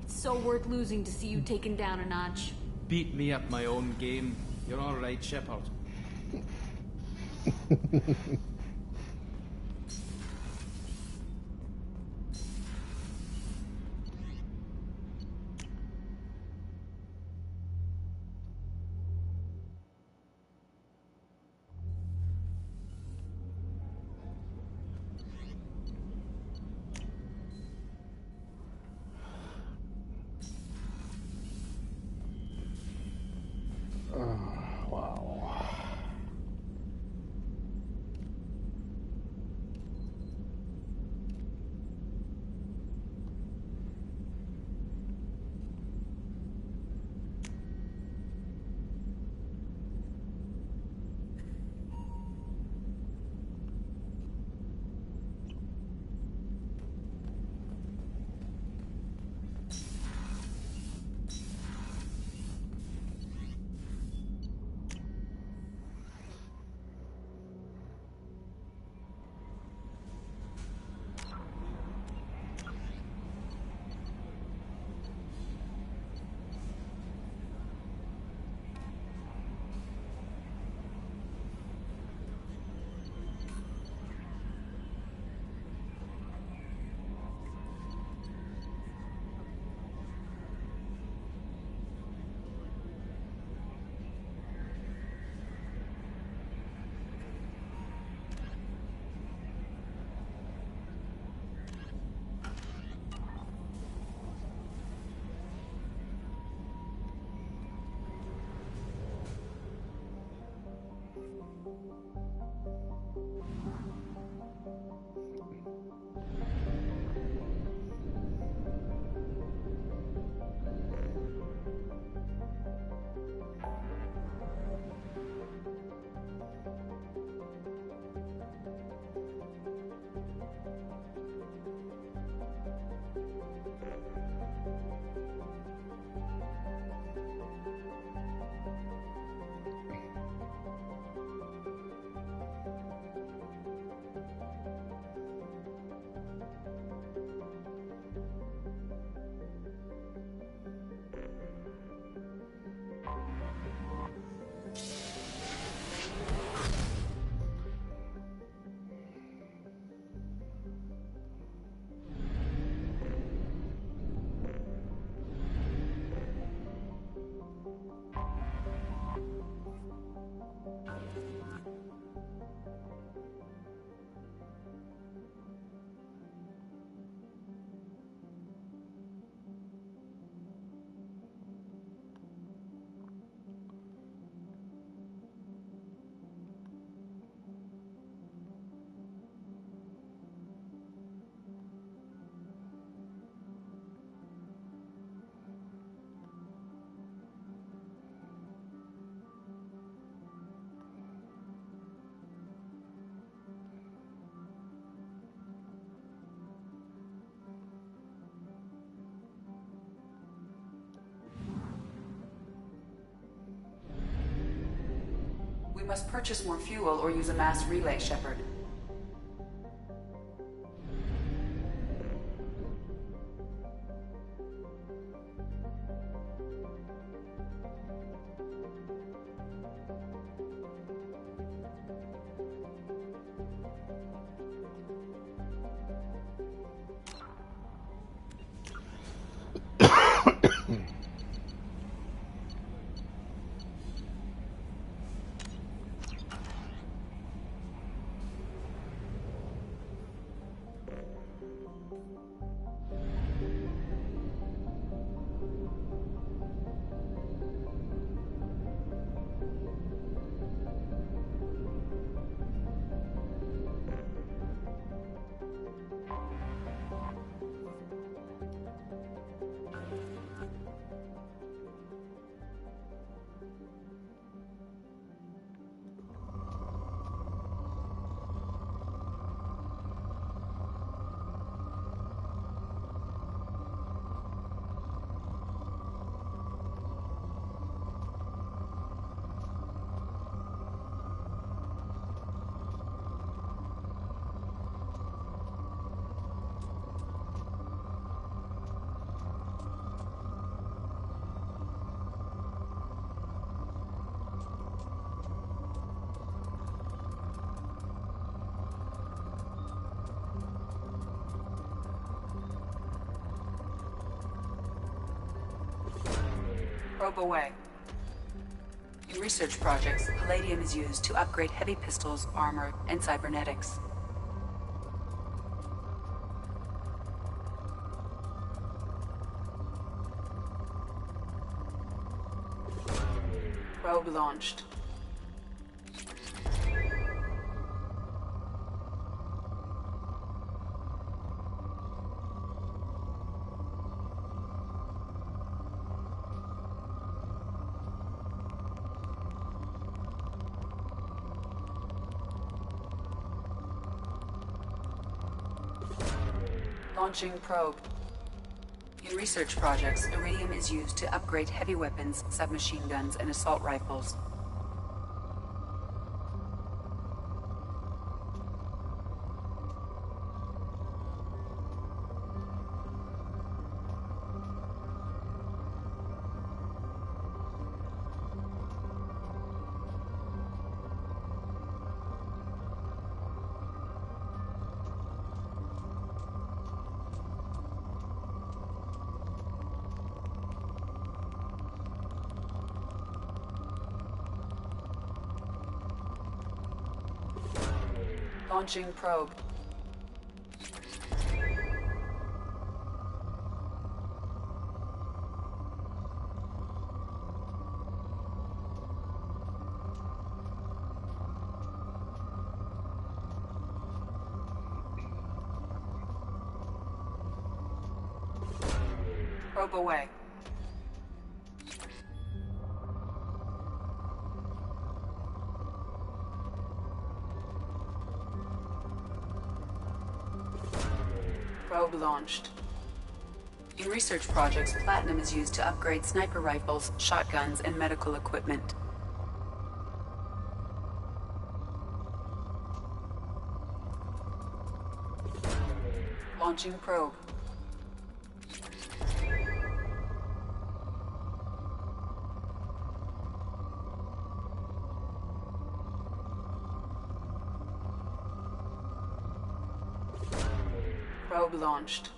It's so worth losing to see you taken down a notch.
Beat me at my own game. You're all right, Shepard.
Wow.
We must purchase more fuel or use a mass relay, Shepard. Probe away. In research projects, palladium is used to upgrade heavy pistols, armor, and cybernetics. Probe launched. Launching probe. In research projects, iridium is used to upgrade heavy weapons, submachine guns, and assault rifles. Launching probe. Probe away. Probe launched. In research projects, platinum is used to upgrade sniper rifles, shotguns, and medical equipment. Launching probe. Probe launched.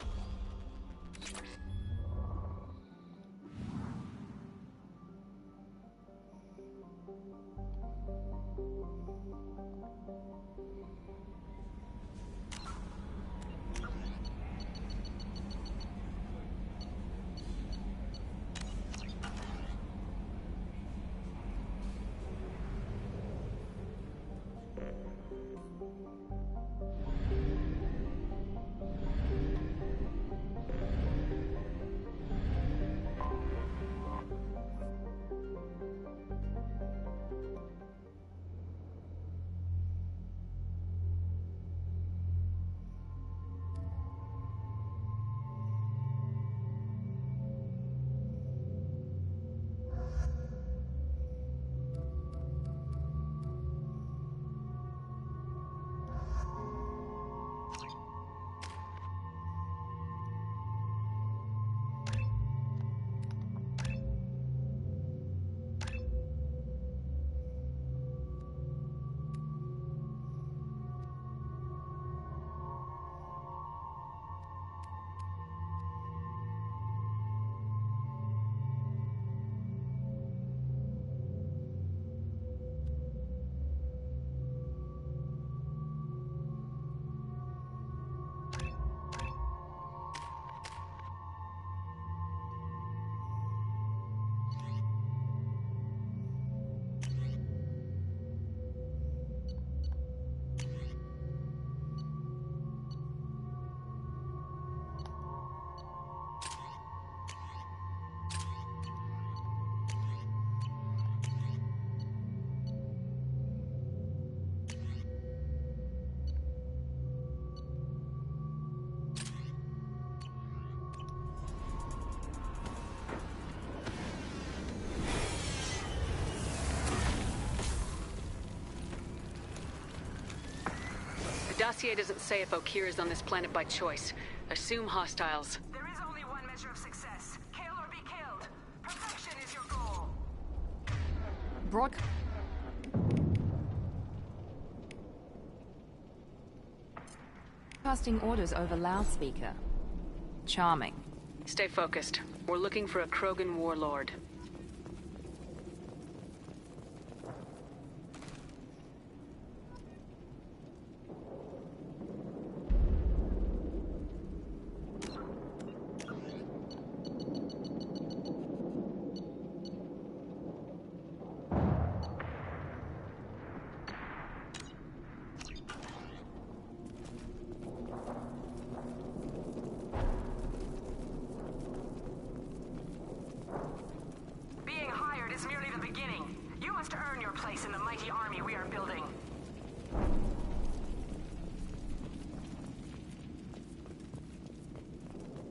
The dossier doesn't say if Okir is on this planet by choice. Assume hostiles.
There is only one measure of success. Kill or be killed. Perfection is your goal.
Broadcasting orders over loudspeaker. Charming.
Stay focused. We're looking for a Krogan warlord.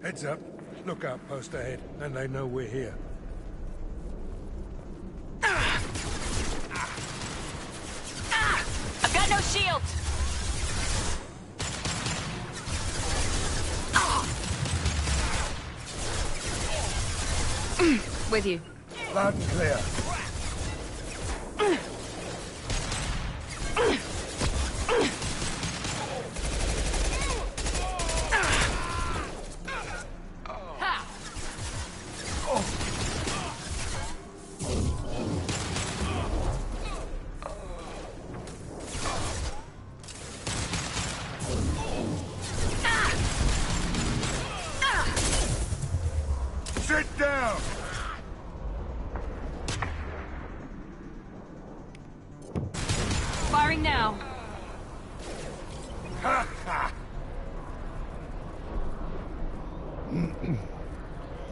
Heads up. Lookout post ahead, and they know we're here.
I've got no shields!
With you.
Loud and clear. Sit down!
Firing now.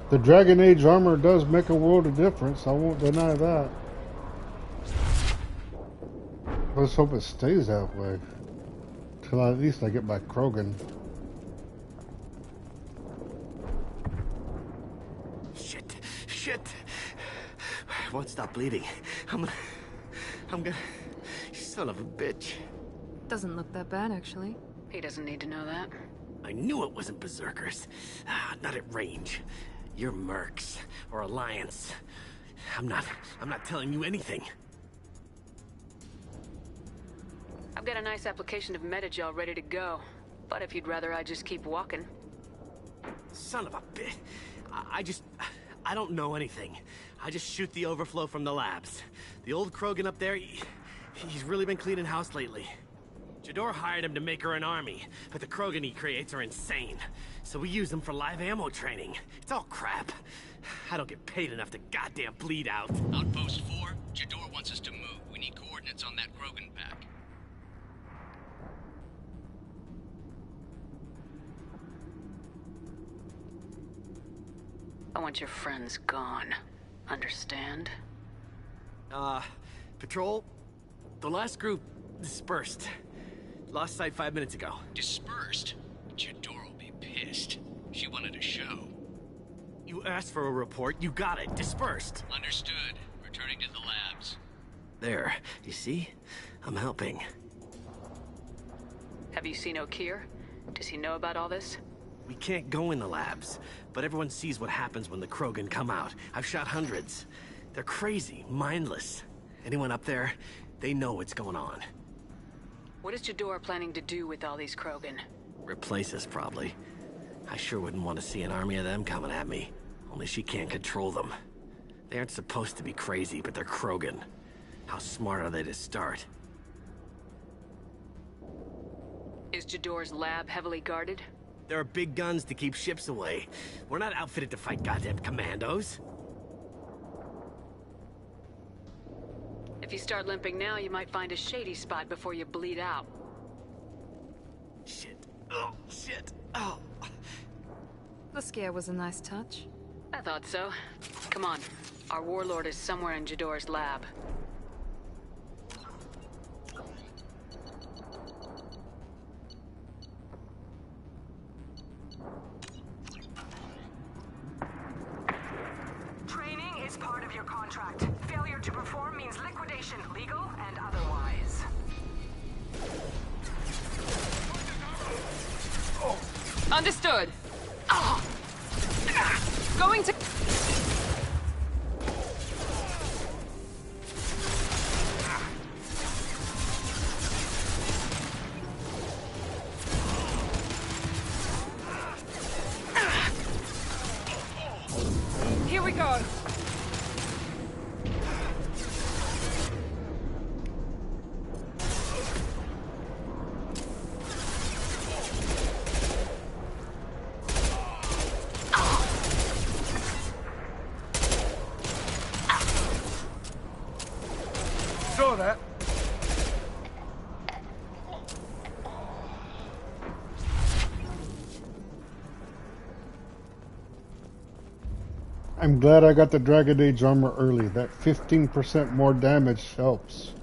The Dragon Age armor does make a world of difference. I won't deny that. Let's hope it stays that way. Till at least I get my Krogan.
Shit! I won't stop bleeding. I'm gonna... You son of a bitch.
Doesn't look that bad, actually. He doesn't need to know that.
I knew it wasn't Berserkers. Not at range. You're Mercs, or Alliance. I'm not telling you anything.
I've got a nice application of Metagel ready to go. But if you'd rather I just keep walking.
Son of a bitch. I don't know anything. I just shoot the overflow from the labs. The old Krogan up there, he's really been cleaning house lately. Jador hired him to make her an army, but the Krogan he creates are insane. So we use them for live ammo training. It's all crap. I don't get paid enough to goddamn bleed out.
Outpost 4, Jador wants us to move. We need coordinates on that Krogan pack.
I want your friends gone. Understand?
Patrol, the last group dispersed. Lost sight 5 minutes ago.
Dispersed? Jador will be pissed. She wanted a show.
You asked for a report, you got it. Dispersed.
Understood. Returning to the labs.
There, you see? I'm helping.
Have you seen O'Keir? Does he know about all this?
We can't go in the labs, but everyone sees what happens when the Krogan come out. I've shot hundreds. They're crazy, mindless. Anyone up there, they know what's going on.
What is Jador planning to do with all these Krogan?
Replace us, probably. I sure wouldn't want to see an army of them coming at me. Only she can't control them. They aren't supposed to be crazy, but they're Krogan. How smart are they to start?
Is Jador's lab heavily guarded?
There are big guns to keep ships away. We're not outfitted to fight goddamn commandos.
If you start limping now, you might find a shady spot before you bleed out.
Shit. Oh, shit. Oh.
The scare was a nice touch. I thought so. Come on. Our warlord is somewhere in Jador's lab.
Training is part of your contract. Failure to perform means liquidation, legal and otherwise.
Understood. Going to... Here we go.
Saw that.
I'm glad I got the Dragon Age armor early. That 15% more damage helps.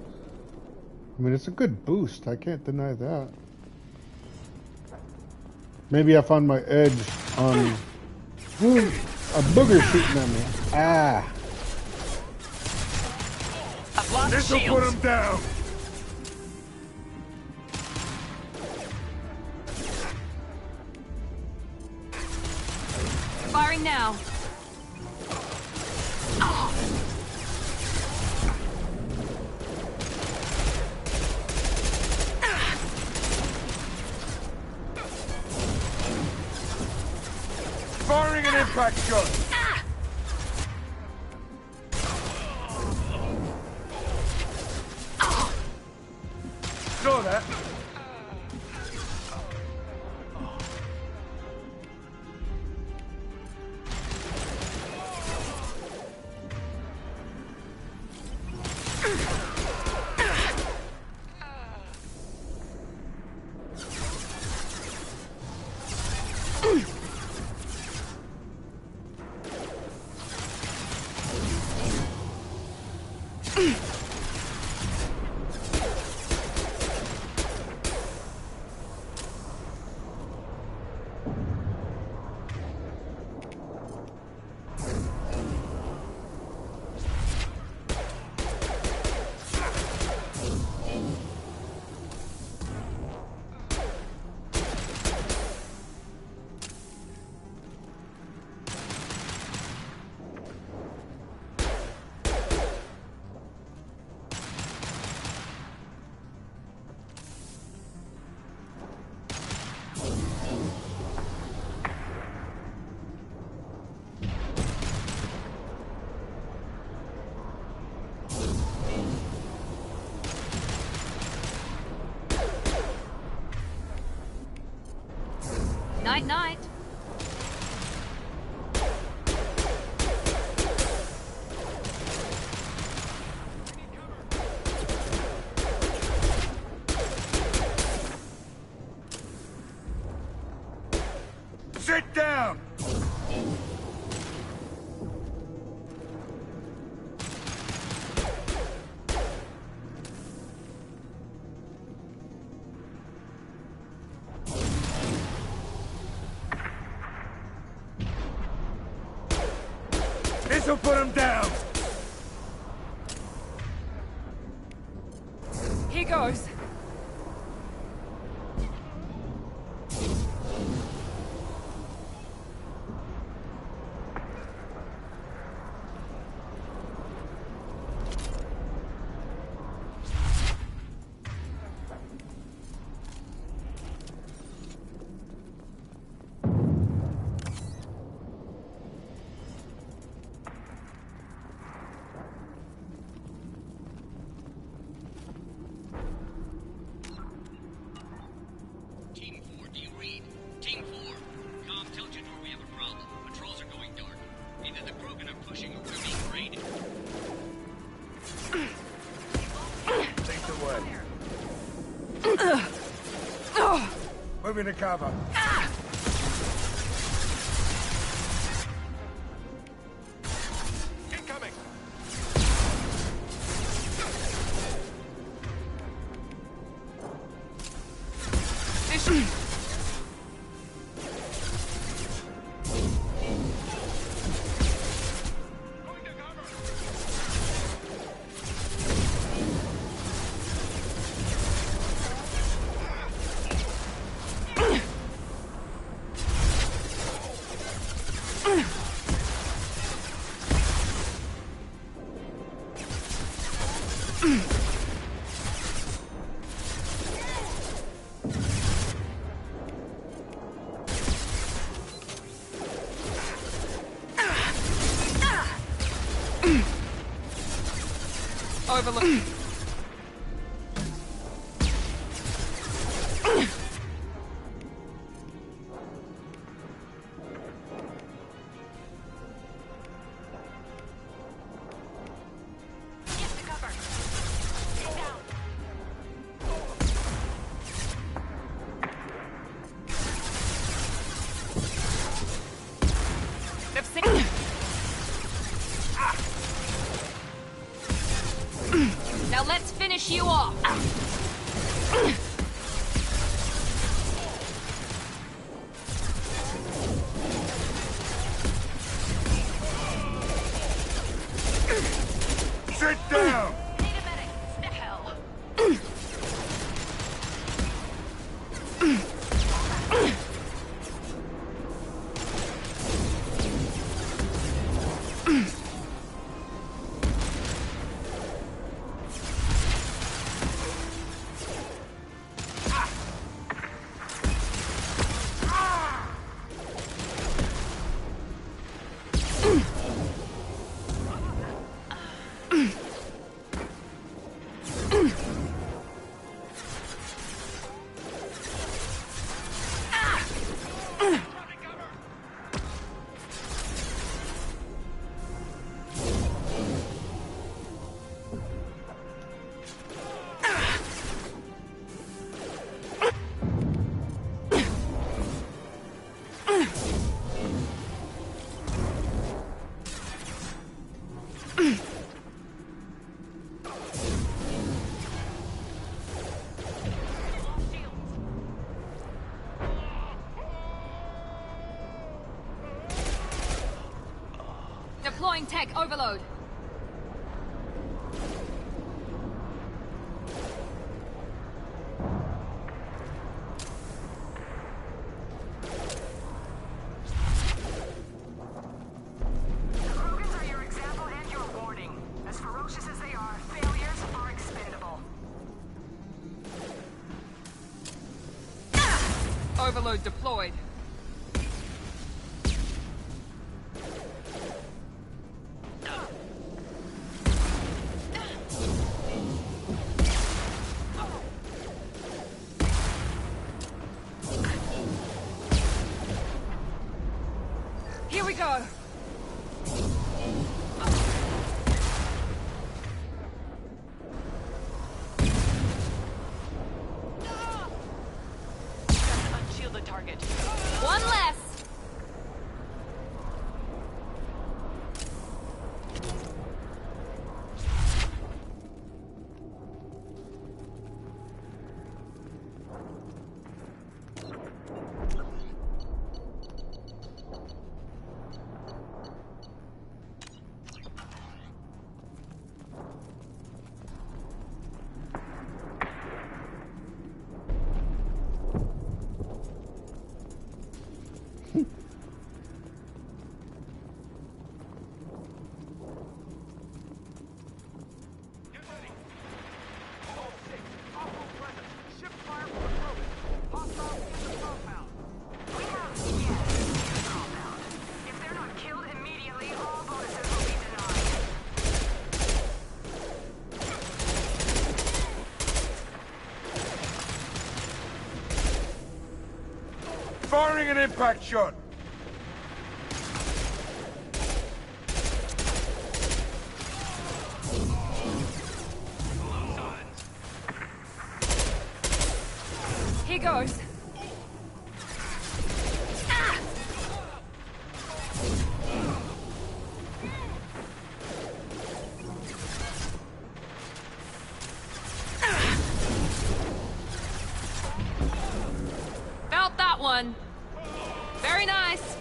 I mean, it's a good boost. I can't deny that. Maybe I found my edge on a booger shooting at me. Ah.
This'll put him down.
Firing now.
Firing an impact shot. Saw that.
Night-night.
Sit down! This'll put him down!
Here goes.
Team 4, do you read? Team 4, Com tells you we have a problem. Patrols are going dark. Either the Krogan are pushing or we're being raided.
Lead the way. Move into cover.
Incoming!
Overlook. Now let's finish you off.
Sit down!
Deploying tech overload.
Krogans are your example and your warning. As ferocious as they are, failures are expendable.
Overload deployed.
go!
Unshield the target.
One less!
Firing an impact shot!
Here goes.
Felt that one. Very nice.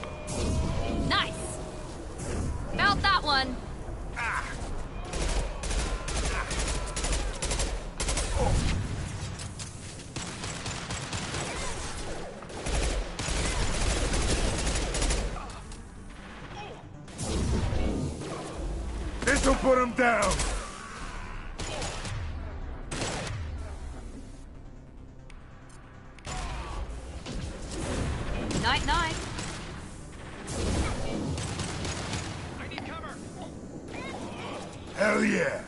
Nice. Felt that one.
This'll put him down!
Night, night.
I need cover! Hell yeah!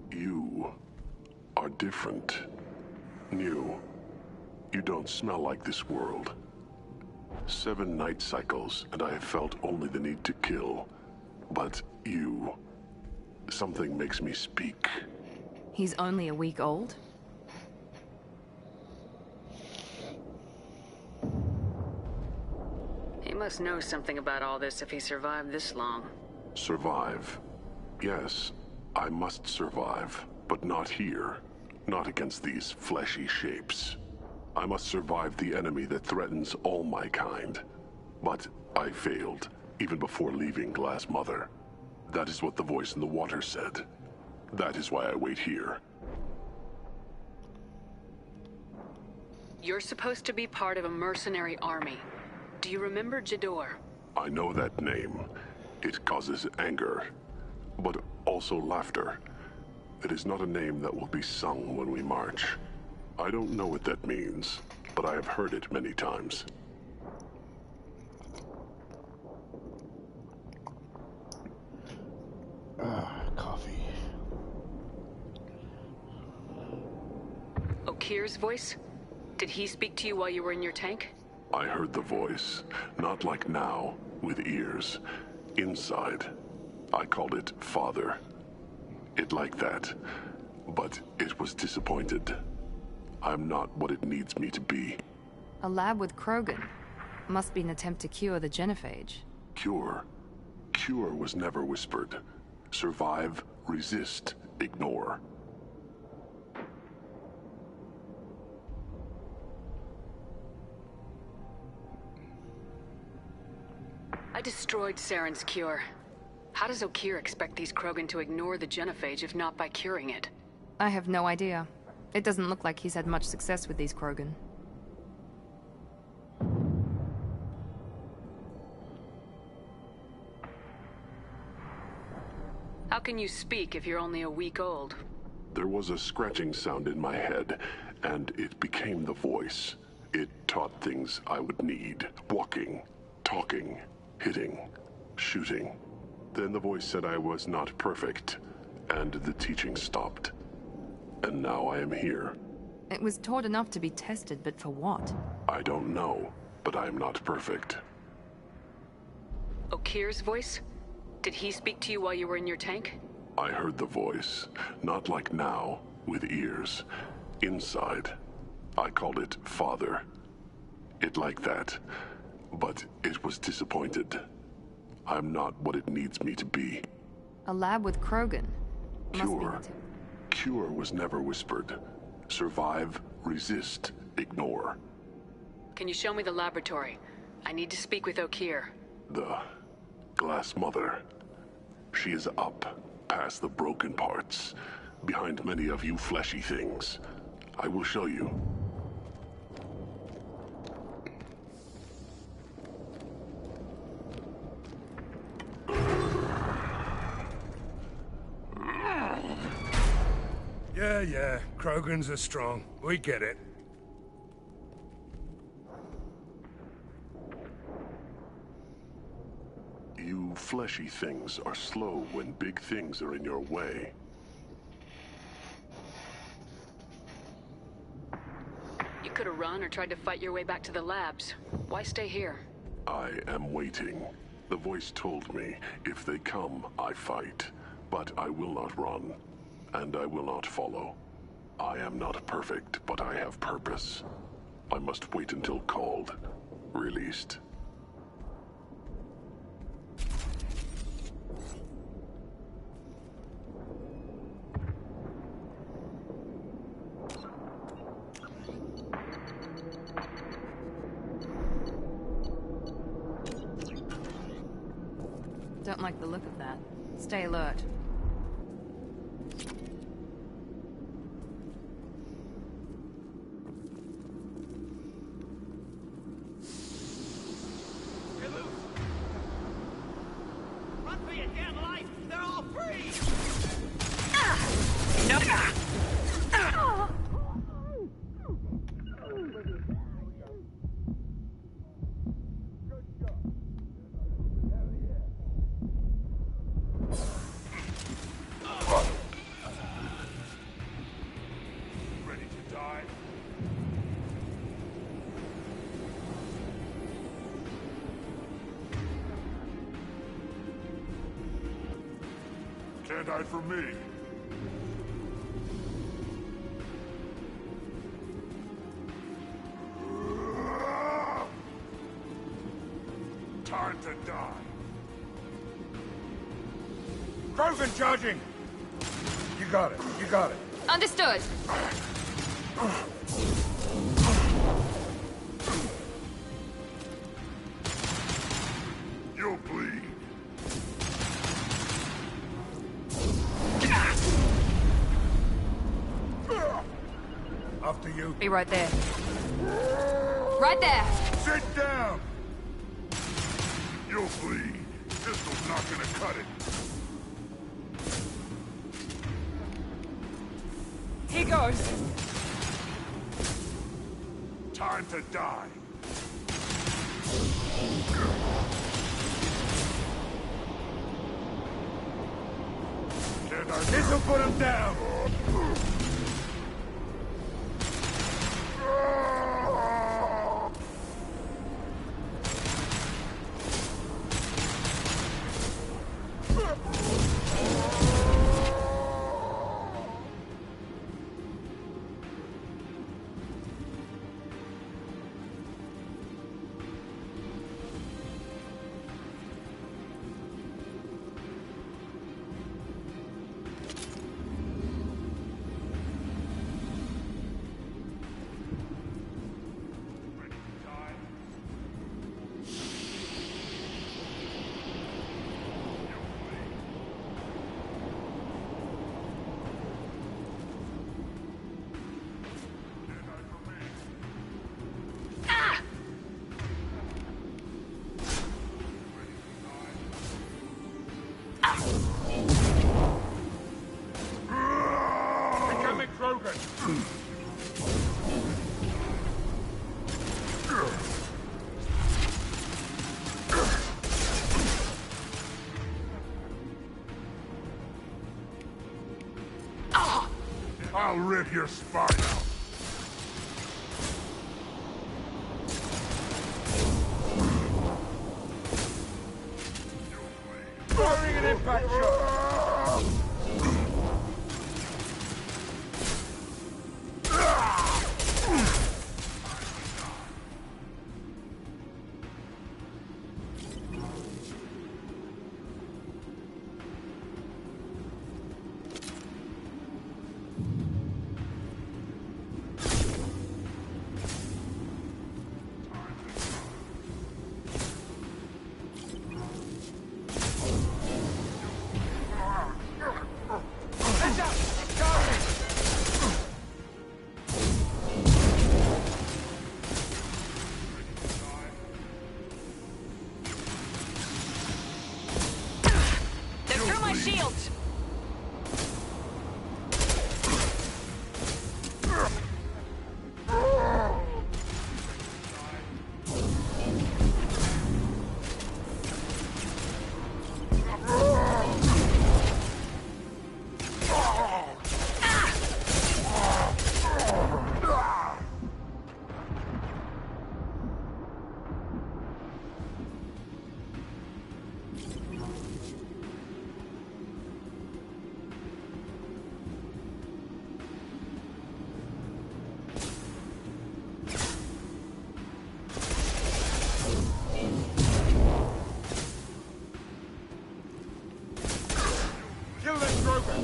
You are different. New. You don't smell like this world. 7 night cycles, and I have felt only the need to kill. But you... something makes me speak.
He's only a week old?
He must know something about all this if he survived this long.
Survive. Yes, I must survive, but not here. Not against these fleshy shapes. I must survive the enemy that threatens all my kind. But I failed, even before leaving Glass Mother. That is what the voice in the water said. That is why I wait here.
You're supposed to be part of a mercenary army. Do you remember Jador?
I know that name. It causes anger, but also laughter. It is not a name that will be sung when we march. I don't know what that means, but I have heard it many times.
Coffee.
Okir's voice? Did he speak to you while you were in your tank?
I heard the voice, not like now, with ears. Inside. I called it Father. It like that, but it was disappointed. I'm not what it needs me to be.
A lab with Krogan. Must be an attempt to cure the genophage.
Cure? Cure was never whispered. Survive, resist, ignore.
I destroyed Saren's cure. How does Okir expect these Krogan to ignore the genophage if not by curing it?
I have no idea. It doesn't look like he's had much success with these Krogan.
How can you speak if you're only a week old?
There was a scratching sound in my head, and it became the voice. It taught things I would need. Walking, talking, hitting, shooting. Then the voice said I was not perfect, and the teaching stopped. And now I am here.
It was taught enough to be tested, but for what?
I don't know, but I am not perfect.
Okir's voice? Did he speak to you while you were in your tank?
I heard the voice, not like now, with ears. Inside. I called it Father. It like that, but it was disappointed. I'm not what it needs me to be.
A lab with Krogan.
Cure. Cure was never whispered. Survive, resist, ignore.
Can you show me the laboratory? I need to speak with Okir.
The Glass Mother. She is up, past the broken parts, behind many of you fleshy things. I will show you.
Yeah, Krogans are strong. We get it.
You fleshy things are slow when big things are in your way.
You could have run or tried to fight your way back to the labs. Why stay here?
I am waiting. The voice told me, if they come, I fight. But I will not run. And I will not follow. I am not perfect, but I have purpose. I must wait until called. Released.
Don't like the look of that. Stay alert.
Run for your damn life! They're all free!
Ready to die? Can't hide from me. Time to die.
Krogan charging! You got it, you got it.
Understood.
You'll bleed.
After you.
Be right there. Right there.
Sit down!
You'll bleed. Pistol's not gonna cut it.
Here goes.
Time to die. Can't hide.
This'll put him down! Krogan!
I'll rip your spine out.
Firing an impact shot!
Shields!
Kill that Krogan!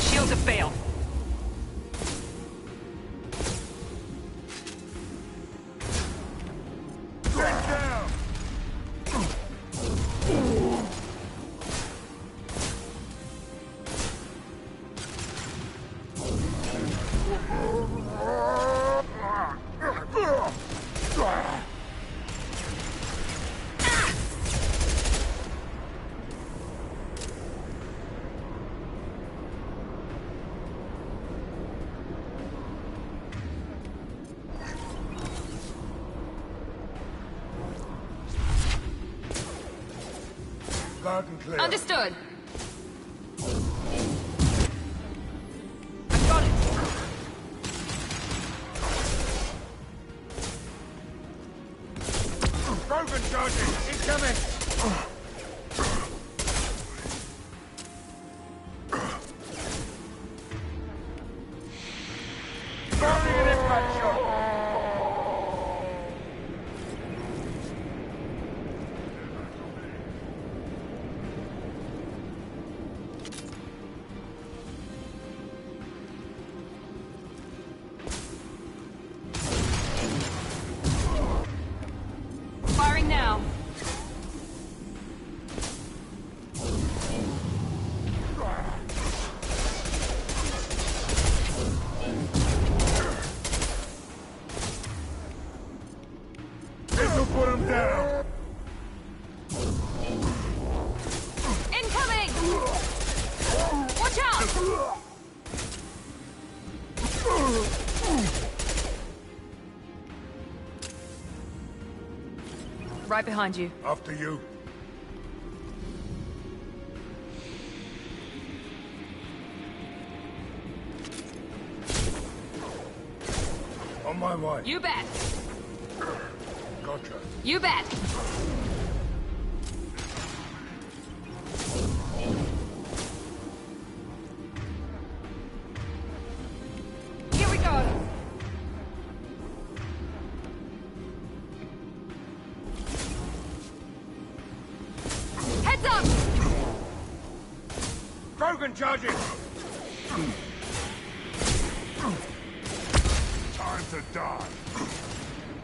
Shields have failed.
Get down! Loud and clear.
Understood.
I've got it.
Krogan charging! Incoming! Firing an impact shot!
Firing now.
This'll put him down!
Incoming! Watch out!
Right behind you.
After you. On my way.
You bet.
Gotcha.
You bet. Here we go. Heads up!
Krogan charging!
Time to die.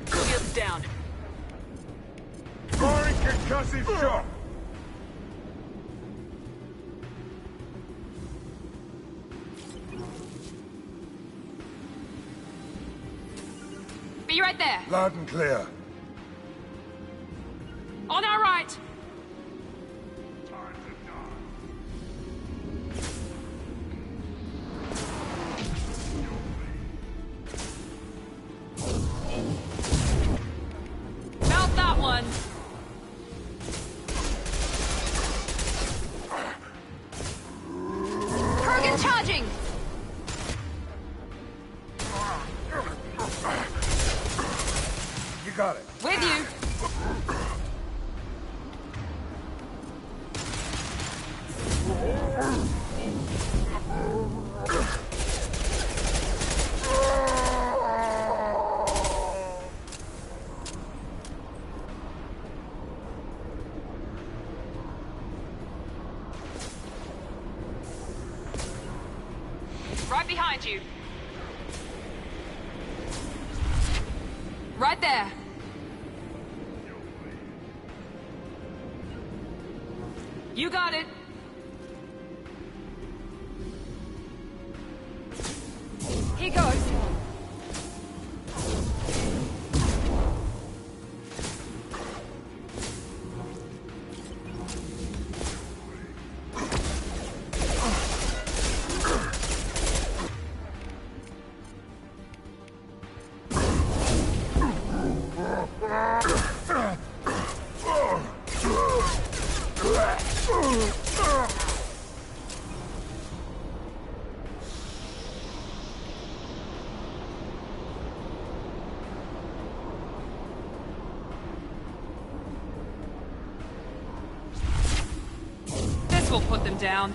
Shields down.
Firing concussive shot!
Be right there.
Loud and clear.
On our right. Mount that one. Kurgan charging.
You got it.
With you. Right behind you. Right there. You got it. Here goes. This will put them down.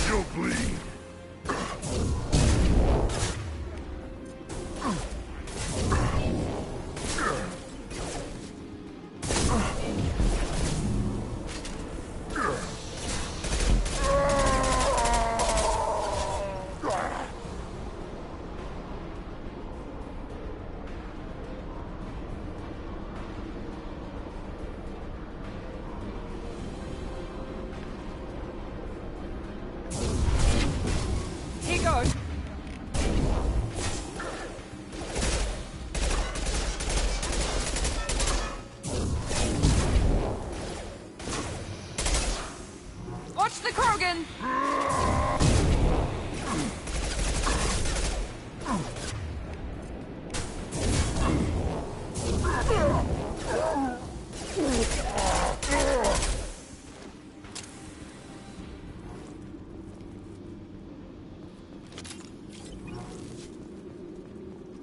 You'll bleed.
Here goes. Watch the Krogan.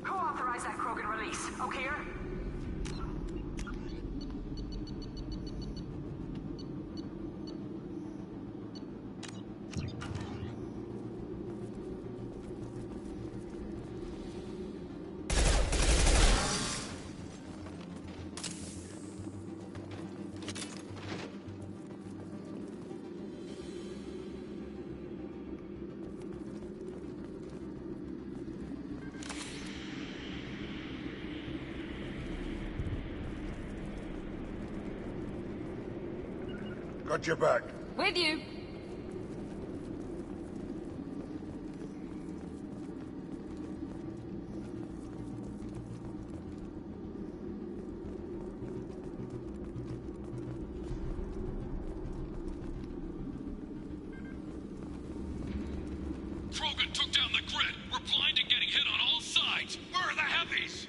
Who authorized that Krogan release? Okeer?
Got your back.
With you.
Krogan took down the grid. We're blind and getting hit on all sides. Where are the heavies?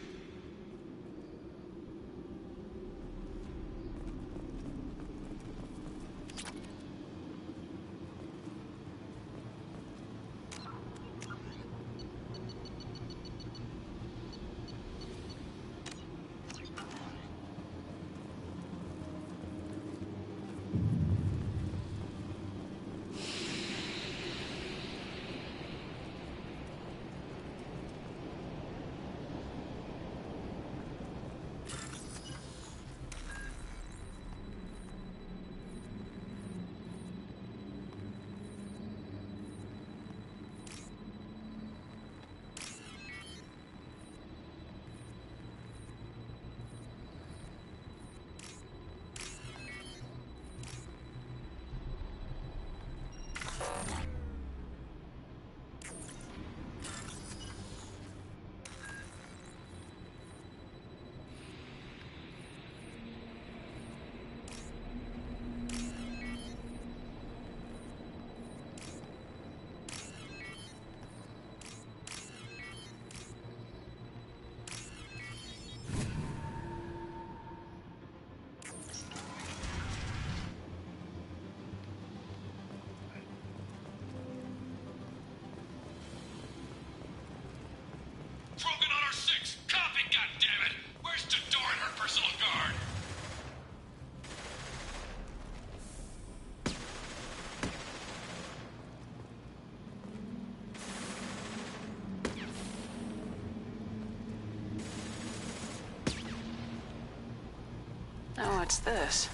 What's this?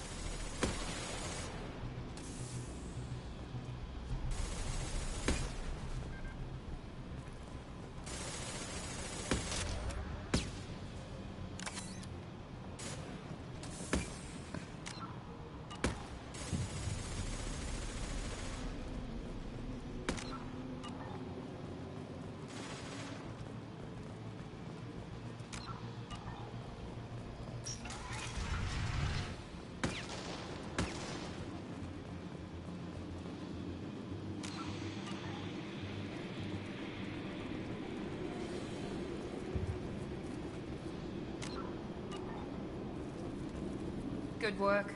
Good work.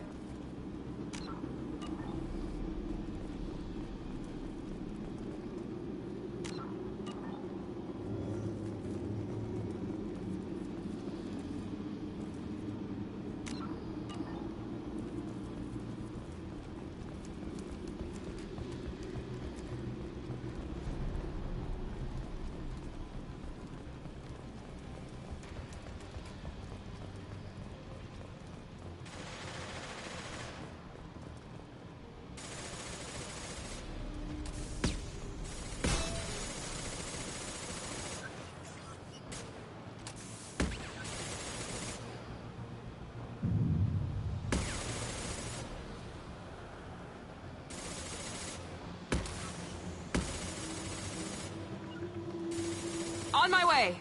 On my way.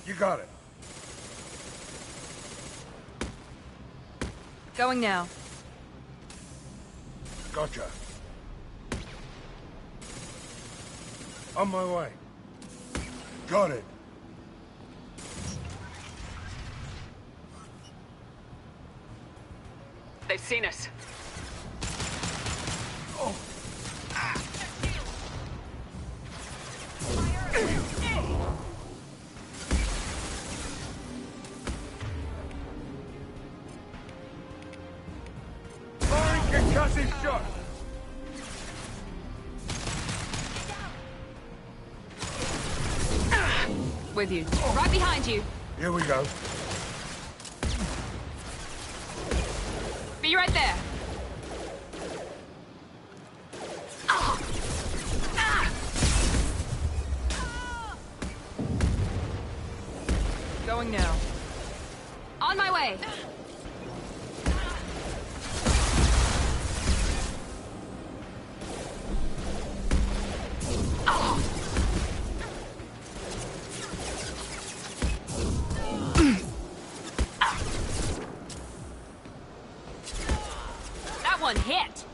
You got it.
Going now.
Gotcha. On my way. Got it.
They've seen us.
Oh. Concussive shot.
With you. Right behind you.
Here we go.
Be right there. Going now. On my way. That one hit.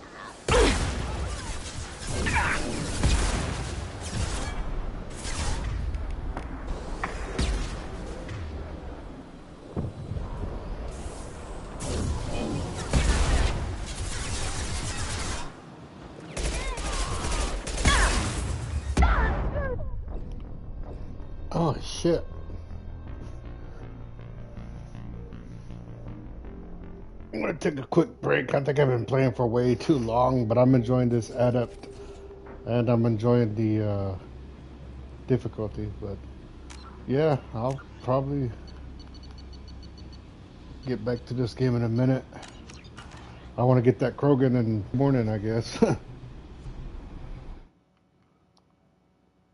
Oh shit. I'm gonna take a quick break. I think I've been playing for way too long, but I'm enjoying this Adept, and I'm enjoying the difficulty. But yeah, I'll probably get back to this game in a minute. I want to get that Krogan in the morning, I guess.